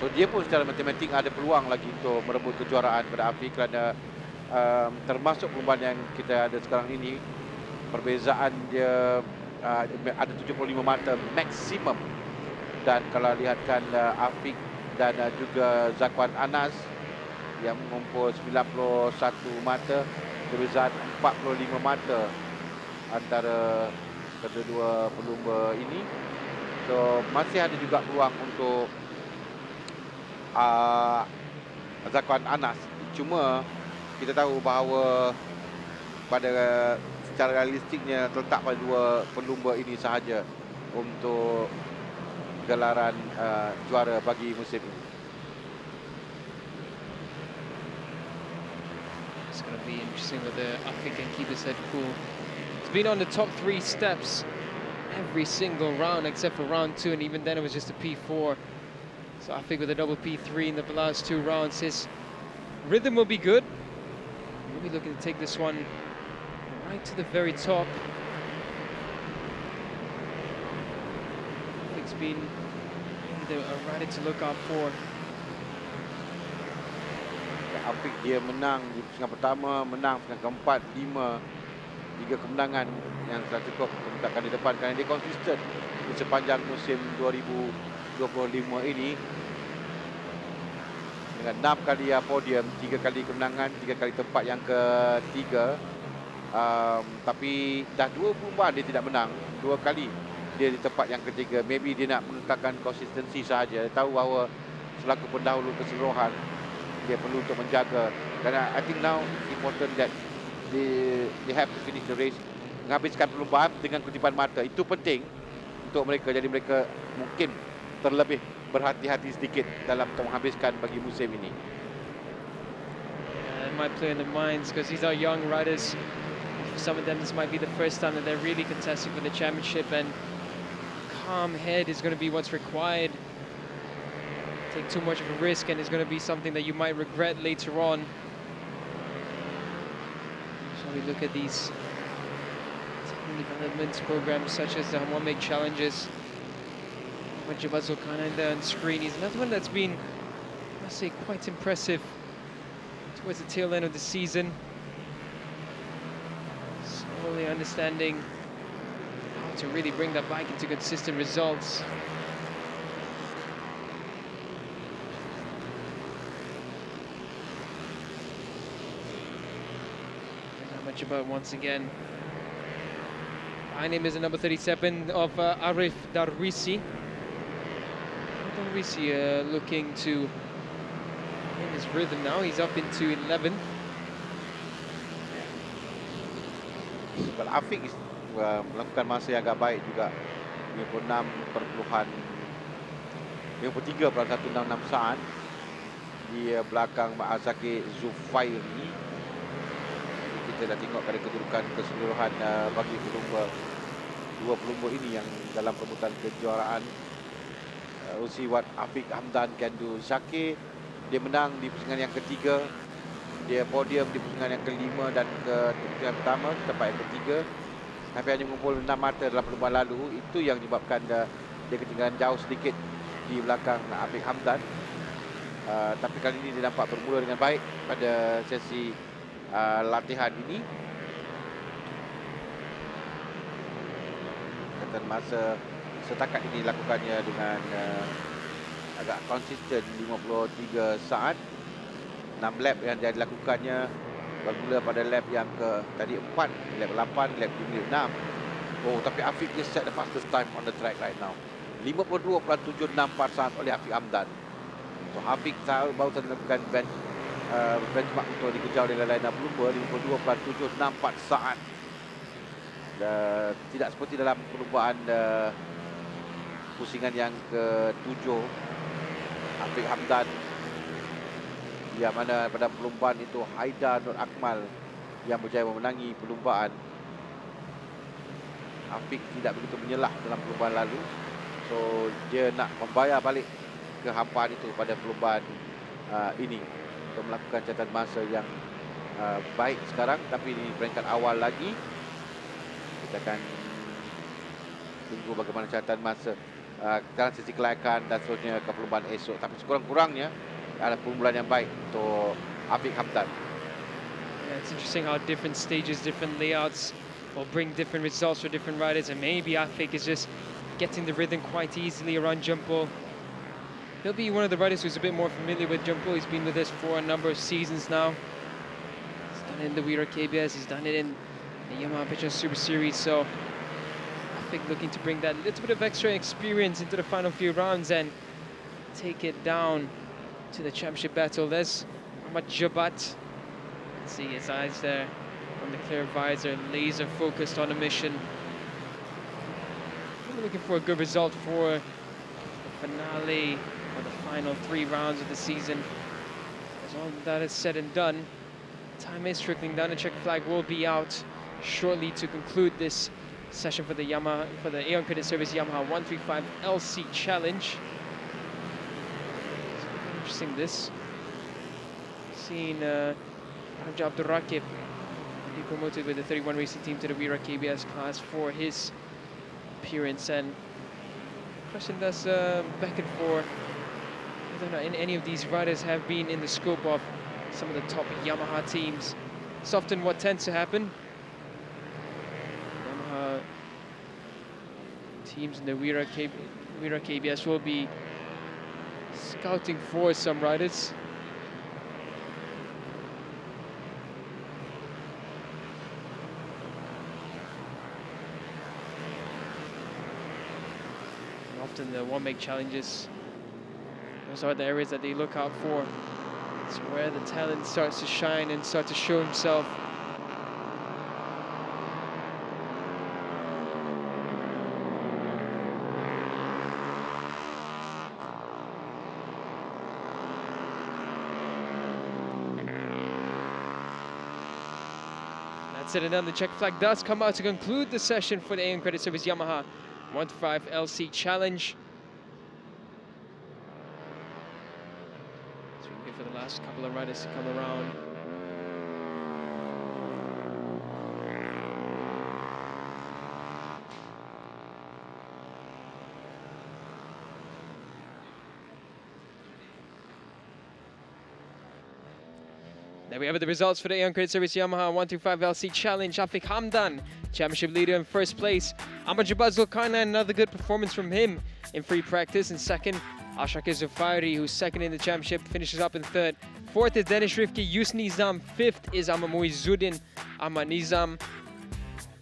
So dia pun secara matematik ada peluang lagi untuk merebut kejuaraan pada Afiq kerana termasuk perlumbaan yang kita ada sekarang ini, perbezaan dia ada 75 mata maksimum. Dan kalau lihatkan Afiq dan juga Zakwan Anas yang mengumpul 91 mata, perbezaan 45 mata antara kedua-dua pelumba ini. So masih ada juga peluang untuk Zakwan Anas. Cuma kita tahu bahawa pada secara realistiknya terletak pada dua pelumba ini sahaja untuk gelaran juara bagi musim ini. It's going to be interesting whether Afiq can keep his head cool. It's been on the top 3 steps every single round except for round 2, and even then it was just a P4. So Afiq with a double P3 in the last 2 rounds. His rhythm will be good. We'll be looking to take this one right to the very top. Afiq's been a rider to look out for. Afiq dia menang di pusingan pertama, menang pusingan keempat, 3 kemenangan yang telah cukup untuk meletakkan di depan kerana dia konsisten di sepanjang musim 2025 ini dengan 6 kali podium, 3 kali kemenangan, 3 kali tempat yang ketiga. Tapi dah 2 perlumbaan dia tidak menang, 2 kali dia di tempat yang ketiga. Maybe dia nak mengekalkan konsistensi sahaja. Dia tahu bahawa selaku pendahulu keseluruhan dia perlu untuk menjaga. Kerana I think now it's important that they have to finish the race, menghabiskan perlumbaan dengan kutipan mata. Itu penting untuk mereka. Jadi mereka mungkin terlebih berhati-hati sedikit dalam menghabiskan bagi musim ini. It might play in the minds because these are young riders. For some of them, this might be the first time that they're really contesting for the championship, and calm head is going to be what's required. Take too much of a risk, and it's going to be something that you might regret later on. Shall we look at these development programs such as the Hammamik Challenges? Jabal Zulkarnain there on screen. He's another one that's been, I must say, quite impressive towards the tail end of the season. Slowly understanding how to really bring that bike into consistent results. Not much about once again. Behind him is the number 37 of Arif Darwisi. Darwisi looking to in his rhythm now. He's up into 11th. Well, Afiq melakukan masa yang agak baik juga, 53.166 saat di belakang Ma'azaki Zufairi. Jadi kita dah tengok pada kedudukan keseluruhan bagi dua pelumba ini yang dalam perebutan kejuaraan. We'll see what Afiq Hamdan can do. Syakir, dia menang di pusingan yang ketiga. Dia podium di pusingan yang kelima dan pusingan pertama, tempat yang ketiga. Tapi hanya mengumpul 6 mata dalam perlumbaan lalu. Itu yang menyebabkan dia ketinggalan jauh sedikit di belakang Afiq Hamdan. Tapi kali ini dia nampak bermula dengan baik pada sesi latihan ini. Dan masa setakat ini lakukannya dengan agak konsisten 53 saat. 6 lap yang dia dilakukannya bermula pada lap yang tadi 4, lap 8, lap 6. Oh, tapi Afiq dia set the fastest time on the track right now. 52.764 oleh Afiq Hamdan. So Afiq baru saja melakukan benchmark untuk dikejar oleh lain pelumba 52.764 saat. Tidak seperti dalam perlumbaan pusingan yang ke-7 Afiq Hamdan, yang mana pada perlumbaan itu Haida Nur Akmal yang berjaya memenangi perlumbaan. Afiq tidak begitu menyelah dalam perlumbaan lalu, so dia nak membayar balik kehampaan itu pada perlumbaan ini untuk melakukan catatan masa yang baik sekarang. Tapi di peringkat awal lagi, kita akan tunggu bagaimana catatan masa dalam sesi kelayakan dan seterusnya ke perlumbaan esok. Tapi sekurang-kurangnya ada permulaan yang baik untuk Afiq Hamdan. Yeah, it's interesting how different stages, different layouts will bring different results for different riders, and maybe Afiq is just getting the rhythm quite easily around Jumpo. He'll be one of the riders who's a bit more familiar with Jumpo. He's been with us for a number of seasons now. He's done it in the Wira KBS, he's done it in the Yamaha Petronas Super Series, so I think looking to bring that little bit of extra experience into the final few rounds and take it down to the championship battle. There's Muhammad Jabat. See his eyes there on the clear visor, laser focused on a mission. Really looking for a good result for the finale, or the final 3 rounds of the season. As all that is said and done, time is trickling down. The check flag will be out shortly to conclude this session for the Yamaha, for the Aeon Credit Service Yamaha 135 LC Challenge. It's really interesting this. Seen Raja Abdul Rakib be promoted with the 31 racing team to the Wira KBS class for his appearance, and question does back and forth whether or not any of these riders have been in the scope of some of the top Yamaha teams. It's often what tends to happen. Yamaha teams in the Wira KBS will be scouting for some riders. And often the one-make challenges, those are the areas that they look out for. It's where the talent starts to shine and start to show himself. That's it, and then the check flag does come out to conclude the session for the Aeon Credit Service Yamaha 135 LC Challenge. So we wait for the last couple of riders to come around. There we have it, the results for the Aeon Credit Service Yamaha 125 LC Challenge. Afiq Hamdan, championship leader in first place. Ahmad Jabaz Zulkarnain, another good performance from him in free practice. In second, Ashakir Zufairi, who's second in the championship, finishes up in third. Fourth is Danish Rifki Yus Nizam. Fifth is Ahmad Muizuddin Ahmad Nizam.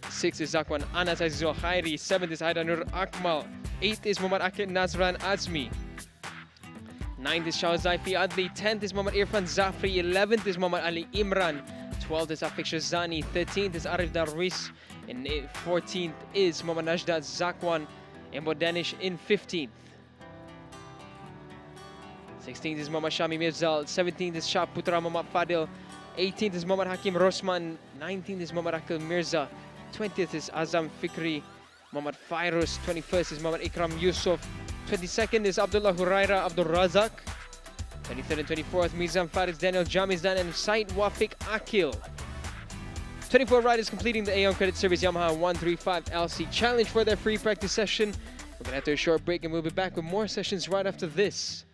Sixth is Zakwan Anas Azizul Khairi. Seventh is Haida Nur Akmal. Eighth is Muhammad Akil Nazran Azmi. 9th is Shah Zaifi Adli, 10th is Muhammad Irfan Zafri, 11th is Muhammad Ali Imran, 12th is Afiq Shazani, 13th is Arif Darwis, and 14th is Muhammad Najdat Zakwan, and Danish in 15th. 16th is Muhammad Shami Mirzal, 17th is Shah Putra Muhammad Fadil, 18th is Muhammad Hakim Rosman, 19th is Muhammad Akil Mirza, 20th is Azam Fikri, Muhammad Fairuz, 21st is Muhammad Ikram Yusuf, 22nd is Abdullah Huraira Abdul Razak. 23rd and 24th, Mizan Faris Daniel Jamizdan and Said Wafiq Akil. 24 riders completing the Aeon Credit Service Yamaha 135 LC Challenge for their free practice session. We're going to have a short break and we'll be back with more sessions right after this.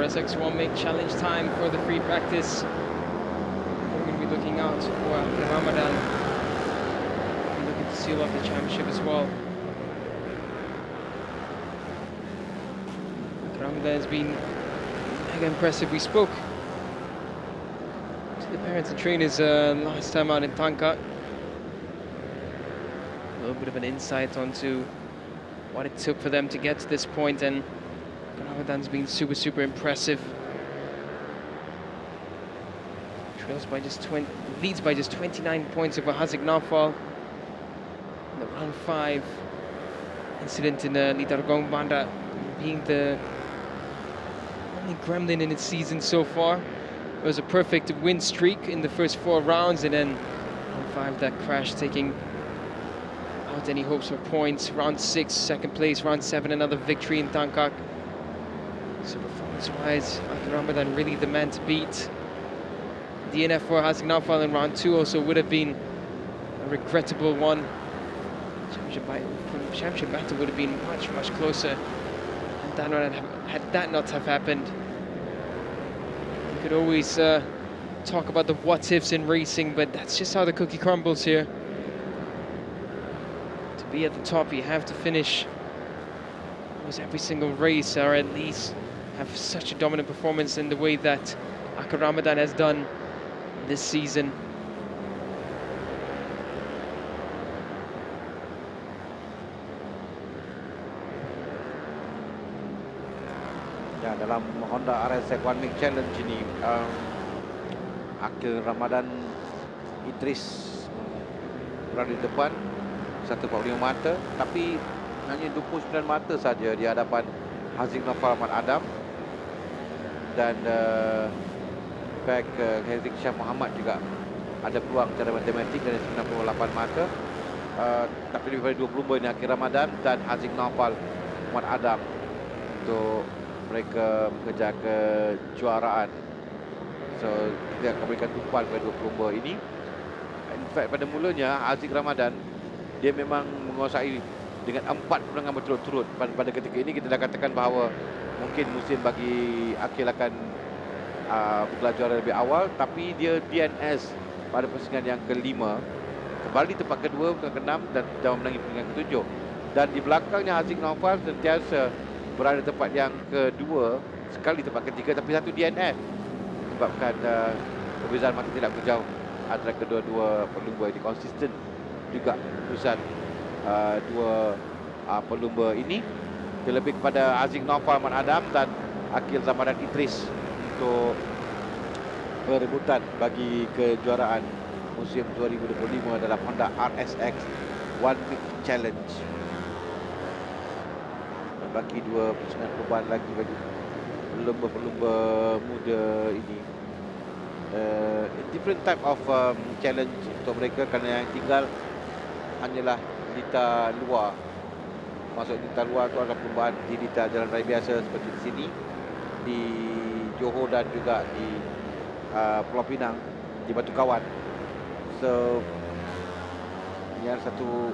RSX won't make challenge time for the free practice. We're going to be looking out for Ramadan. We're looking to seal off the championship as well. Ramadan has been mega impressive. We spoke to the parents and trainers last time out in Tangkak. A little bit of an insight onto what it took for them to get to this point, and Ramadan's been super impressive. Trails by just leads by just 29 points over Haziq Naufal in the round 5 incident in Litargong Banda, being the only gremlin in its season so far. It was a perfect win streak in the first 4 rounds, and then round 5 that crash, taking out any hopes for points. Round 6, second place. Round 7, another victory in Tangkak. So performance-wise, Ramadan really the man to beat. DNF for Haziq Naufal in round 2 also would have been a regrettable one. Championship battle would have been much closer. Had that not have happened. You could always talk about the what-ifs in racing, but that's just how the cookie crumbles here. To be at the top, you have to finish almost every single race, or at least have such a dominant performance in the way that Ramadan has done this season. Ya, dalam Honda RSX One Week Challenge ini, Akil Ramadan Idris berada di depan 145 mata, tapi hanya 29 mata saja di hadapan Haziq Naufal Ahmad Adam, dan Hazrik Shah Muhammad juga ada peluang secara matematik dari 98 mata. Tapi lebih dari 20 ini Akil Ramadan dan Haziq Naufal Ahmad Adam untuk mereka mengejar kejuaraan. So kita akan berikan tumpuan kepada 20 lomba ini. In fact, pada mulanya Haziq Ramadan dia memang menguasai dengan 4 kemenangan berturut-turut. Pada ketika ini kita dah katakan bahawa mungkin musim bagi Akil akan bergelar juara lebih awal, tapi dia DNS pada pusingan yang ke-5, kembali tempat kedua, ke-6 dan menangi pusingan ke-7. Dan di belakangnya Haziq Naufal sentiasa berada tempat yang kedua, sekali tempat ketiga, tapi 1 DNF, sebabkan perbezaan mata tidak berjauh antara kedua-dua pelumba ini. Konsisten juga keputusan dua pelumba ini, terlebih kepada Haziq Naufal Ahmad Adam dan Akil Ramadan Idris untuk perebutan bagi kejuaraan musim 2025 dalam Honda RSX One Week Challenge. Bagi 2 pusingan perubahan lagi bagi pelumba-pelumba muda ini. Different type of challenge untuk mereka, kerana yang tinggal hanyalah lita luar. Maksud lita luar itu adalah perlumbaan di lita jalan raya biasa seperti di sini, di Johor dan juga di Pulau Pinang, di Batu Kawan. So ini adalah satu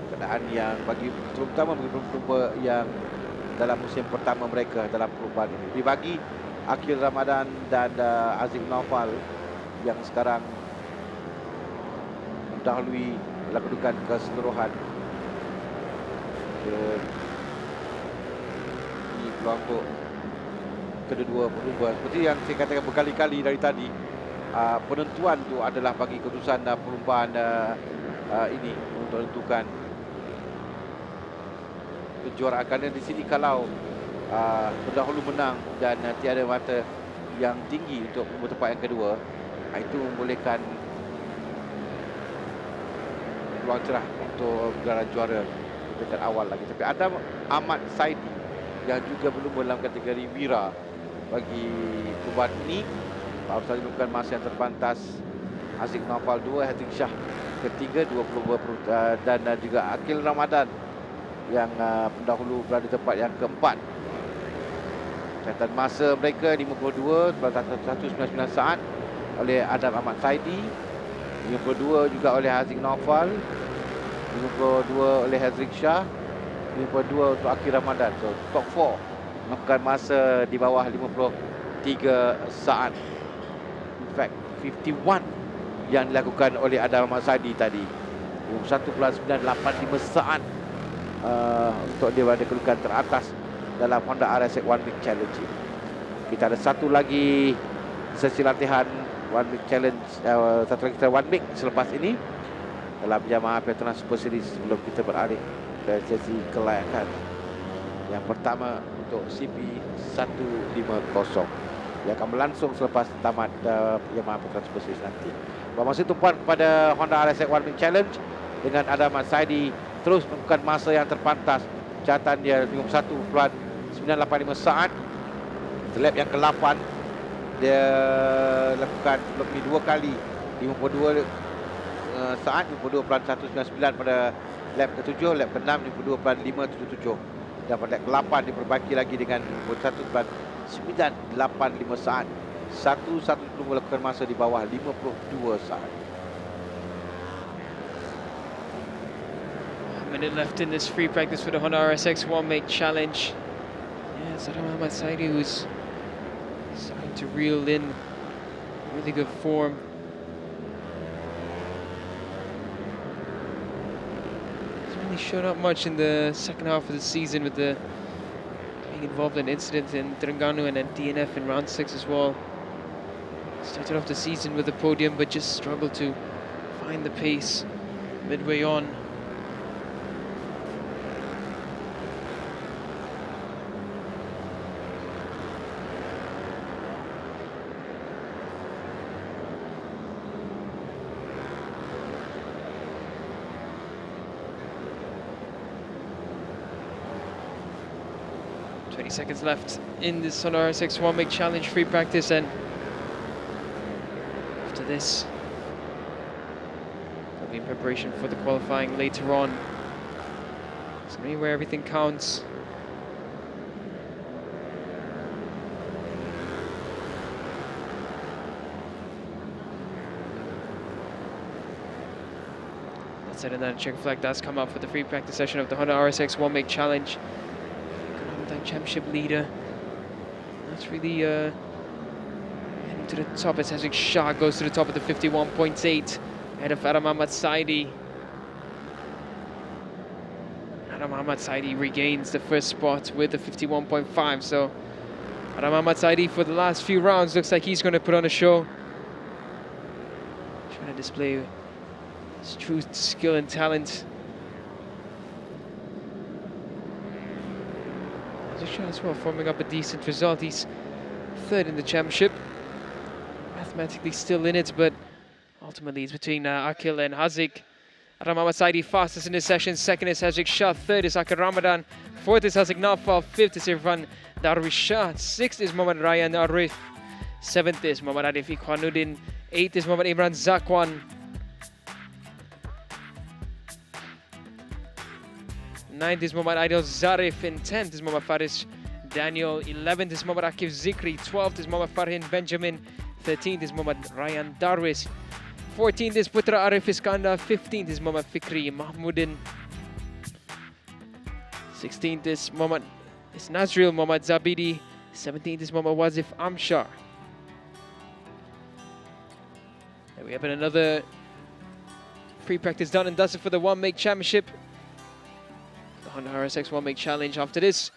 keadaan yang terutama bagi pelumba yang dalam musim pertama mereka dalam perubahan ini. Dibagi Akil Ramadan dan Haziq Naufal yang sekarang mendahului dalam kedudukan keseluruhan. Ini peluang untuk kedua-dua pelumba. Seperti yang saya katakan berkali-kali dari tadi, penentuan itu adalah bagi keputusan perlumbaan ini untuk menentukan kejuaraan. Kerana di sini kalau pendahulu menang dan tiada mata yang tinggi untuk tempat yang kedua, itu membolehkan peluang cerah untuk gelaran juara dekat awal lagi. Tapi ada Ahmad Saidi yang juga belum dalam kategori Wira bagi perubahan ini. Baru saja bukan masa yang terpantas. Haziq Naufal 2, Hazrik Shah ketiga, 20 dan juga Akil Ramadan yang pendahulu berada di tempat yang keempat. Catatan masa mereka 52 199 saat oleh Adam Ahmad Saidi, 52 juga oleh Haziq Naufal, 52 oleh Hazrik Shah, 52 untuk Akil Ramadan. So top 4 melakukan masa di bawah 53 saat. In fact, 51 yang dilakukan oleh Adam Masadi tadi. 1.985 saat untuk dia berada kedudukan teratas dalam Honda RSX One Week Challenge. Kita ada satu lagi sesi latihan One Week Challenge, satu lagi kita One Week selepas ini dalam Yamaha Petronas Super Series sebelum kita beralih ke sesi kelayakan. Yang pertama untuk CP150 yang akan berlangsung selepas tamat Yamaha Petronas Super Series nanti. Masa tumpuan kepada Honda RSX One Week Challenge dengan Adam Saidi terus melakukan masa yang terpantas. Catatan dia 51.985 saat. Lap yang ke-8 dia lakukan lebih 2 kali 52 saat, 52.199 pada lap ke-7, lap ke-6 52.577 dan pada lap ke-8 diperbaiki lagi dengan 51.985 saat. Satu-satu belum melakukan masa di bawah 52 saat. A minute left in this free practice for the Honda RSX One Make Challenge. Yeah, Sadam Ahmad Saidi who's starting to reel in really good form. Hasn't really shown up much in the second half of the season with the being involved in incidents in Terengganu and then DNF in round 6 as well. Started off the season with the podium but just struggled to find the pace midway on. Seconds left in this Honda RSX One Make Challenge free practice, and after this there'll be in preparation for the qualifying later on. It's going to be where everything counts. That said, and then a check flag does come up for the free practice session of the Honda RSX One Make Challenge. Championship leader. That's really heading to the top as Hazik Shah goes to the top of the 51.8 ahead of Adam Ahmad Saidi. Adam Ahmad Saidi regains the first spot with the 51.5. So Adam Ahmad Saidi for the last few rounds looks like he's going to put on a show. Trying to display his true skill and talent. As well, forming up a decent result. He's third in the championship, mathematically still in it, but ultimately it's between Akil and Hazik. Adam Ahmad Saidi fastest in this session, second is Hazik Shah, third is Akil Ramadan, fourth is Hazik Nafal, fifth is Irfan Darwish Shah, sixth is Muhammad Ryan Arif, seventh is Muhammad Arif Ikhwanuddin, eighth is Muhammad Imran Zakwan, 9th is Muhammad Aidil Zarif, and 10th is Muhammad Faris Daniel, 11th is Muhammad Akif Zikri, 12th is Muhammad Farhin Benjamin, 13th is Muhammad Ryan Darwis, 14th is Putra Arif Iskandar, 15th is Muhammad Fikri Mahmudin, 16th is Nazril Muhammad Zabidi, 17th is Muhammad Wazif Amshar. And we have another free practice done and dusted for the One Make Championship. Honda RSX One Make Challenge. After this,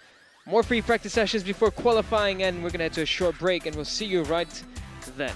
more free practice sessions before qualifying, and we're going to head to a short break, and we'll see you right then.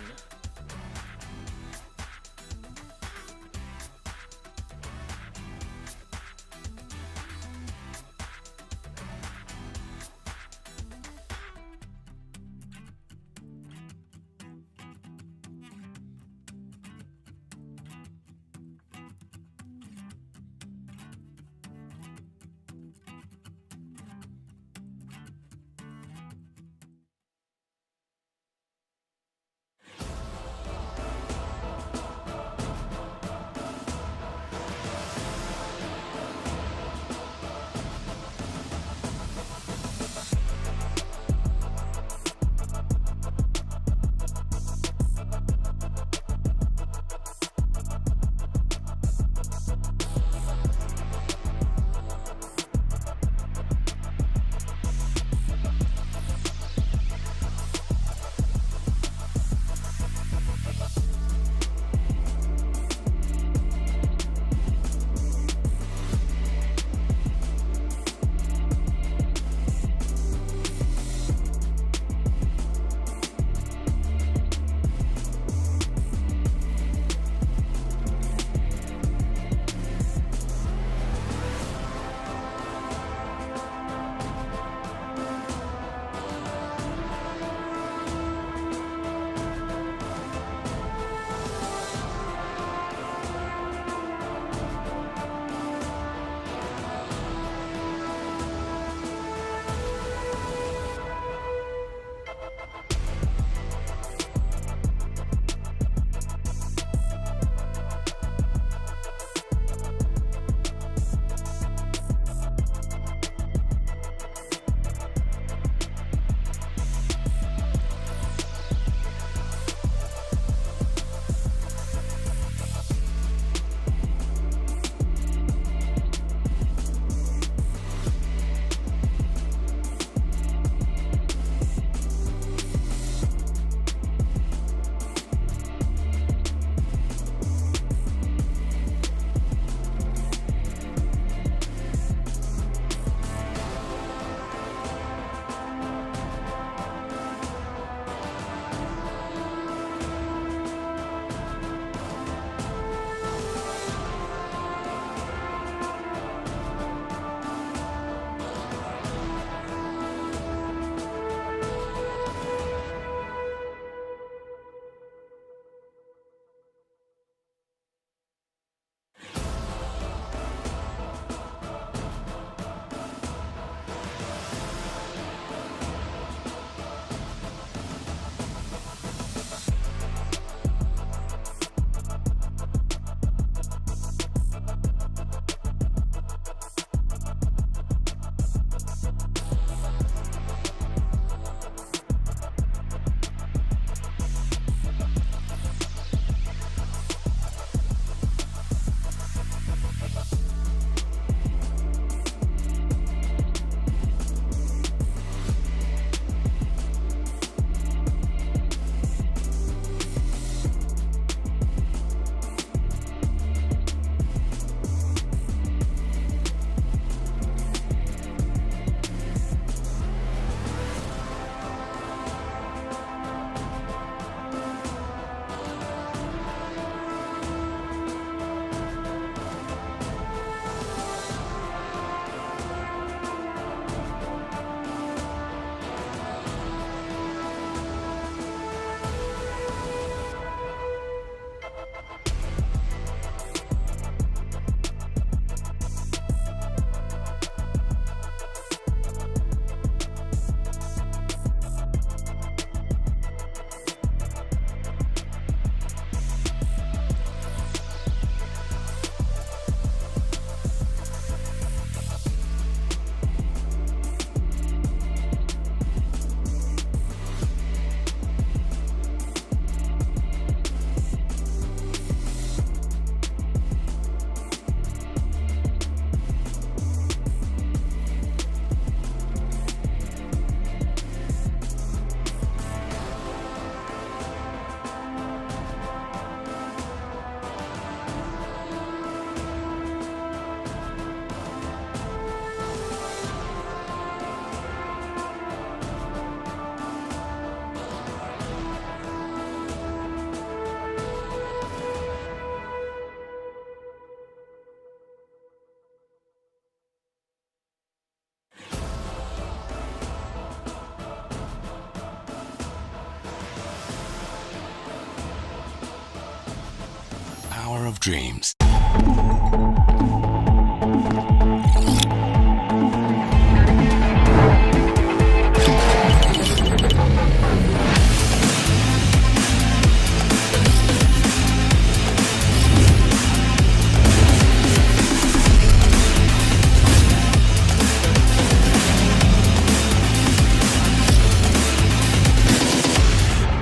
dreams.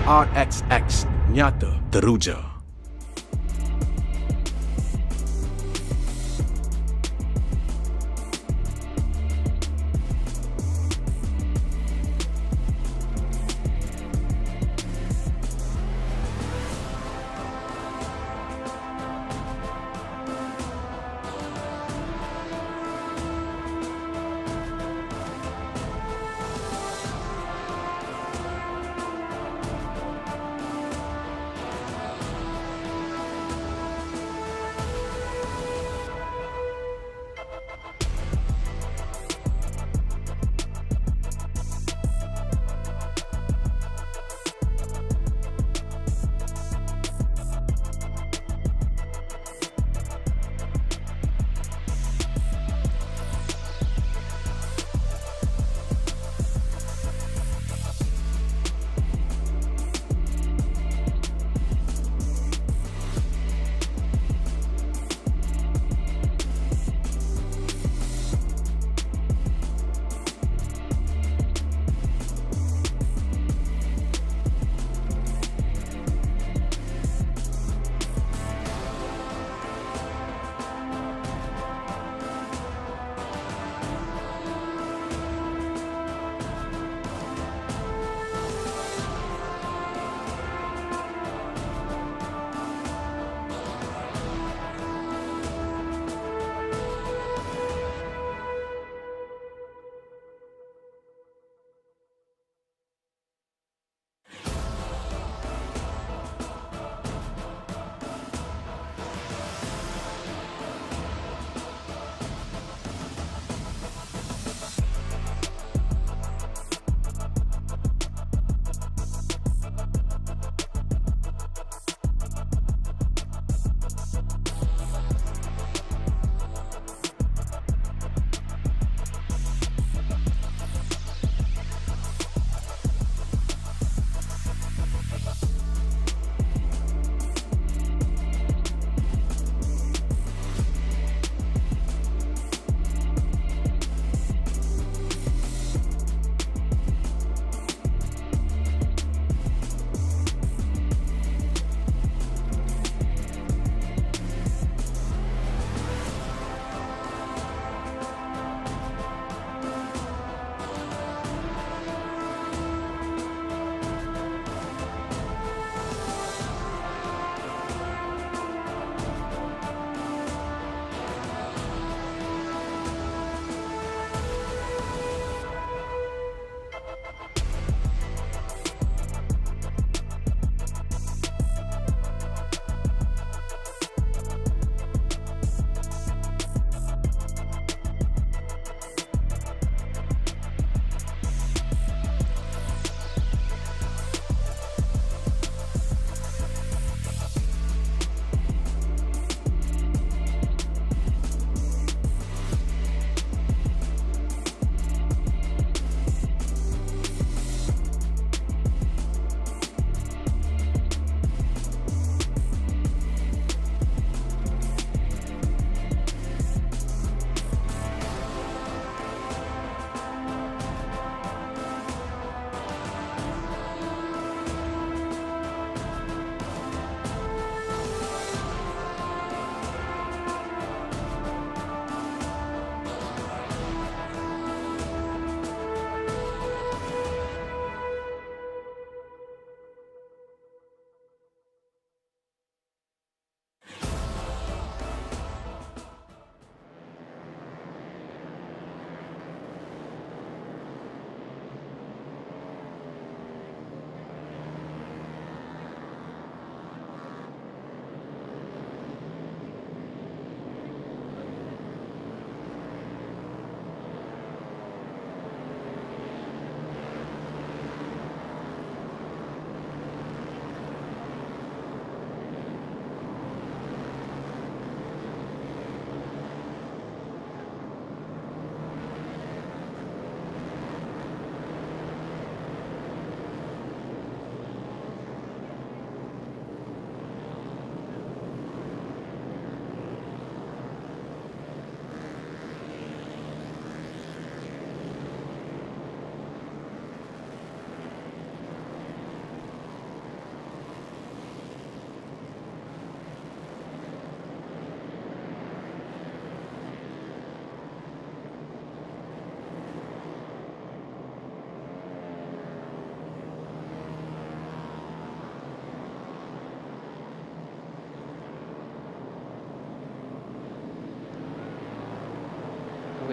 RXX Nyata Teruja.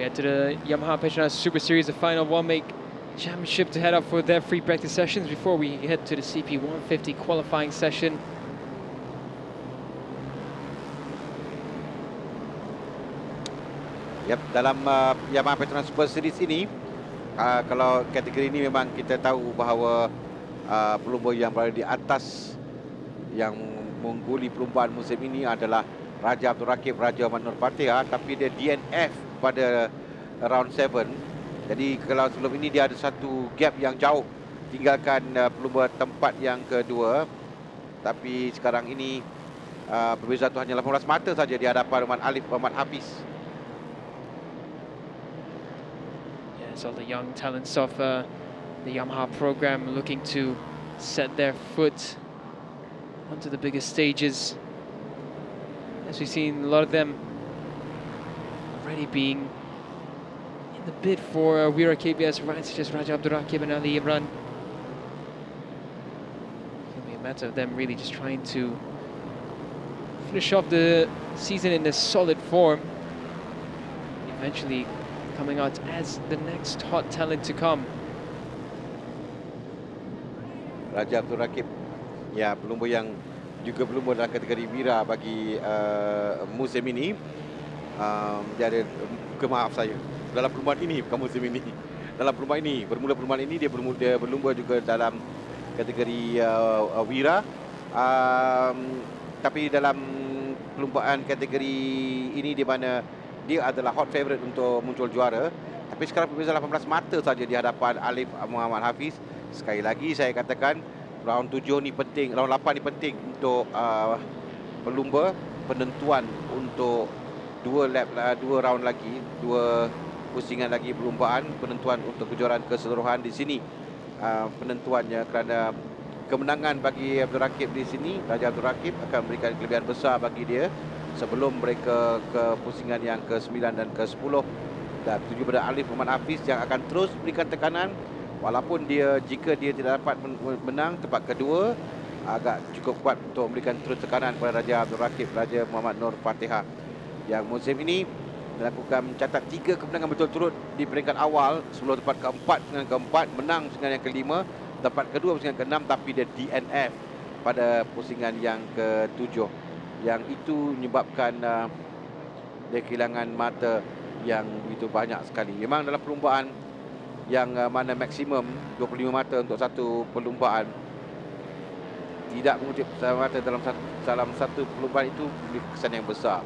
we head to the Yamaha Petronas Super Series, the final one-make championship to head up for their free practice sessions before we head to the CP 150 qualifying session. Yep, dalam Yamaha Petronas Super Series ini, kalau kategori ini memang kita tahu bahawa pelumba yang berada di atas yang mengguli perlumbaan musim ini adalah Raja Abdul Rakib, Raja Manur Fatihah, tapi dia DNF pada round 7. Jadi kalau sebelum ini dia ada satu gap yang jauh tinggalkan pelumba tempat yang kedua. Tapi sekarang ini perbezaan itu hanya 18 mata saja di hadapan Rahman Alif Muhammad Hafiz. Yes, all the young talents of the Yamaha program looking to set their foot onto the biggest stages. As we've seen, a lot of them already being in the bid for Wira KBS rides, such as Raja Abdul Rakib and Ali Imran. It'll be a matter of them really just trying to finish off the season in a solid form, eventually coming out as the next hot talent to come. Raja Abdul Rakib, ya, pelumba yang juga pelumba dalam kategori Wira bagi musim ini. Dia ada, maaf saya, dalam perlumbaan ini, bukan musim ini. Dalam perlumbaan ini, bermula perlumbaan ini dia berlumba juga dalam kategori Wira. Tapi dalam perlumbaan kategori ini di mana dia adalah hot favourite untuk muncul juara. Tapi sekarang berbeza 18 mata saja di hadapan Alif Muhammad Hafiz. Sekali lagi saya katakan, round 7 ni penting, round 8 ni penting untuk pelumba, penentuan untuk dua round lagi, 2 pusingan lagi perlumbaan, penentuan untuk kejuaraan keseluruhan di sini. Penentuannya kerana kemenangan bagi Abdul Rakib di sini, Raja Abdul Rakib akan memberikan kelebihan besar bagi dia sebelum mereka ke pusingan yang ke-9 dan ke-10. Dan tuju pada Alif Muhammad Hafiz yang akan terus berikan tekanan. Walaupun jika dia tidak dapat menang tempat kedua, agak cukup kuat untuk memberikan terus tekanan kepada Raja Abdul Rakib, Raja Muhammad Nur Fatihah, yang musim ini melakukan mencatat 3 kemenangan berturut-turut di peringkat awal sebelum tempat keempat dengan keempat, menang pusingan yang kelima, tempat kedua pusingan ke-6, tapi dia DNF pada pusingan yang ke-7. Yang itu menyebabkan dia kehilangan mata yang begitu banyak sekali. Memang dalam perlumbaan yang mana maksimum 25 mata untuk satu perlumbaan, tidak mengutip mata dalam satu perlumbaan itu memberi kesan yang besar.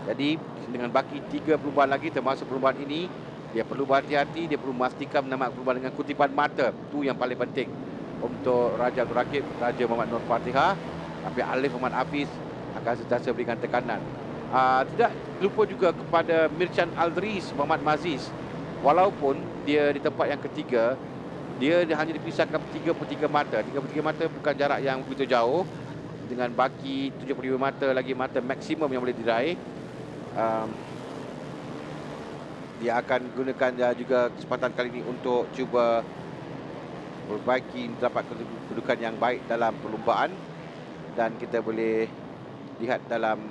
Jadi dengan baki 3 perlumbaan lagi termasuk perlumbaan ini, dia perlu berhati-hati, dia perlu memastikan menamat perlumbaan dengan kutipan mata. Itu yang paling penting untuk Raja Abdul Rakib, Raja Muhammad Nur Fatihah. Tapi Alif Muhammad Hafiz akan sentiasa berikan tekanan. Tidak lupa juga kepada Mirchan Aldris Muhammad Maziz. Walaupun dia di tempat yang ketiga, dia hanya dipisahkan 3/3 mata. 3/3 mata bukan jarak yang begitu jauh. Dengan baki 75 mata lagi mata maksimum yang boleh diraih. Dia akan gunakan juga kesempatan kali ini untuk cuba perbaiki, dapat kedudukan yang baik dalam perlumbaan. Dan kita boleh lihat dalam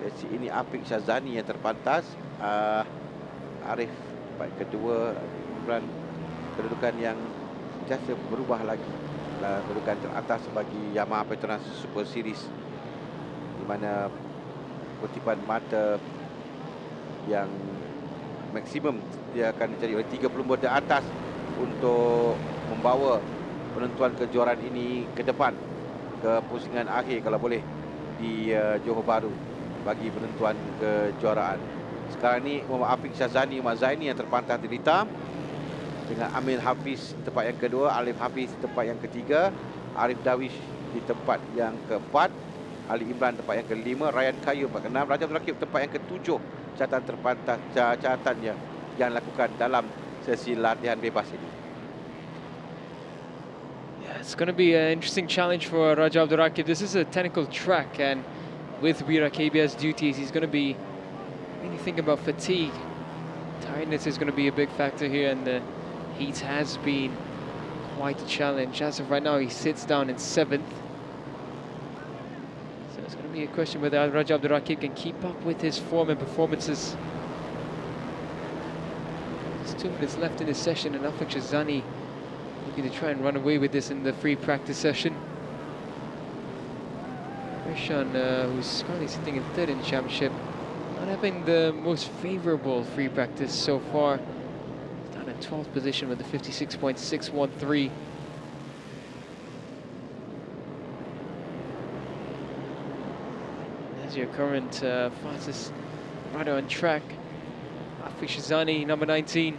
sesi ini Apik Syazani yang terpantas. Arif tempat kedua, Imran kedudukan yang biasa berubah lagi, kedudukan teratas bagi Yamaha Petronas Super Series, di mana kutipan mata yang maksimum dia akan dicari oleh 3 pelumba di atas untuk membawa penentuan kejuaraan ini ke depan, ke pusingan akhir kalau boleh di Johor Bahru bagi penentuan kejuaraan. Sekarang ni Muhammad Apik Syazani, Muhammad Zaini yang terpantas di hitam, dengan Amir Hafiz tempat yang kedua, Alif Hafiz tempat yang ketiga, Arif Dawish di tempat yang keempat, Ali Imran tempat yang kelima, Ryan Kayu tempat ke-6, Raja Abdul Rakib tempat yang ke-7. Catatan terpantas, catatannya yang lakukan dalam sesi latihan bebas ini. Yeah, it's going to be an interesting challenge for Raja Abdul Rakib. This is a technical track, and with Wira KBS duties, he's going to be really thinking about fatigue. Tiredness is going to be a big factor here, and the heat has been quite a challenge. As of right now, he sits down in 7th. So it's going to be a question whether Raja Abdul Rakib can keep up with his form and performances 2 minutes left in this session, and Afik Shazani looking to try and run away with this in the free practice session. Rishan, who's currently sitting in third in the championship, not having the most favourable free practice so far. He's down in 12th position with a 56.613. There's your current fastest rider on track, Afik Shazani, number 19.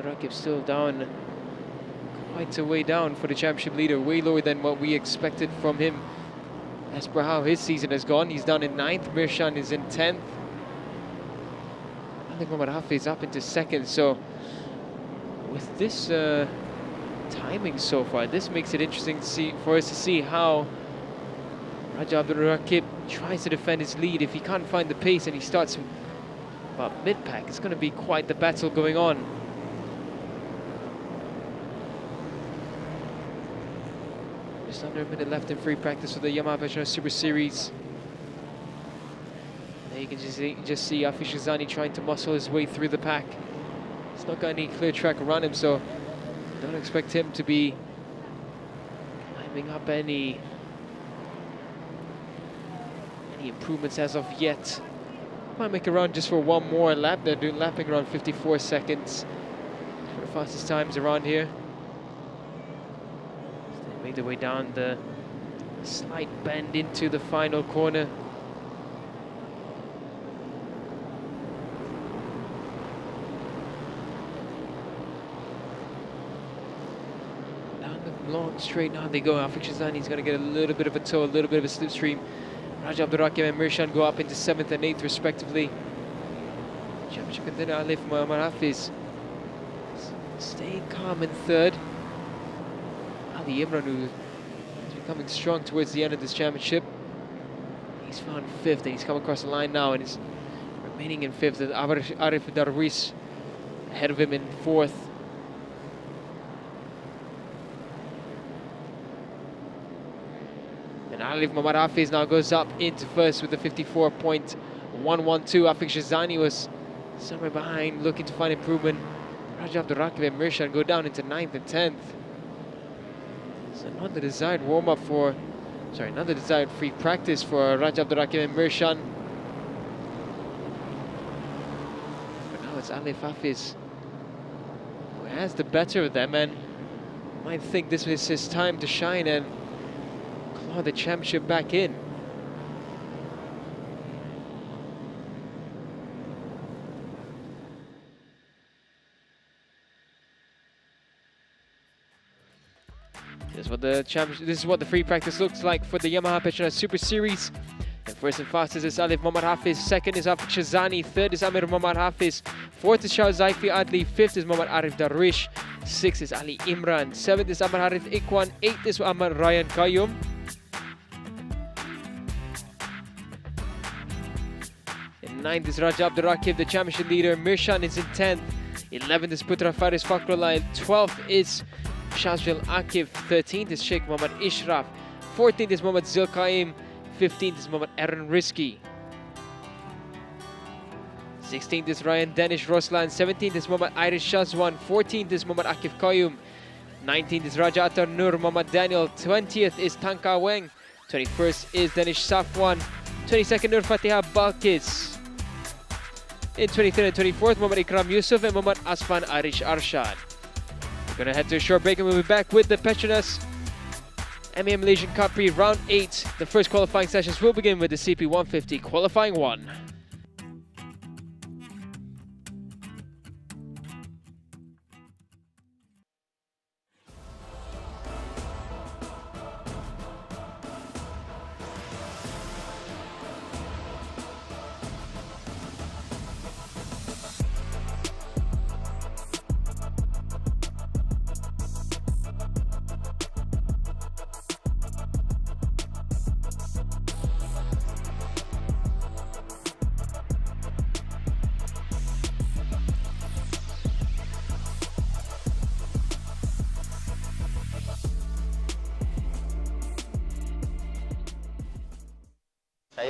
Rakib still down, quite a way down for the championship leader, way lower than what we expected from him as per how his season has gone. He's down in 9th, Mirshan is in 10th. I think Muhammad Hafiz up into 2nd, so with this timing so far, this makes it interesting to see, for us to see how Raja Abdul Rakib tries to defend his lead. If he can't find the pace and he starts about mid-pack, it's going to be quite the battle going on. Just under a minute left in free practice for the Yamaha Petronas Super Series. There you can just see Afik Shazani trying to muscle his way through the pack. He's not got any clear track around him, so don't expect him to be climbing up any improvements as of yet. Might make a run just for one more lap. They're lapping around 54 seconds for the fastest times around here. They made their way down the slight bend into the final corner. Down the long straight, now they go. Afik Shazani's going to get a little bit of a toe, a little bit of a slipstream. Raja Abdul Rakib and Mirshan go up into 7th and 8th respectively. Championship contender Alif Muhammad Hafiz staying calm in 3rd. Ali Imran, who is becoming strong towards the end of this championship, he's found 5th and he's come across the line now and is remaining in 5th. Arif Darwish ahead of him in 4th. And Alif Muhammad Hafiz now goes up into 1st with a 54.112. Afik Shazani was somewhere behind, looking to find improvement. Raja Abdul Rakib and Mirshan go down into 9th and 10th. So not the desired warm-up for, sorry, not the desired free practice for Raja Abdul Rakib and Mirshan. But now it's Alif Hafiz who has the better of them and might think this is his time to shine and claw the championship back in. This is what the free practice looks like for the Yamaha Petronas Super Series. And first and fastest is Alif Muhammad Hafiz, 2nd is Afik Shazani, 3rd is Amir Muhammad Hafiz, 4th is Shah Zaifi Adli, 5th is Muhammad Arif Darwish, 6th is Ali Imran, 7th is Amar Harith Ikwan, 8th is Ahmad Ryan Qayyum. In 9th is Raja Abdul Rakib, the championship leader. Mirshan is in 10th. 11th is Putra Faris Fakrullah. 12th is Shazril Akif. 13th is Sheikh Muhammad Ishraf. 14th is Muhammad Zilqaim. 15th is Muhammad Aaron Rizki. 16th is Ryan Danish Roslan. 17th is Muhammad Irish Shazwan. 14th is Muhammad Akif Qayyum. 19th is Raja Atar Nur Muhammad Daniel. 20th is Tanka Weng. 21st is Danish Safwan. 22nd Nur Fatiha Balkis. In 23rd and 24th, Muhammad Ikram Yusuf and Muhammad Asfan Arish Arshad. We're going to head to a short break and we'll be back with the Petronas MM Malaysian Cub Prix Round 8. The first qualifying sessions will begin with the CP150 Qualifying 1.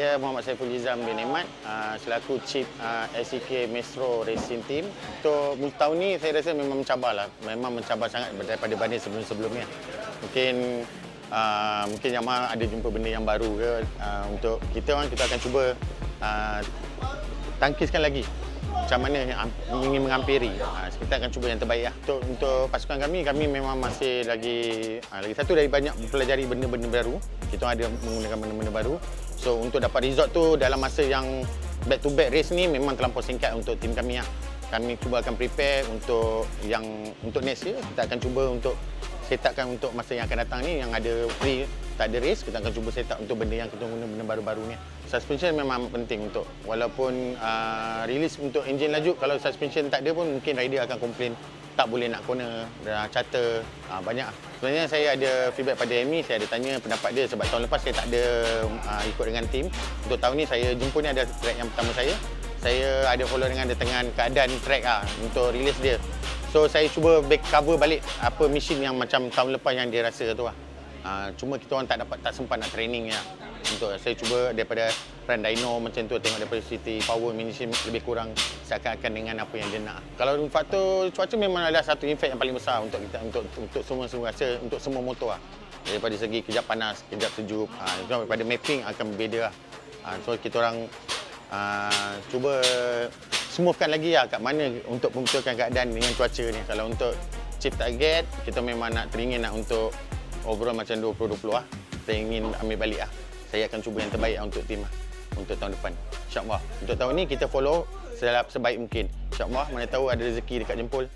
Saya Muhammad Saiful Izam bin Ahmad, selaku Chief SCK Metro Racing Team. Untuk tahun ni saya rasa memang mencabar lah. Memang mencabar sangat daripada banding sebelum-sebelumnya. Mungkin Yamaha ada jumpa benda yang baru ke. Untuk kita akan cuba tangkiskan lagi macam mana ingin menghampiri. Kita akan cuba yang terbaik lah. Untuk pasukan kami memang masih lagi satu dari banyak mempelajari benda-benda baru. Kita ada menggunakan benda-benda baru. So untuk dapat result tu dalam masa yang back to back race ni memang terlampau singkat untuk tim kami lah. Kami cuba akan prepare untuk next year. Kita akan cuba untuk set upkan untuk masa yang akan datang ni yang ada free, tak ada race. Kita akan cuba set up untuk benda yang kita guna benda baru-baru ni. Suspension memang penting untuk walaupun release untuk enjin laju, kalau suspension tak ada pun mungkin rider akan komplain tak boleh nak corner, charter, banyak. Sebenarnya saya ada feedback pada Amy, saya ada tanya pendapat dia sebab tahun lepas saya tak ada ikut dengan tim. Untuk tahun ni saya jumpa ni ada track yang pertama saya ada follow dengan keadaan track untuk release dia. So saya cuba back cover balik apa mesin yang macam tahun lepas yang dia rasa tu lah. Cuma kita orang tak sempat nak training ya. Untuk saya cuba daripada run dyno macam tu, tengok daripada city power mesin lebih kurang seakan-akan dengan apa yang dia nak. Kalau faktor cuaca memang adalah satu impact yang paling besar untuk kita untuk semua rasa untuk semua motor lah. Daripada segi kejap panas, kejap sejuk, daripada mapping akan berbeza lah. So kita orang cuba smoothkan lagi lah kat mana untuk membetulkan keadaan dengan cuaca ni. Kalau untuk chip target, kita memang teringin untuk overall macam 2020 lah. Kita ingin ambil balik lah. Saya akan cuba yang terbaik untuk tim lah, untuk tahun depan. InsyaAllah. Untuk tahun ni kita follow sebaik mungkin. InsyaAllah mana tahu ada rezeki dekat jempol.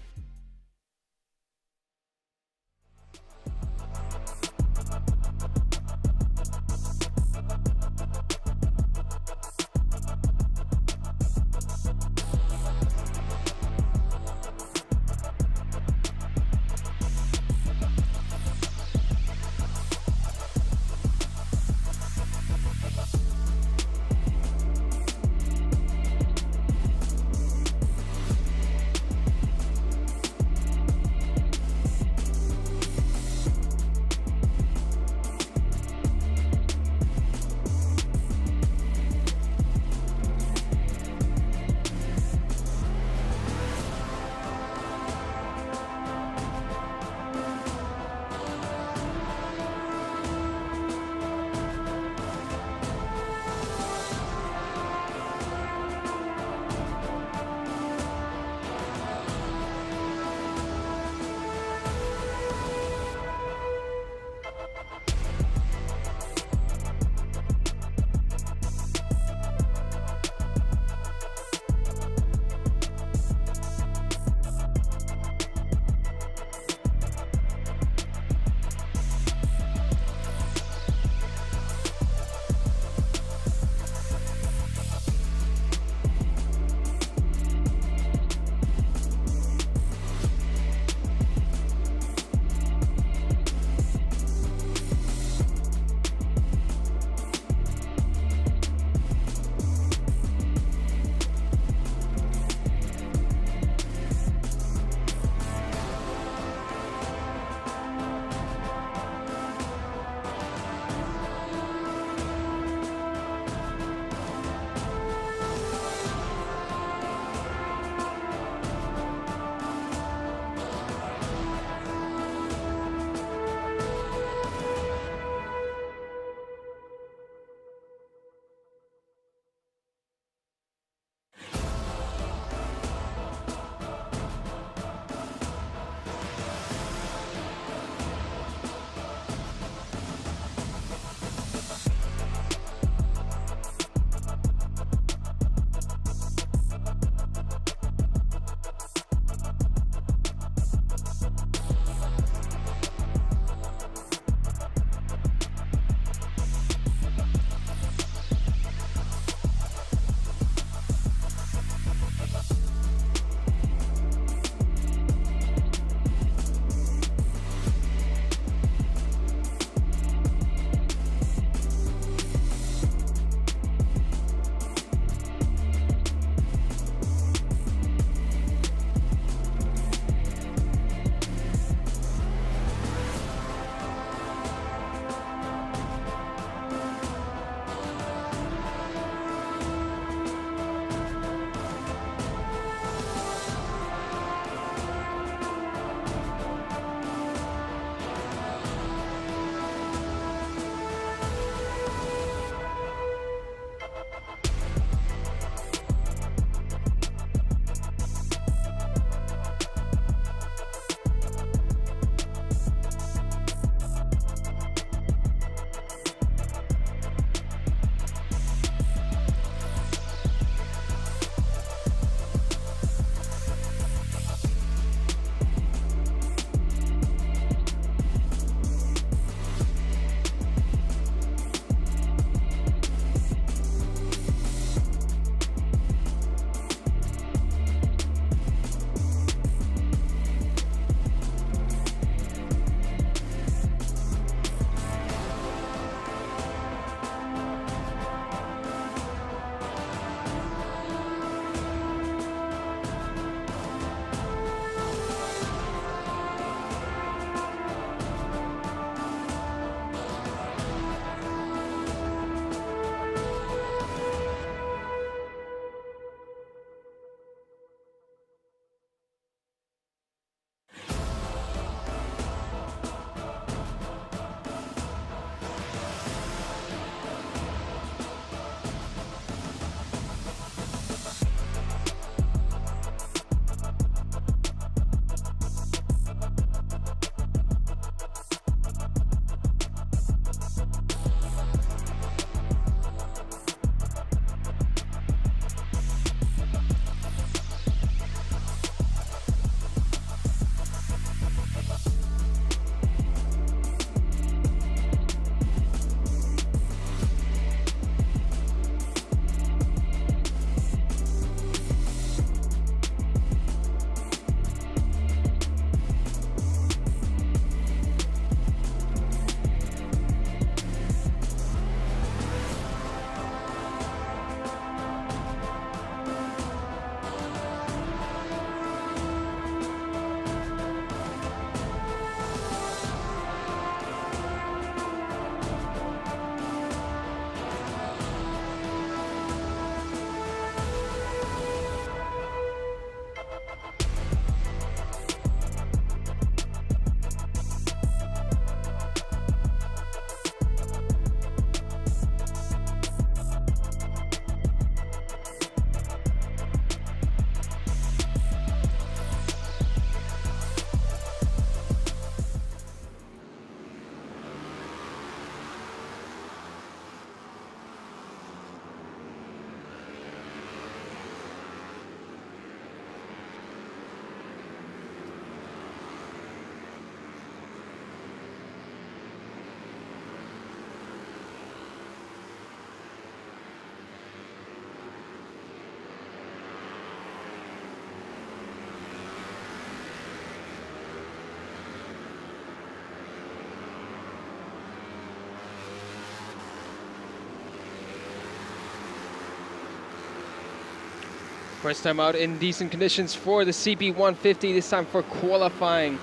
First time out in decent conditions for the CP150, this time for qualifying.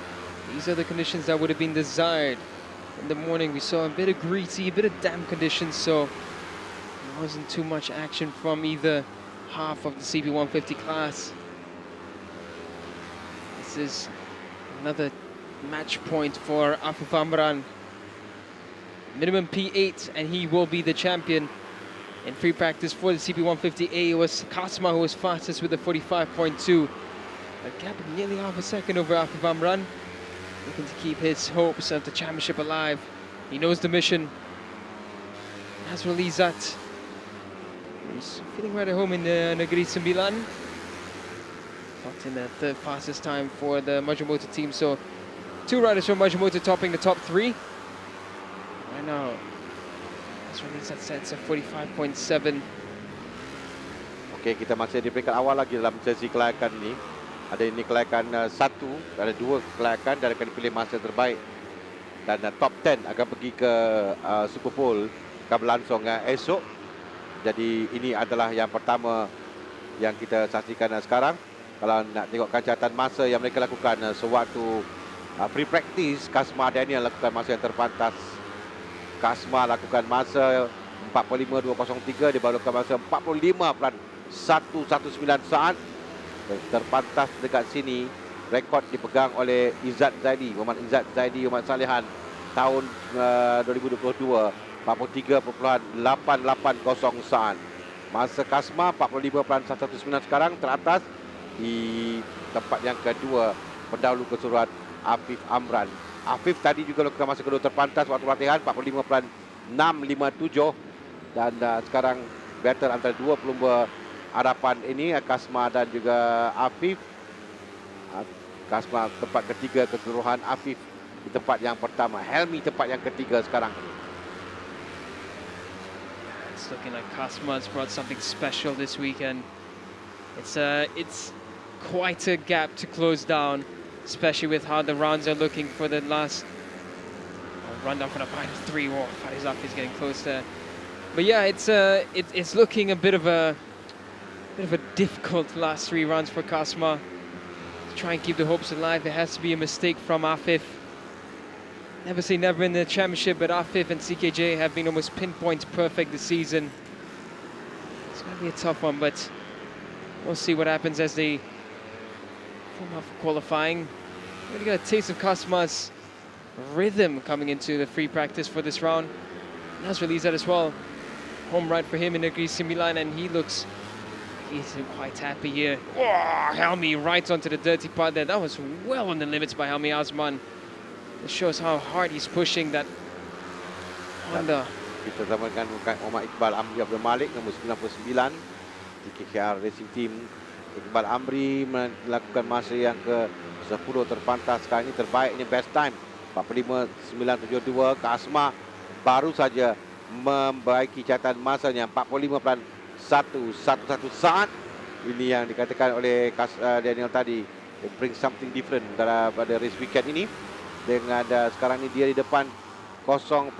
These are the conditions that would have been desired. In the morning we saw a bit of greasy, a bit of damp conditions, so there wasn't too much action from either half of the CP150 class. This is another match point for Afif Amran. Minimum P8 and he will be the champion. In free practice for the CP150A, it was Kasma who was fastest with a 45.2. A gap of nearly half a second over Afif Amran. Looking to keep his hopes of the championship alive. He knows the mission. Nazrul Izzat, who's feeling right at home in Negeri Sembilan. Clocked in the third fastest time for the Majumuto team. So 2 riders from Majumuto topping the top 3. Right now, Nazrul Izzat sets a 45.7. Okey, kita masih di peringkat awal lagi dalam sesi kelayakan ni. Ada ini kelayakan 1, ada 2 kelayakan dan akan dipilih masa terbaik. Dan top 10 akan pergi ke Super Bowl akan berlangsung esok. Jadi ini adalah yang pertama yang kita saksikan sekarang. Kalau nak tengok catatan masa yang mereka lakukan sewaktu free practice, Kasma Daniel lakukan masa yang terpantas. Kasma lakukan masa 45.203, dia baru lakukan masa 45.119 saat. Terpantas dekat sini, rekod dipegang oleh Izzat Zaidi, Muhammad Izzat Zaidi Muhammad Salihan tahun 2022, 43.880 saat. Masa Kasma 45.119 sekarang teratas di tempat yang kedua pendahulu keseluruhan Afif Amran. Afif tadi juga lakukan masa kedua terpantas waktu latihan 45.657 dan sekarang battle antara dua pelumba hadapan ini, Kasma dan juga Afif. Kasma tempat ketiga keseluruhan, Afif di tempat yang pertama, Helmi tempat yang ketiga sekarang. It's looking like Kasma's brought something special this weekend. It's quite a gap to close down, especially with how the rounds are looking for the last rundown for the final 3. Oh, Faris Afif is getting close there. But yeah, it's looking a bit of a difficult last 3 rounds for Kasma. To try and keep the hopes alive, there has to be a mistake from Afif. Never say never in the championship, but Afif and CKJ have been almost pinpoint perfect this season. It's going to be a tough one, but we'll see what happens as they form up for qualifying. We're going to get a taste of Kasma's rhythm coming into the free practice for this round. Nazrul Izzat as well. Home ride for him in Negeri Sembilan, and he's quite happy here. Oh, Helmi right onto the dirty part there. That was well on the limits by Helmi Azman. It shows how hard he's pushing that Honda. Kita samakan Muhammad Iqbal Amri Abdul Malik nombor 99 di KKR Racing Team. Iqbal Amri melakukan masa yang ke-10 terpantas sekarang ini, terbaiknya best time 45.972. Kasma baru saja membaiki catatan masanya 45.111 saat. Ini yang dikatakan oleh Daniel tadi, bring something different pada race weekend ini. Dengan sekarang ini dia di depan 0.130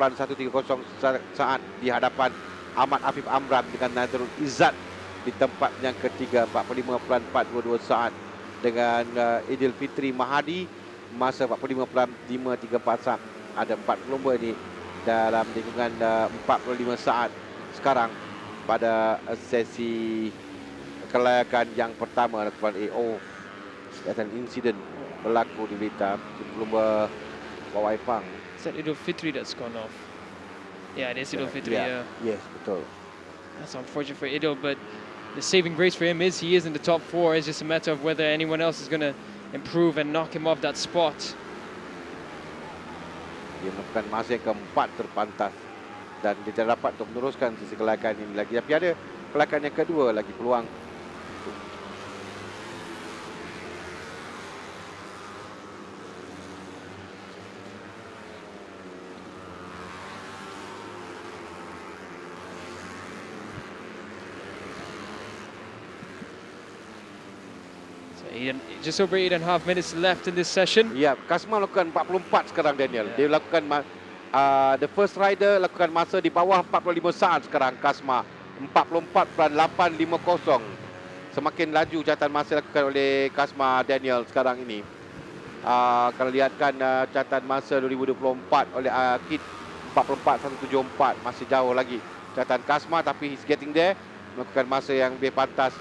saat di hadapan Ahmad Afif Amran dengan Nazrul Izzat di tempat yang ketiga 45.422 saat. Dengan Idil Fitri Mahadi masa 45.534 saat. Ada 4 pelumba ini dalam lingkungan 45 saat sekarang pada sesi kelayakan yang pertama lakukan AO. Dan insiden berlaku di Blitar pelumba Wawai Pang. Is that Idul Fitri that's gone off? Yeah, it is Idul Fitri. Yeah. Yes, betul. That's unfortunate for Idul, but the saving grace for him is he is in the top 4. It's just a matter of whether anyone else is going to improve and knock him off that spot. Dia melakukan masa yang keempat terpantas dan dia tidak dapat untuk meneruskan sisi kelayakan ini lagi. Tapi ada kelayakan yang kedua lagi peluang. Just over 8.5 minutes left in this session. Ya, Kasma lakukan 44 sekarang Daniel. Dia lakukan the first rider lakukan masa di bawah 45 saat sekarang Kasma. 44.850. semakin laju catatan masa dilakukan oleh Kasma Daniel sekarang ini. Kalau lihatkan catatan masa 2024 oleh Kit 44.174, masih jauh lagi catatan Kasma, tapi he's getting there, melakukan masa yang lebih pantas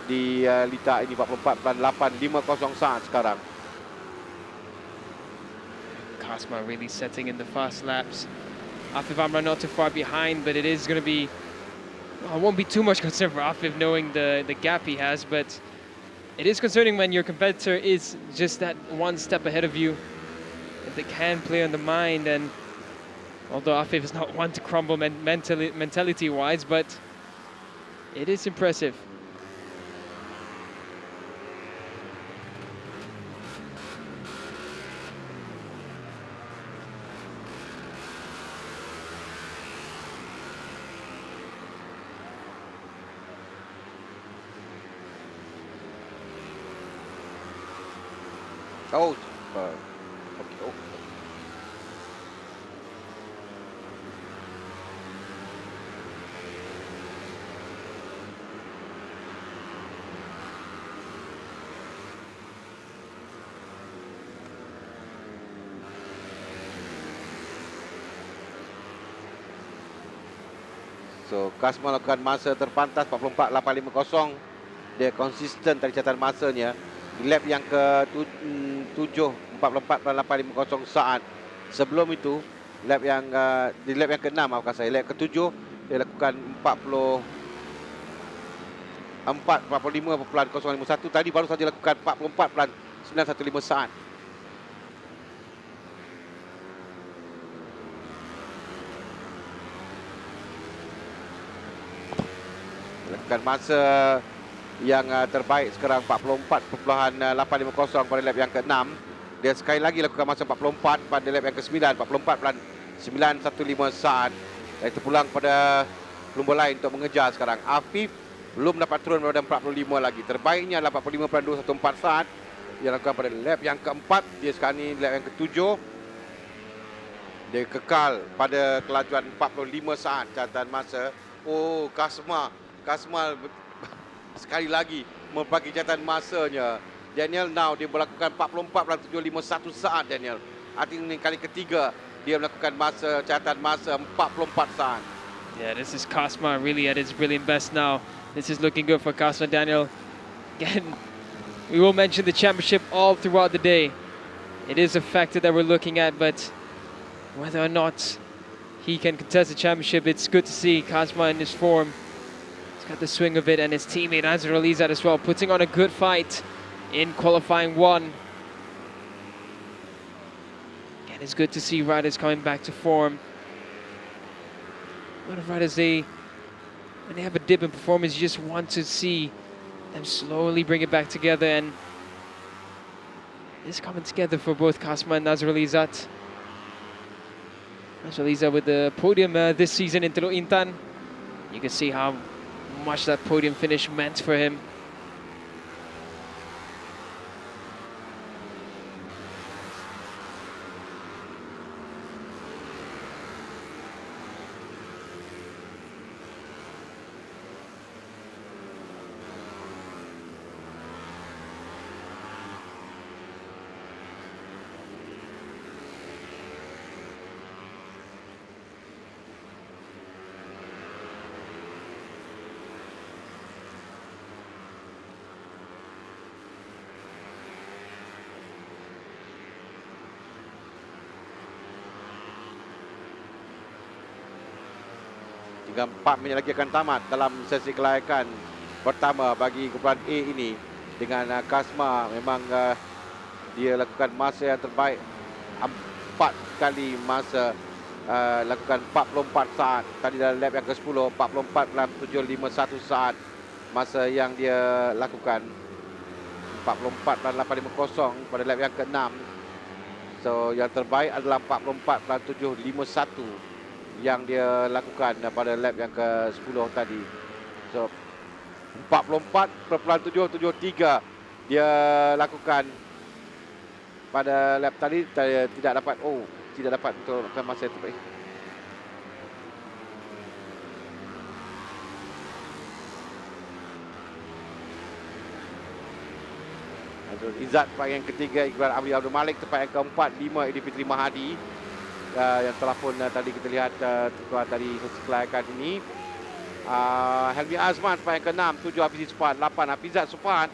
di litar ini 44.850 saat sekarang. Kasma really setting in the fast laps. Afif Amran not too far behind, but it is going to be, I won't be too much concerned for Afif knowing the gap he has, but it is concerning when your competitor is just that one step ahead of you. If they can play on the mind, and although Afif is not one to crumble mentality-wise, but it is impressive. Oh, okay. Oh. So, Kasma lakukan masa terpantas 44.850. Dia konsisten dari catatan masanya. Di lap yang ke-7 44.850 saat. Sebelum itu lap yang di lap yang ke-6 maafkan saya, lap ke-7 dia lakukan 45.051. Tadi baru saja lakukan 44.915 saat. Lakukan masa yang terbaik sekarang 44.850 pada lap yang ke-6. Dia sekali lagi lakukan masa 44 pada lap yang ke-9, 44.915 saat. Dan itu pulang pada pelumba lain untuk mengejar sekarang. Afif belum dapat turun pada 45 lagi. Terbaiknya adalah 45.214 saat. Dia lakukan pada lap yang ke-4. Dia sekarang ni lap yang ke-7. Dia kekal pada kelajuan 45 saat catatan masa. Oh, Kasma sekali lagi membagi catatan masanya. Daniel now dia melakukan 44.751 saat Daniel. Artinya kali ketiga dia melakukan masa catatan masa 44 saat. Yeah, this is Kasma really at his brilliant best now. This is looking good for Kasma Daniel. Again, we will mention the championship all throughout the day. It is a factor that we're looking at, but whether or not he can contest the championship, it's good to see Kasma in his form. He's got the swing of it, and his teammate Azra Alizat as well, putting on a good fight in qualifying 1. And it's good to see riders coming back to form. A lot of riders, when they have a dip in performance, you just want to see them slowly bring it back together, and it's coming together for both Kasma and Azra Alizat. Azra Alizat with the podium this season in Teluk Intan. You can see how much that podium finish meant for him. Tinggal 4 minit lagi akan tamat dalam sesi kelayakan pertama bagi kumpulan A ini. Dengan Kasma memang dia lakukan masa yang terbaik 4 kali masa, lakukan 44 saat. Tadi dalam lap yang ke-10 44.751 saat masa yang dia lakukan, 44.850 pada lap yang ke-6. So yang terbaik adalah 44.751 yang dia lakukan pada lap yang ke-10 tadi. So 44.773 dia lakukan pada lap tadi. Tidak dapat untuk masa yang terbaik. Izzat tempat yang ketiga, Iqbal Amri Abdul Malik tempat yang keempat, 5 Edi Fitri Mahadi yang telah pun tadi kita lihat keluar dari sesi kelayakan ini. Helmi Azman tempat yang ke-6, 7 Hafiz Supan, 8 Hafizat Supan,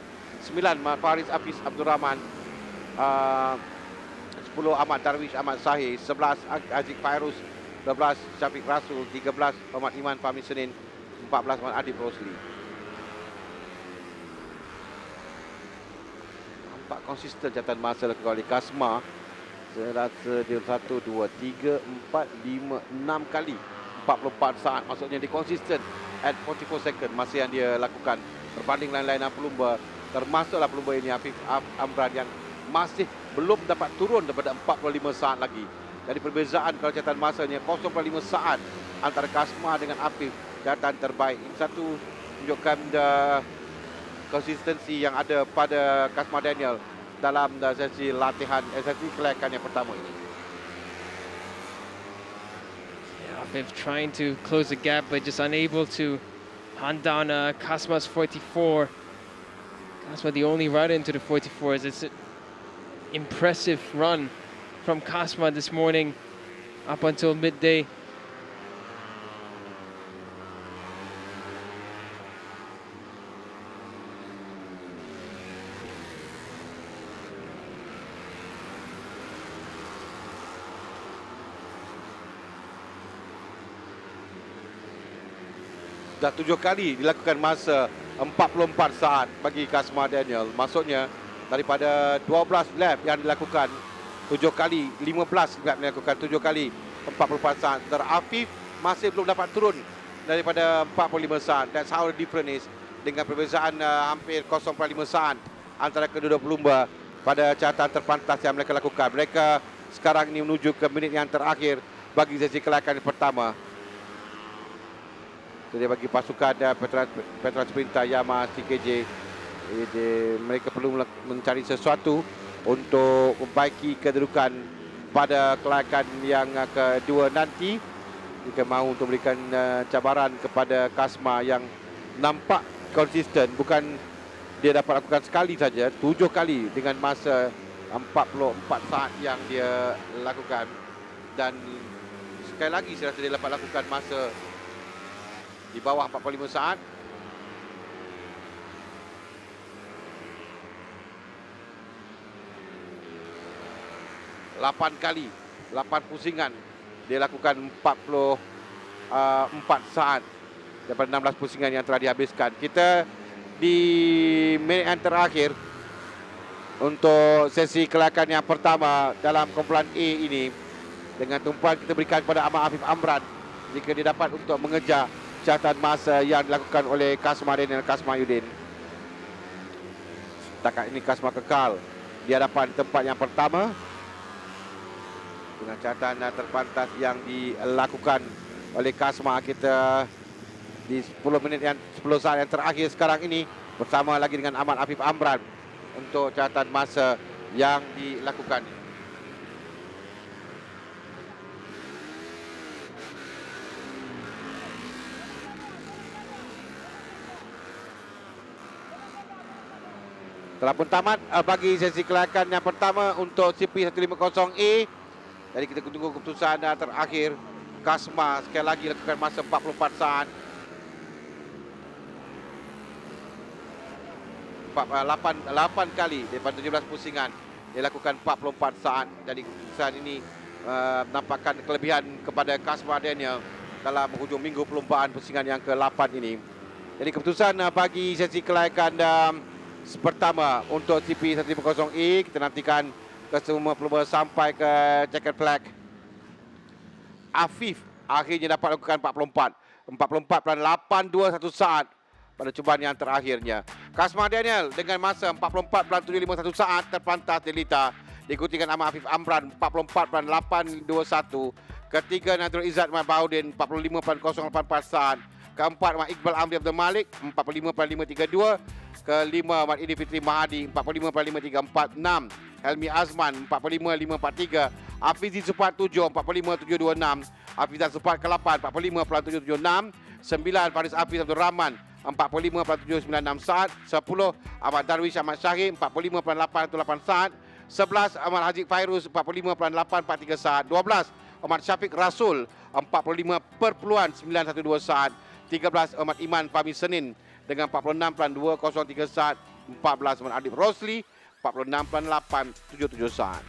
9 Faris Hafiz Abdul Rahman, 10 Ahmad Darwish Ahmad Sahih, 11 Aziz Fairuz, 12 Syafiq Rasul, 13 Muhammad Iman Fahmi Senin, 14 Muhammad Adib Rosli. Nampak konsisten catatan masa lakukan oleh Kasma. Saya rasa dia 1, 2, 3, 4, 5, 6 kali 44 saat. Maksudnya dia konsisten at 44 second masa yang dia lakukan berbanding lain-lain pelumba, termasuklah pelumba ini Afif Amran yang masih belum dapat turun daripada 45 saat lagi. Jadi perbezaan kalau catatan masanya 0.5 saat antara Kasma dengan Afif, catatan terbaik. Ini satu menunjukkan konsistensi yang ada pada Kasma Daniel dalam sesi latihan, sesi kelayakan yang pertama ini. Afif trying to close the gap but just unable to hunt down Kasma's 44. Kasma the only rider into the 44s. It's an impressive run from Kasma this morning up until midday. Dah 7 kali dilakukan masa 44 saat bagi Kasma Daniel. Maksudnya daripada 12 lap yang dilakukan 7 kali, 15 lap dilakukan 7 kali 44 saat. Afif masih belum dapat turun daripada 45 saat. That's how the difference is, dengan perbezaan hampir 0.5 saat antara kedua-dua pelumba pada catatan terpantas yang mereka lakukan. Mereka sekarang ini menuju ke minit yang terakhir bagi sesi kelayakan pertama. Jadi bagi pasukan Petronas Perintah Yamaha CKJ, mereka perlu mencari sesuatu untuk membaiki kedudukan pada kelayakan yang kedua nanti. Jika mahu untuk memberikan cabaran kepada Kasma yang nampak konsisten, bukan dia dapat lakukan sekali saja, 7 kali dengan masa 44 saat yang dia lakukan. Dan sekali lagi saya rasa dia dapat lakukan masa di bawah 45 saat. Lapan kali, 8 pusingan dia lakukan 44 saat daripada 16 pusingan yang telah dihabiskan. Kita di minit yang terakhir untuk sesi kelayakan yang pertama dalam kumpulan A ini, dengan tumpuan kita berikan kepada Ahmad Afif Amran jika dia dapat untuk mengejar catatan masa yang dilakukan oleh Kasma dan Kasma Yudin. Setakat ini Kasma kekal di hadapan tempat yang pertama dengan catatan terpantas yang dilakukan oleh Kasma. Kita di 10 saat yang terakhir sekarang ini bersama lagi dengan Ahmad Afif Amran untuk catatan masa yang dilakukan. Telah pun tamat bagi sesi kelayakan yang pertama untuk CP150A. Jadi kita tunggu keputusan terakhir. Kasma sekali lagi lakukan masa 44 saat. 8 kali daripada 17 pusingan dia lakukan 44 saat. Jadi keputusan ini menampakkan kelebihan kepada Kasma Daniel dalam hujung minggu perlombaan pusingan yang ke-8 ini. Jadi keputusan bagi sesi kelayakan pertama untuk CP150E, kita nantikan ke semua pelumba sampai ke checkered flag. Afif akhirnya dapat lakukan 44.821 saat pada cubaan yang terakhirnya. Kasma Daniel dengan masa 44.751 saat terpantas Delita, diikuti dengan Ahmad Afif Amran 44.821. Ketiga Nadrul Izzat Mabaudin 45.084 saat. Keempat Ahmad Iqbal Amri Abdul Malik 45.532. Kelima Ahmad Edi Fitri Mahadi 45.5346. Helmi Azman 45.543. Hafizi Supat 7 45.726. Hafizat Supat ke-8 45.776. 9 Faris Hafiz Abdul Rahman 45.796 saat. 10 Ahmad Darwish Ahmad Syahid 45.818 saat. 11 Ahmad Haji Fairuz 45.843 saat. 12 Ahmad Syafiq Rasul 45.912 saat. 13 Ahmad Iman Fahmi Senin dengan 46.203 saat. 14 Ahmad Adib Rosli 46.877 saat.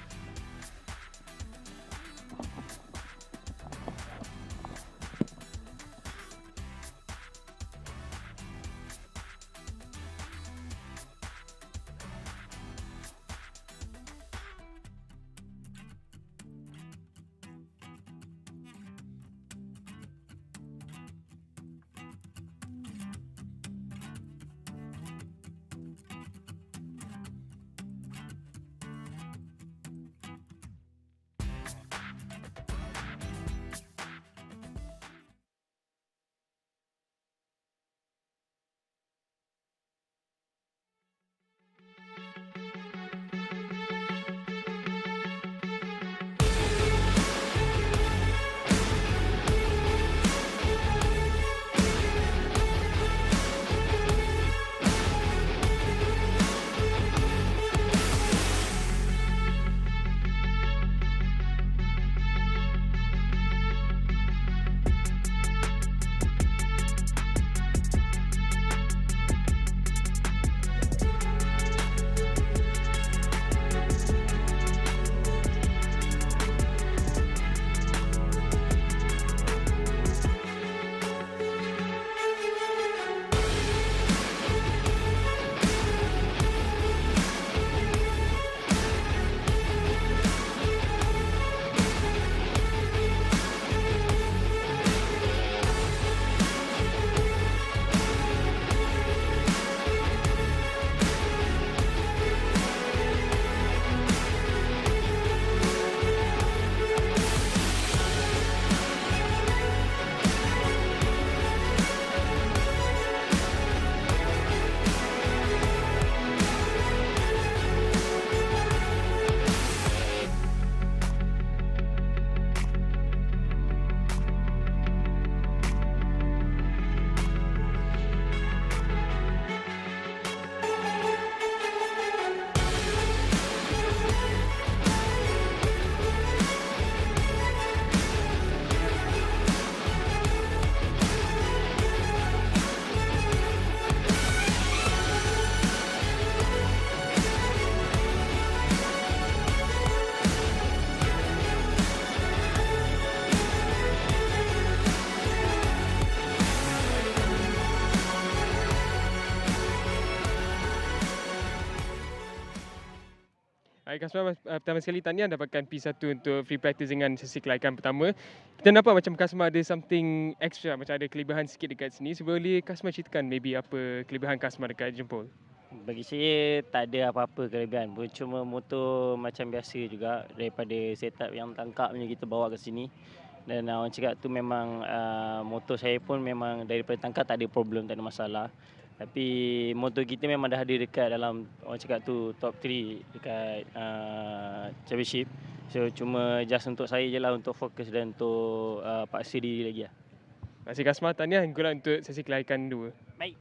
Baik, Kasmah, pertama sekali tahniah dapatkan P1 untuk free practice dengan sesi kelaikan pertama. Kita nampak macam Kasmah ada something extra, macam ada kelebihan sikit dekat sini. So, boleh Kasmah ceritakan maybe apa kelebihan Kasmah dekat jempol? Bagi saya tak ada apa-apa kelebihan pun, cuma motor macam biasa juga daripada setup yang tangkap punya kita bawa ke sini. Dan orang cakap tu memang motor saya pun memang daripada tangkap tak ada problem, tak ada masalah. Tapi motor kita memang dah ada dekat dalam orang cakap tu top 3 dekat championship. So cuma just untuk saya je lah untuk fokus dan untuk paksa diri lagi lah. Terima kasih Kasmah, tahniah pula untuk sesi kelaikan 2. Baik.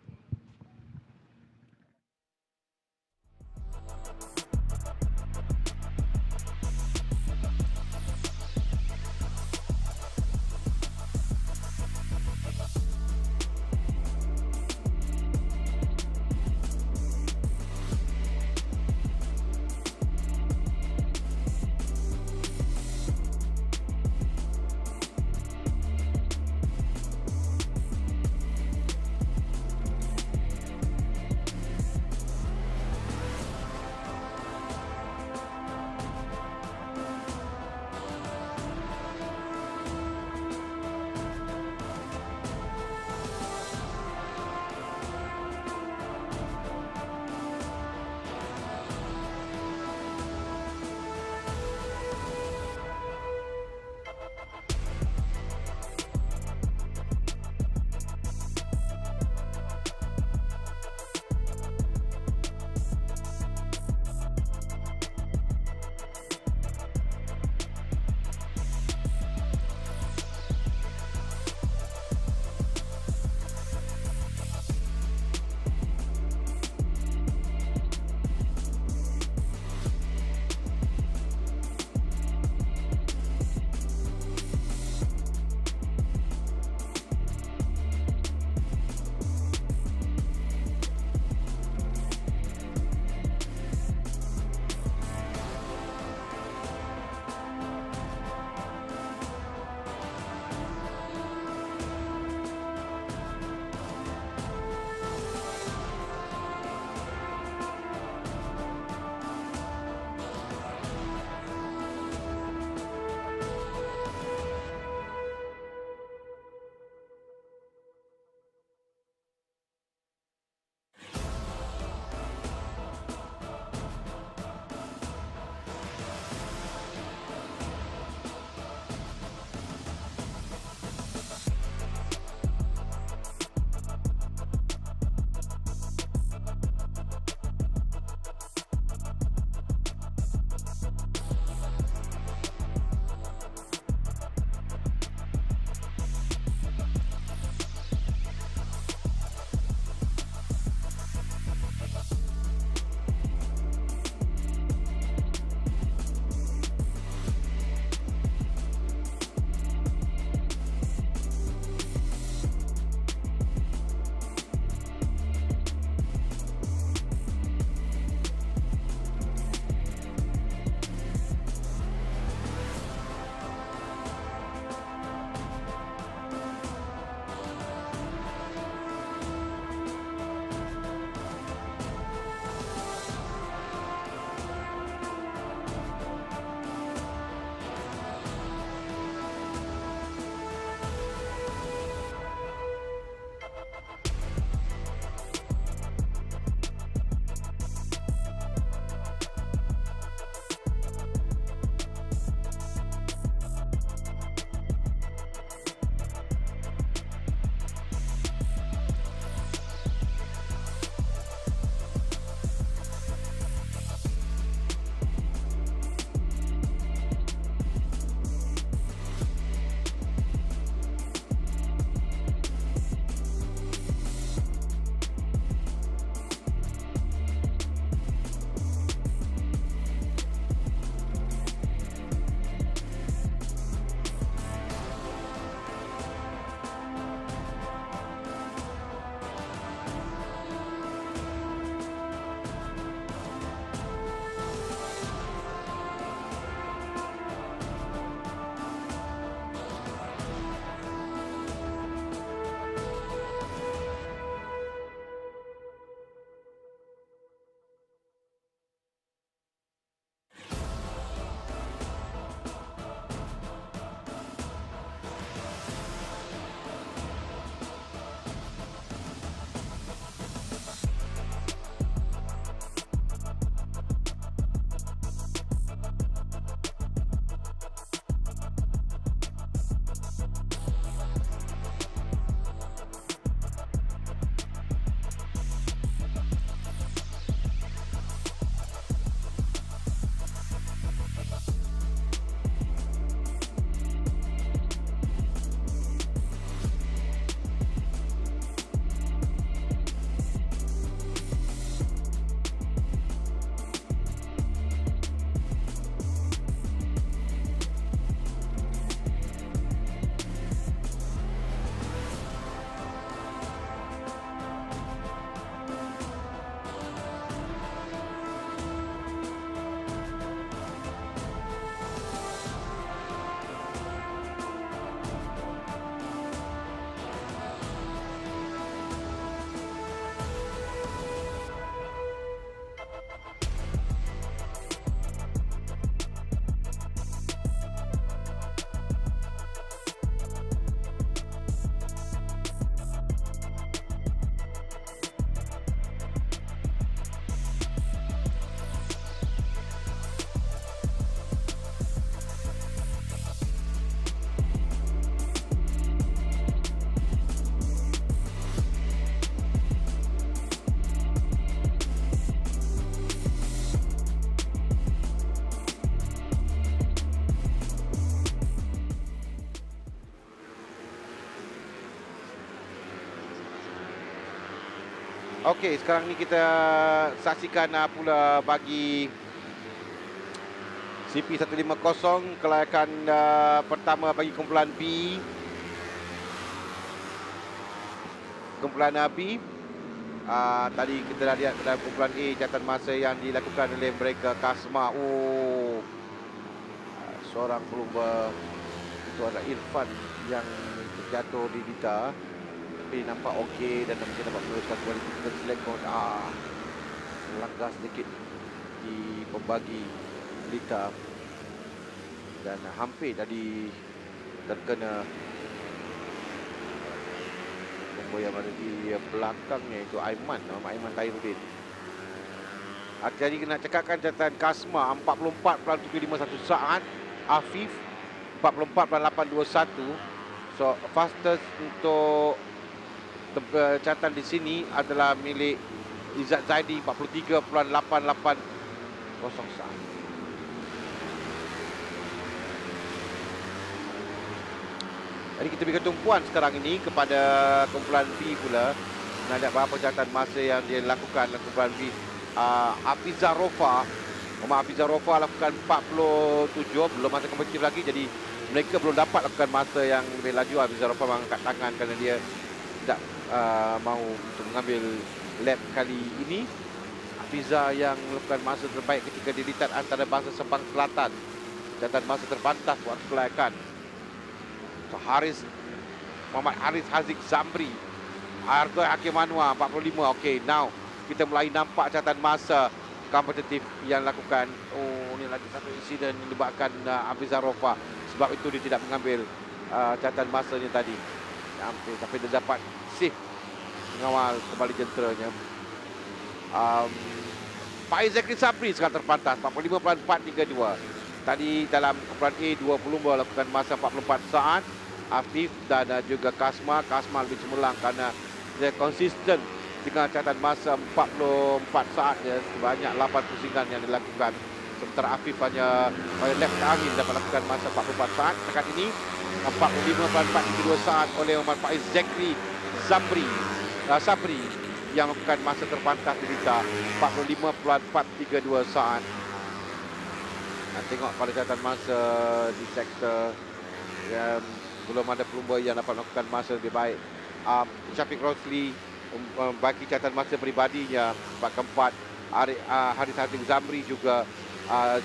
Okey, sekarang ni kita saksikan pula bagi CP150 kelayakan pertama bagi kumpulan B. Kumpulan B. Tadi kita dah lihat dalam kumpulan A catatan masa yang dilakukan oleh mereka Kasma. Seorang pelumba itu adalah Irfan yang terjatuh di Dita. Tapi nampak okey dan mungkin dapat meneruskan kembali ke selekon. Langgar sedikit di pembagi Dita dan hampir tadi terkena pelumba yang ada di belakangnya, itu Aiman, nama Aiman Tairuddin. Jadi kena cakapkan catatan Kasma 44.751 saat, Afif 44.821. So fastest untuk catatan di sini adalah milik Izzat Zaidi 43.880 saat. Jadi kita berikan tumpuan sekarang ini kepada kumpulan B pula. Nak lihat berapa catatan masa yang dia lakukan dalam kumpulan B. Hafizah Rofa, Muhammad Hafizah Rofa lakukan 47, belum masa kompetitif lagi. Jadi mereka belum dapat lakukan masa yang lebih laju. Hafizah Rofa mengangkat tangan kerana dia tidak mahu untuk mengambil lap kali ini. Hafizah yang melakukan masa terbaik ketika dilitat antara bangsa Sabang Selatan. Catatan masa terpantas waktu kelayakan. So, Muhammad Haris Haziq Zamri, Argo Hakim Anwar 45. Okey, now kita mulai nampak catatan masa kompetitif yang lakukan. Ini lagi satu insiden yang melibatkan Hafizah Rofa. Sebab itu dia tidak mengambil catatan masanya tadi. Tapi dia dapat save mengawal kembali jenteranya. Faiz Zakri Sabri sekarang terpantas 45.432. Tadi dalam kumpulan A 2 pelumba lakukan masa 44 saat. Afif dan juga Kasma lebih cemerlang kerana dia konsisten dengan catatan masa 44 saat ya, sebanyak 8 pusingan yang dilakukan. Sementara Afif hanya lap terakhir dapat lakukan masa 44 saat. Setakat ini 45.432 saat oleh Muhammad Faiz Zakri Sabri yang melakukan masa terpantas di Dita 45.432 saat. Tengok pada catatan masa di sektor belum ada pelumba yang dapat melakukan masa lebih baik. Syafiq Rosli bagi catatan masa peribadinya tempat keempat. Haris Haziq Zamri juga.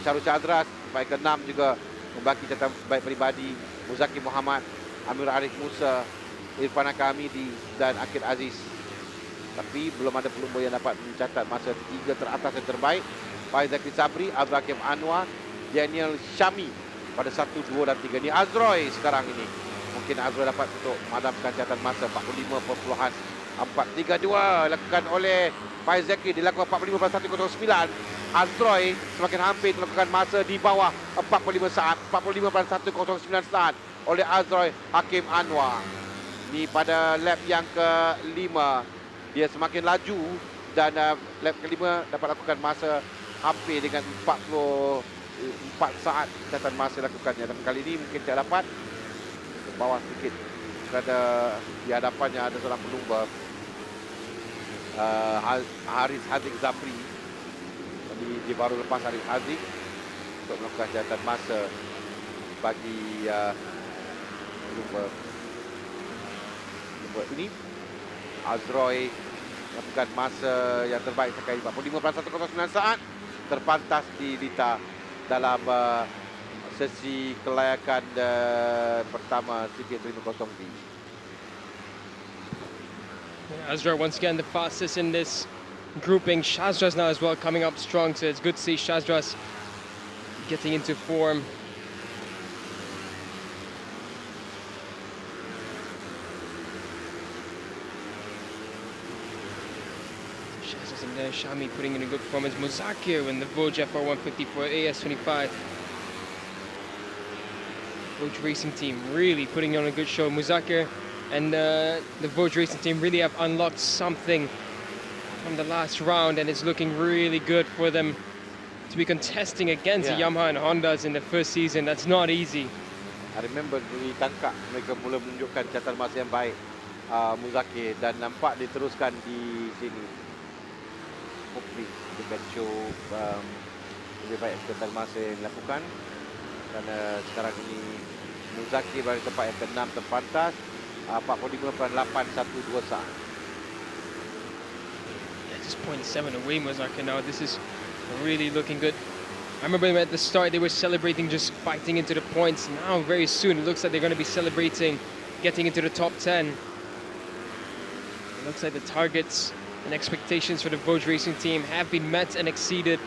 Syarul Syadras tempat ke-6 juga membagi catatan baik peribadi. Muzaki Muhammad, Amir Arif Musa, Irfan Hamidi dan Akid Aziz. Tapi belum ada pelumba yang dapat mencatat masa 3 teratas yang terbaik. Faiz Zakri Sabri, Abdul Hakim Anwar, Daniel Syami pada 1, 2 dan 3. Ini Azroy sekarang ini. Mungkin Azroy dapat untuk memadamkan catatan masa 45.432 dilakukan oleh Faiz Zakri, dilakukan 45.109. Azroy semakin hampir melakukan masa di bawah 45 saat, 45.109 saat oleh Azroy Hakim Anwar. Ini pada lap yang ke-5 dia semakin laju dan lap ke-5 dapat lakukan masa hampir dengan 44 saat catatan masa lakukannya. Dan kali ini mungkin tidak dapat, ke bawah sedikit kerana di hadapannya ada seorang pelumba Haris Haziq Zamri. Jadi dia baru lepas Haris Haziq untuk melakukan catatan masa bagi pelumba ini. Azroy melakukan masa yang terbaik sekali 45.109 saat, terpantas di Dita dalam sesi kelayakan pertama CP150B. Azra once again the fastest in this grouping. Shazras now as well coming up strong, so it's good to see Shazras getting into form. Shazras in there, Shami putting in a good performance. Muzakir in the Voj FR154 AS25. Voj Racing Team really putting on a good show. Muzakir and the Voj Racing Team really have unlocked something from the last round, and it's looking really good for them to be contesting against the Yamaha and Hondas in the first season. That's not easy. I remember di Tangkak mereka mula menunjukkan catatan masa yang baik Muzakir, dan nampak diteruskan di sini. Cubprix. Dia akan show lebih baik kesetan masa yang dilakukan. Kerana sekarang ini Muzaki berada di tempat yang ke-6 terpantas, 45.812 saat. Yeah, just 0.7 away Muzaki now. This is really looking good. I remember at the start they were celebrating just fighting into the points. Now very soon it looks like they're going to be celebrating getting into the top 10. It looks like the targets and expectations for the Voj Racing team have been met and exceeded.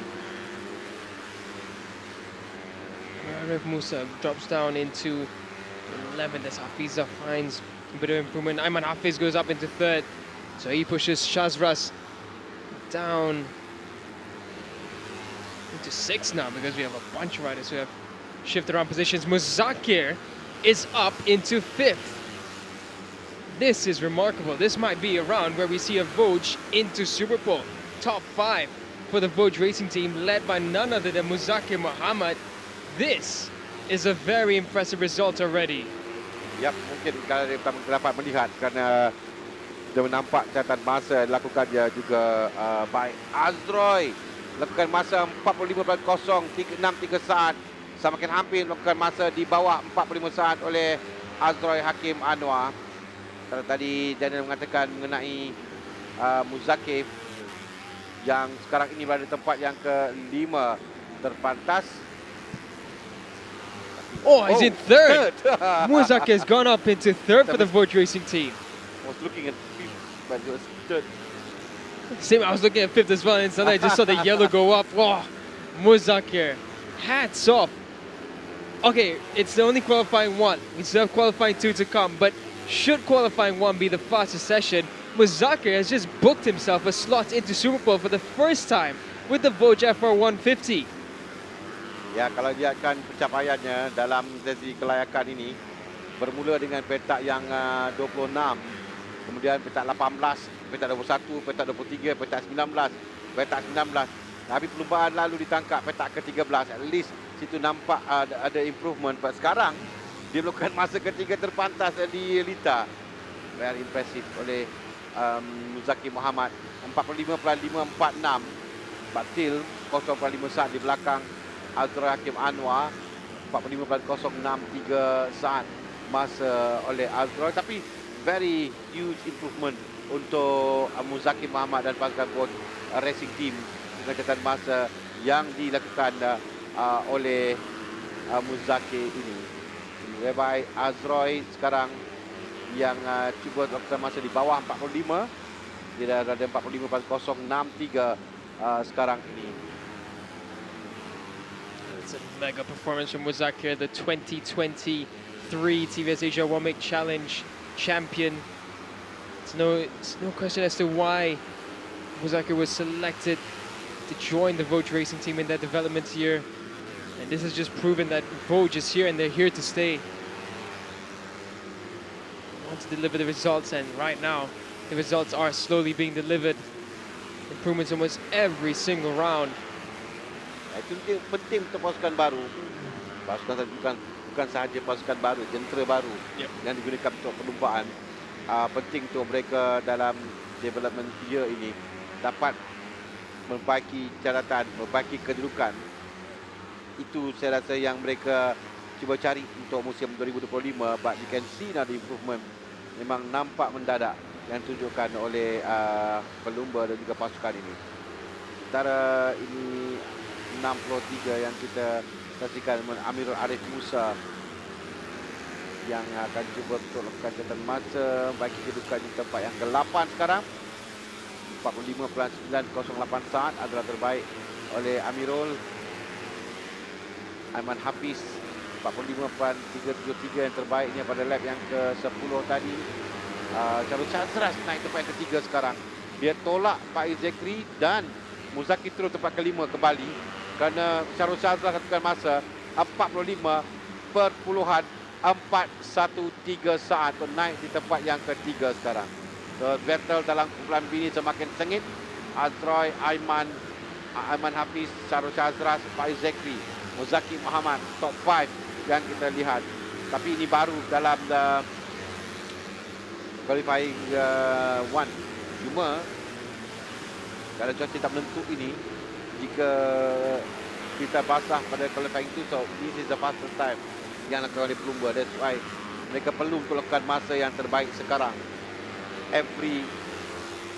Arif Musa drops down into 11th as Hafiza finds a bit of improvement. Ayman Hafiz goes up into 3rd. So he pushes Shazras down into 6th now because we have a bunch of riders who have shifted around positions. Muzakir is up into 5th. This is remarkable. This might be a round where we see a Voj into Super Bowl. Top 5 for the Voj Racing team led by none other than Muzakir Muhammad. This is a very impressive result already. Yap, mungkin kalau kita dapat melihat kerana dia nampak catatan masa dilakukan dia juga baik. Azroy lakukan masa 45.036 saat. Semakin hampir melakukan masa di bawah 45 saat oleh Azroy Hakim Anwar. Kalau tadi Daniel mengatakan mengenai Muzakir yang sekarang ini berada di tempat yang ke-5 terpantas. Oh, he's in 3rd. Muzakir has gone up into 3rd for the Voj Racing team. I was looking at 5th, but it was 3rd. Same, I was looking at 5th as well, and suddenly I just saw the yellow go up. Oh, Muzakir, hats off. Okay, it's the only qualifying 1. We still have qualifying 2 to come, but should qualifying 1 be the fastest session, Muzakir has just booked himself a slot into Super Bowl for the first time with the Voj FR 150. Ya, kalau dia akan pencapaiannya dalam sesi kelayakan ini bermula dengan petak yang 26, kemudian petak 18, petak 21, petak 23, petak 19, petak 19. Habis perlumbaan lalu ditangkap petak ke-13. At least situ nampak ada improvement. But sekarang dia melakukan masa ketiga terpantas di Elita. Very impressive oleh Muzakir Muhammad. 45.546. Batil 0.5 saat di belakang Azroy Hakim Anwar. 45.063 saat masa oleh Azroy. Tapi very huge improvement untuk Muzakir Muhammad dan pasukan Voj Racing Team dengan catatan masa yang dilakukan oleh Muzakir ini. Whereby Azroy sekarang yang cuba lakukan masa di bawah 45. Dia dah ada 45.063 sekarang ini. It's a mega performance from Muzakir, the 2023 TVS Asia One Make Challenge champion. It's no question as to why Muzakir was selected to join the Voj Racing team in that development year. And this has just proven that Voj is here and they're here to stay. They want to deliver the results, and right now the results are slowly being delivered. Improvements almost every single round. Itu penting untuk pasukan baru. Pasukan bukan sahaja pasukan baru, jentera baru yang digunakan untuk perlumbaan. Penting untuk mereka dalam development year ini dapat memperbaiki catatan, memperbaiki kedudukan. Itu saya rasa yang mereka cuba cari untuk musim 2025. But you can see now the improvement memang nampak mendadak yang ditunjukkan oleh pelumba dan juga pasukan ini. Sementara ini 63 yang kita saksikan Amirul Arif Musa yang akan cuba untuk lakukan catatan masa bagi kedudukan di tempat yang ke-8 sekarang. 45.908 saat adalah terbaik oleh Amirul. Aiman Hafiz 45.373 yang terbaiknya pada lap yang ke-10 tadi. Syarul Shazras naik tempat yang ke-3 sekarang. Dia tolak Pak Izekri dan Muzakir turun tempat ke-5 kembali kerana Syarul Shazras lakukan masa 45.413 saat untuk naik di tempat yang ke-3 sekarang. So, battle dalam kumpulan B ini semakin sengit. Azroy, Aiman Hafiz, Syarul Shazras, Pak Izekri, Muzakir Muhammad, top 5 yang kita lihat. Tapi ini baru dalam qualifying 1. Cuma Kalau cuaca tak menentu ini, jika kita basah pada qualifying itu, so this is the fastest time yang dilakukan oleh pelumba. That's why mereka perlu untuk lakukan masa yang terbaik sekarang. Every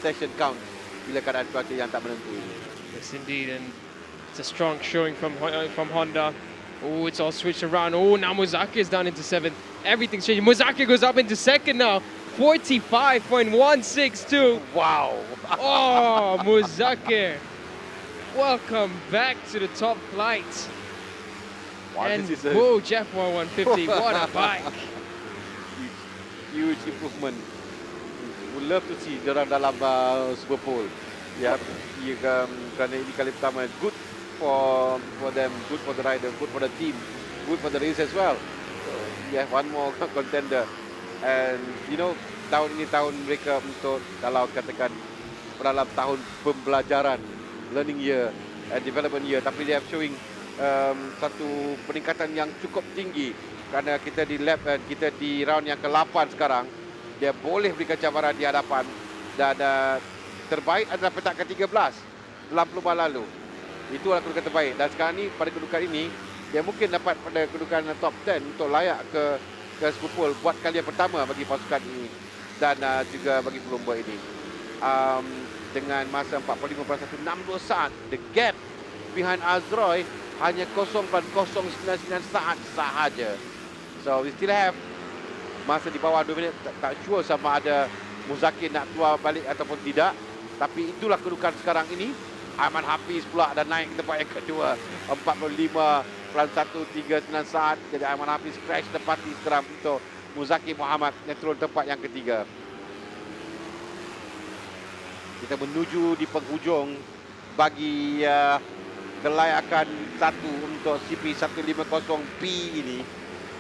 session counts bila keadaan cuaca yang tak menentu ini. Yes, indeed, and it's a strong showing from Honda. Oh, it's all switched around. Oh, now Muzaki is down into 7th. Everything's changing. Muzaki goes up into 2nd now. 45.162. Wow. Oh, Muzaki. Welcome back to the top flight. Wow, And this is a whoa, Jeff 150. What a bike. huge improvement. Would love to see diorang dalam Super Bowl. Ya, kerana ini kali pertama. Good for them, good for the rider, good for the team, good for the race as well. So, we have one more contender. And you know, tahun ini tahun mereka untuk, kalau katakan dalam tahun pembelajaran, learning year and development year, tapi they have showing satu peningkatan yang cukup tinggi kerana kita di lap, kita di round yang ke-8 sekarang. Dia boleh berikan cabaran di hadapan dan terbaik adalah petak ke-13 dalam perlumbaan lalu. Itulah kedudukan terbaik, dan sekarang ni pada kedudukan ini dia mungkin dapat pada kedudukan top 10 untuk layak ke Super Bowl buat kali yang pertama bagi pasukan ini dan juga bagi pelumba ini. Dengan masa 45.162 saat, the gap behind Azroy hanya 0.099 saat sahaja. So we still have masa di bawah 2 minit. Tak sure sama ada Muzaki nak keluar balik ataupun tidak, tapi itulah kedudukan sekarang ini. Aiman Hafiz pula ada naik ke tempat yang kedua, 45.139 saat. Jadi Aiman Hafiz crash tepati sekarang untuk Muzaki Muhammad yang turun tempat yang ketiga. Kita menuju di penghujung bagi kelayakan satu untuk CP150P ini.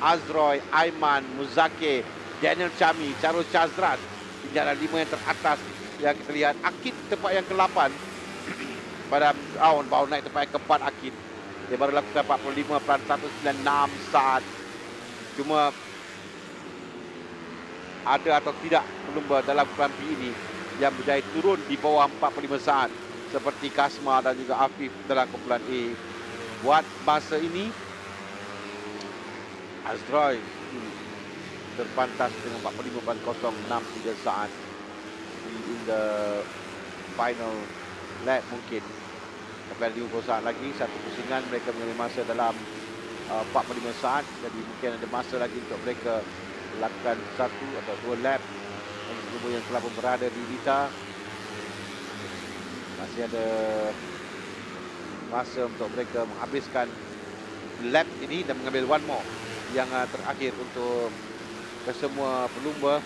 Azroy, Aiman, Muzaki, Daniel Chami, Charles Chazrat di jalan 5 yang teratas yang kita lihat. Akid tempat yang ke-8 pada baru naik tempat yang ke-4 Akid. Dia baru lakukan 45.196 saat. Cuma ada atau tidak pelumba dalam Grand Prix ini yang berjaya turun di bawah 45 saat seperti Kasma dan juga Afif dalam kumpulan A. Buat masa ini Azroy terpantas dengan 45.063 saat in the final lap mungkin. Tapi ada 50 saat lagi, satu pusingan mereka mengambil masa dalam 45 saat. Jadi mungkin ada masa lagi untuk mereka lakukan 1 atau 2 lap. Pelumba yang telah pun berada di Vita masih ada masa untuk mereka menghabiskan lap ini dan mengambil one more yang terakhir untuk kesemua pelumba.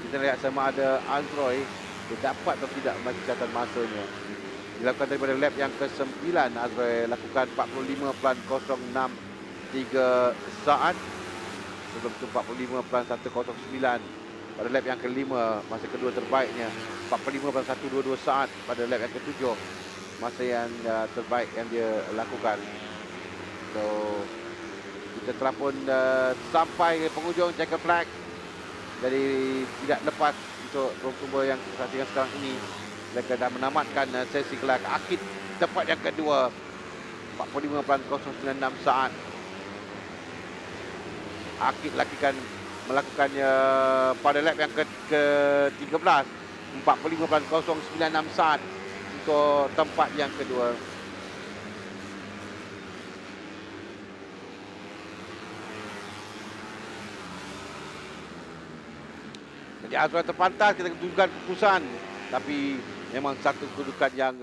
Kita lihat sama ada Azroy dia dapat atau tidak mencatat masanya. Dilakukan daripada lap yang ke-9, Azroy lakukan 45.063 saat. Sebelum itu 45.109 pada lap yang ke-5, masa kedua terbaiknya. 45.122 saat pada lap yang ke-7, masa yang terbaik yang dia lakukan. So kita telah pun sampai ke penghujung checker flag. Jadi tidak lepas untuk pelumba yang saksikan sekarang ini. Mereka dah menamatkan sesi kelayakan akhir tempat yang kedua, 45.096 saat. Akid melakukannya pada lap yang ke-13, 45.096 saat untuk tempat yang kedua. Jadi Azroy terpantas, kita tunjukkan keputusan, tapi memang satu kedudukan yang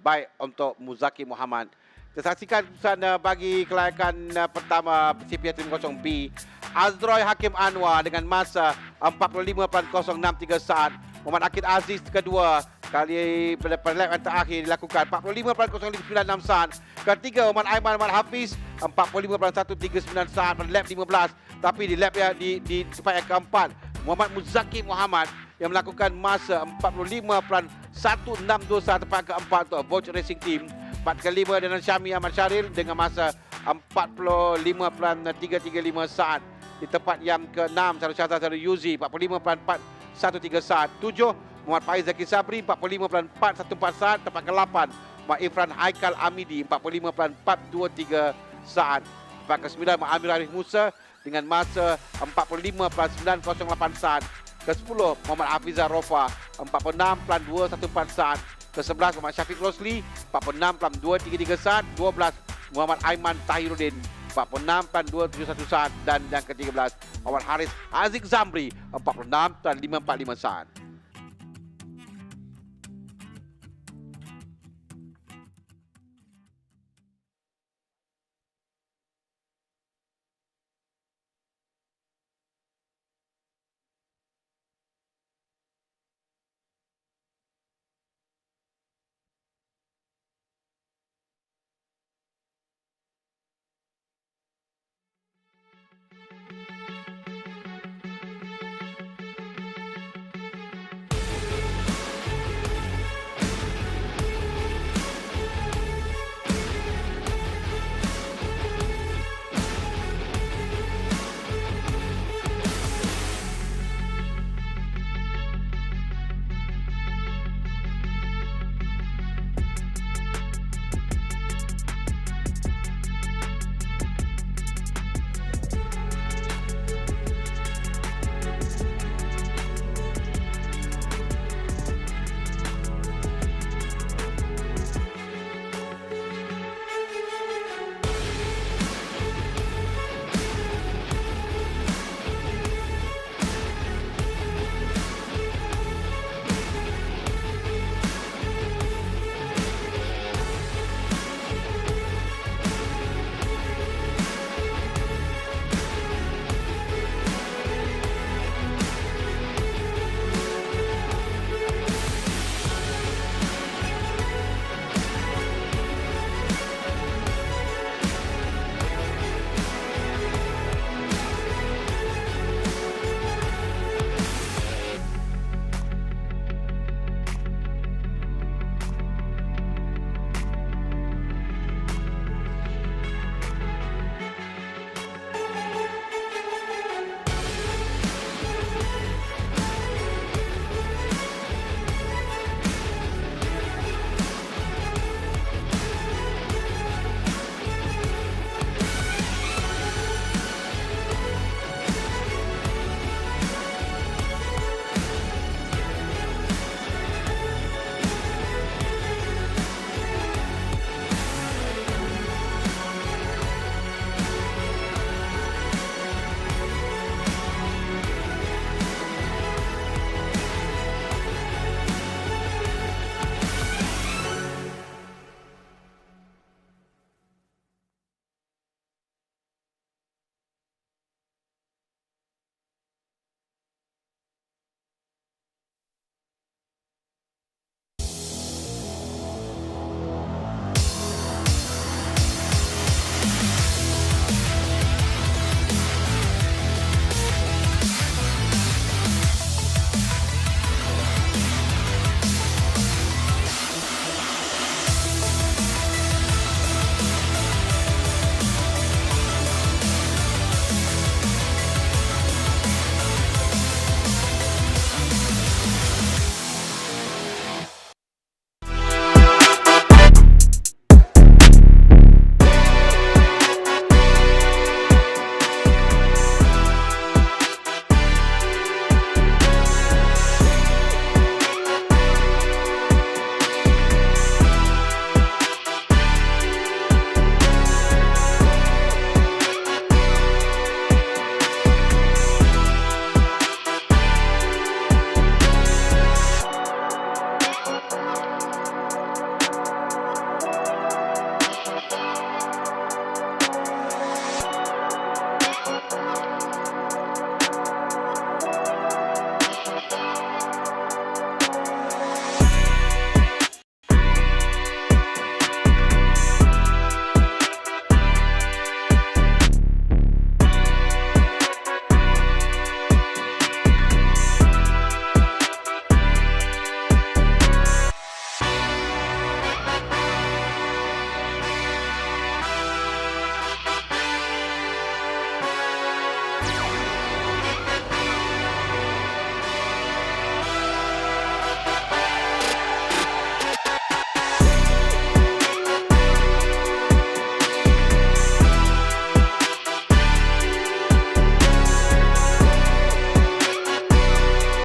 baik untuk Muzaki Muhammad. Kita saksikan keputusan bagi kelayakan pertama CP150B. Azroy Hakim Anwar dengan masa 45.063 saat. Muhammad Akid Aziz kedua, kali pada lap yang terakhir dilakukan 45.056 saat. Ketiga Muhammad Aiman Muhammad Hafiz 45.139 saat pada lap 15. Tapi di lap yang di tempat yang keempat, Muhammad Muzaki Muhammad yang melakukan masa 45.162 saat tempat keempat untuk Boch Racing Team. Tempat kelima dengan Syami Ahmad Syaril dengan masa 45.335 saat. Di tempat yang ke-6 Syahrul Syazah Syahrul Yuzi 45.413 saat. 7 Muhammad Faiz Zaki Sabri 45.414 saat. Tempat ke-8 Muhammad Ifran Haikal Amidi 45.423 saat. Tempat ke-9 Muhammad Amir Arif Musa dengan masa 45.908 saat. Ke-10 Muhammad Hafizah Rofa 46.214 saat. Ke-11 Muhammad Syafiq Rosli 46.233 saat. 12 Muhammad Aiman Tahiruddin 46.271 saat. Dan yang ke-13 Muhammad Haris Aziz Zamri 46.545 saat.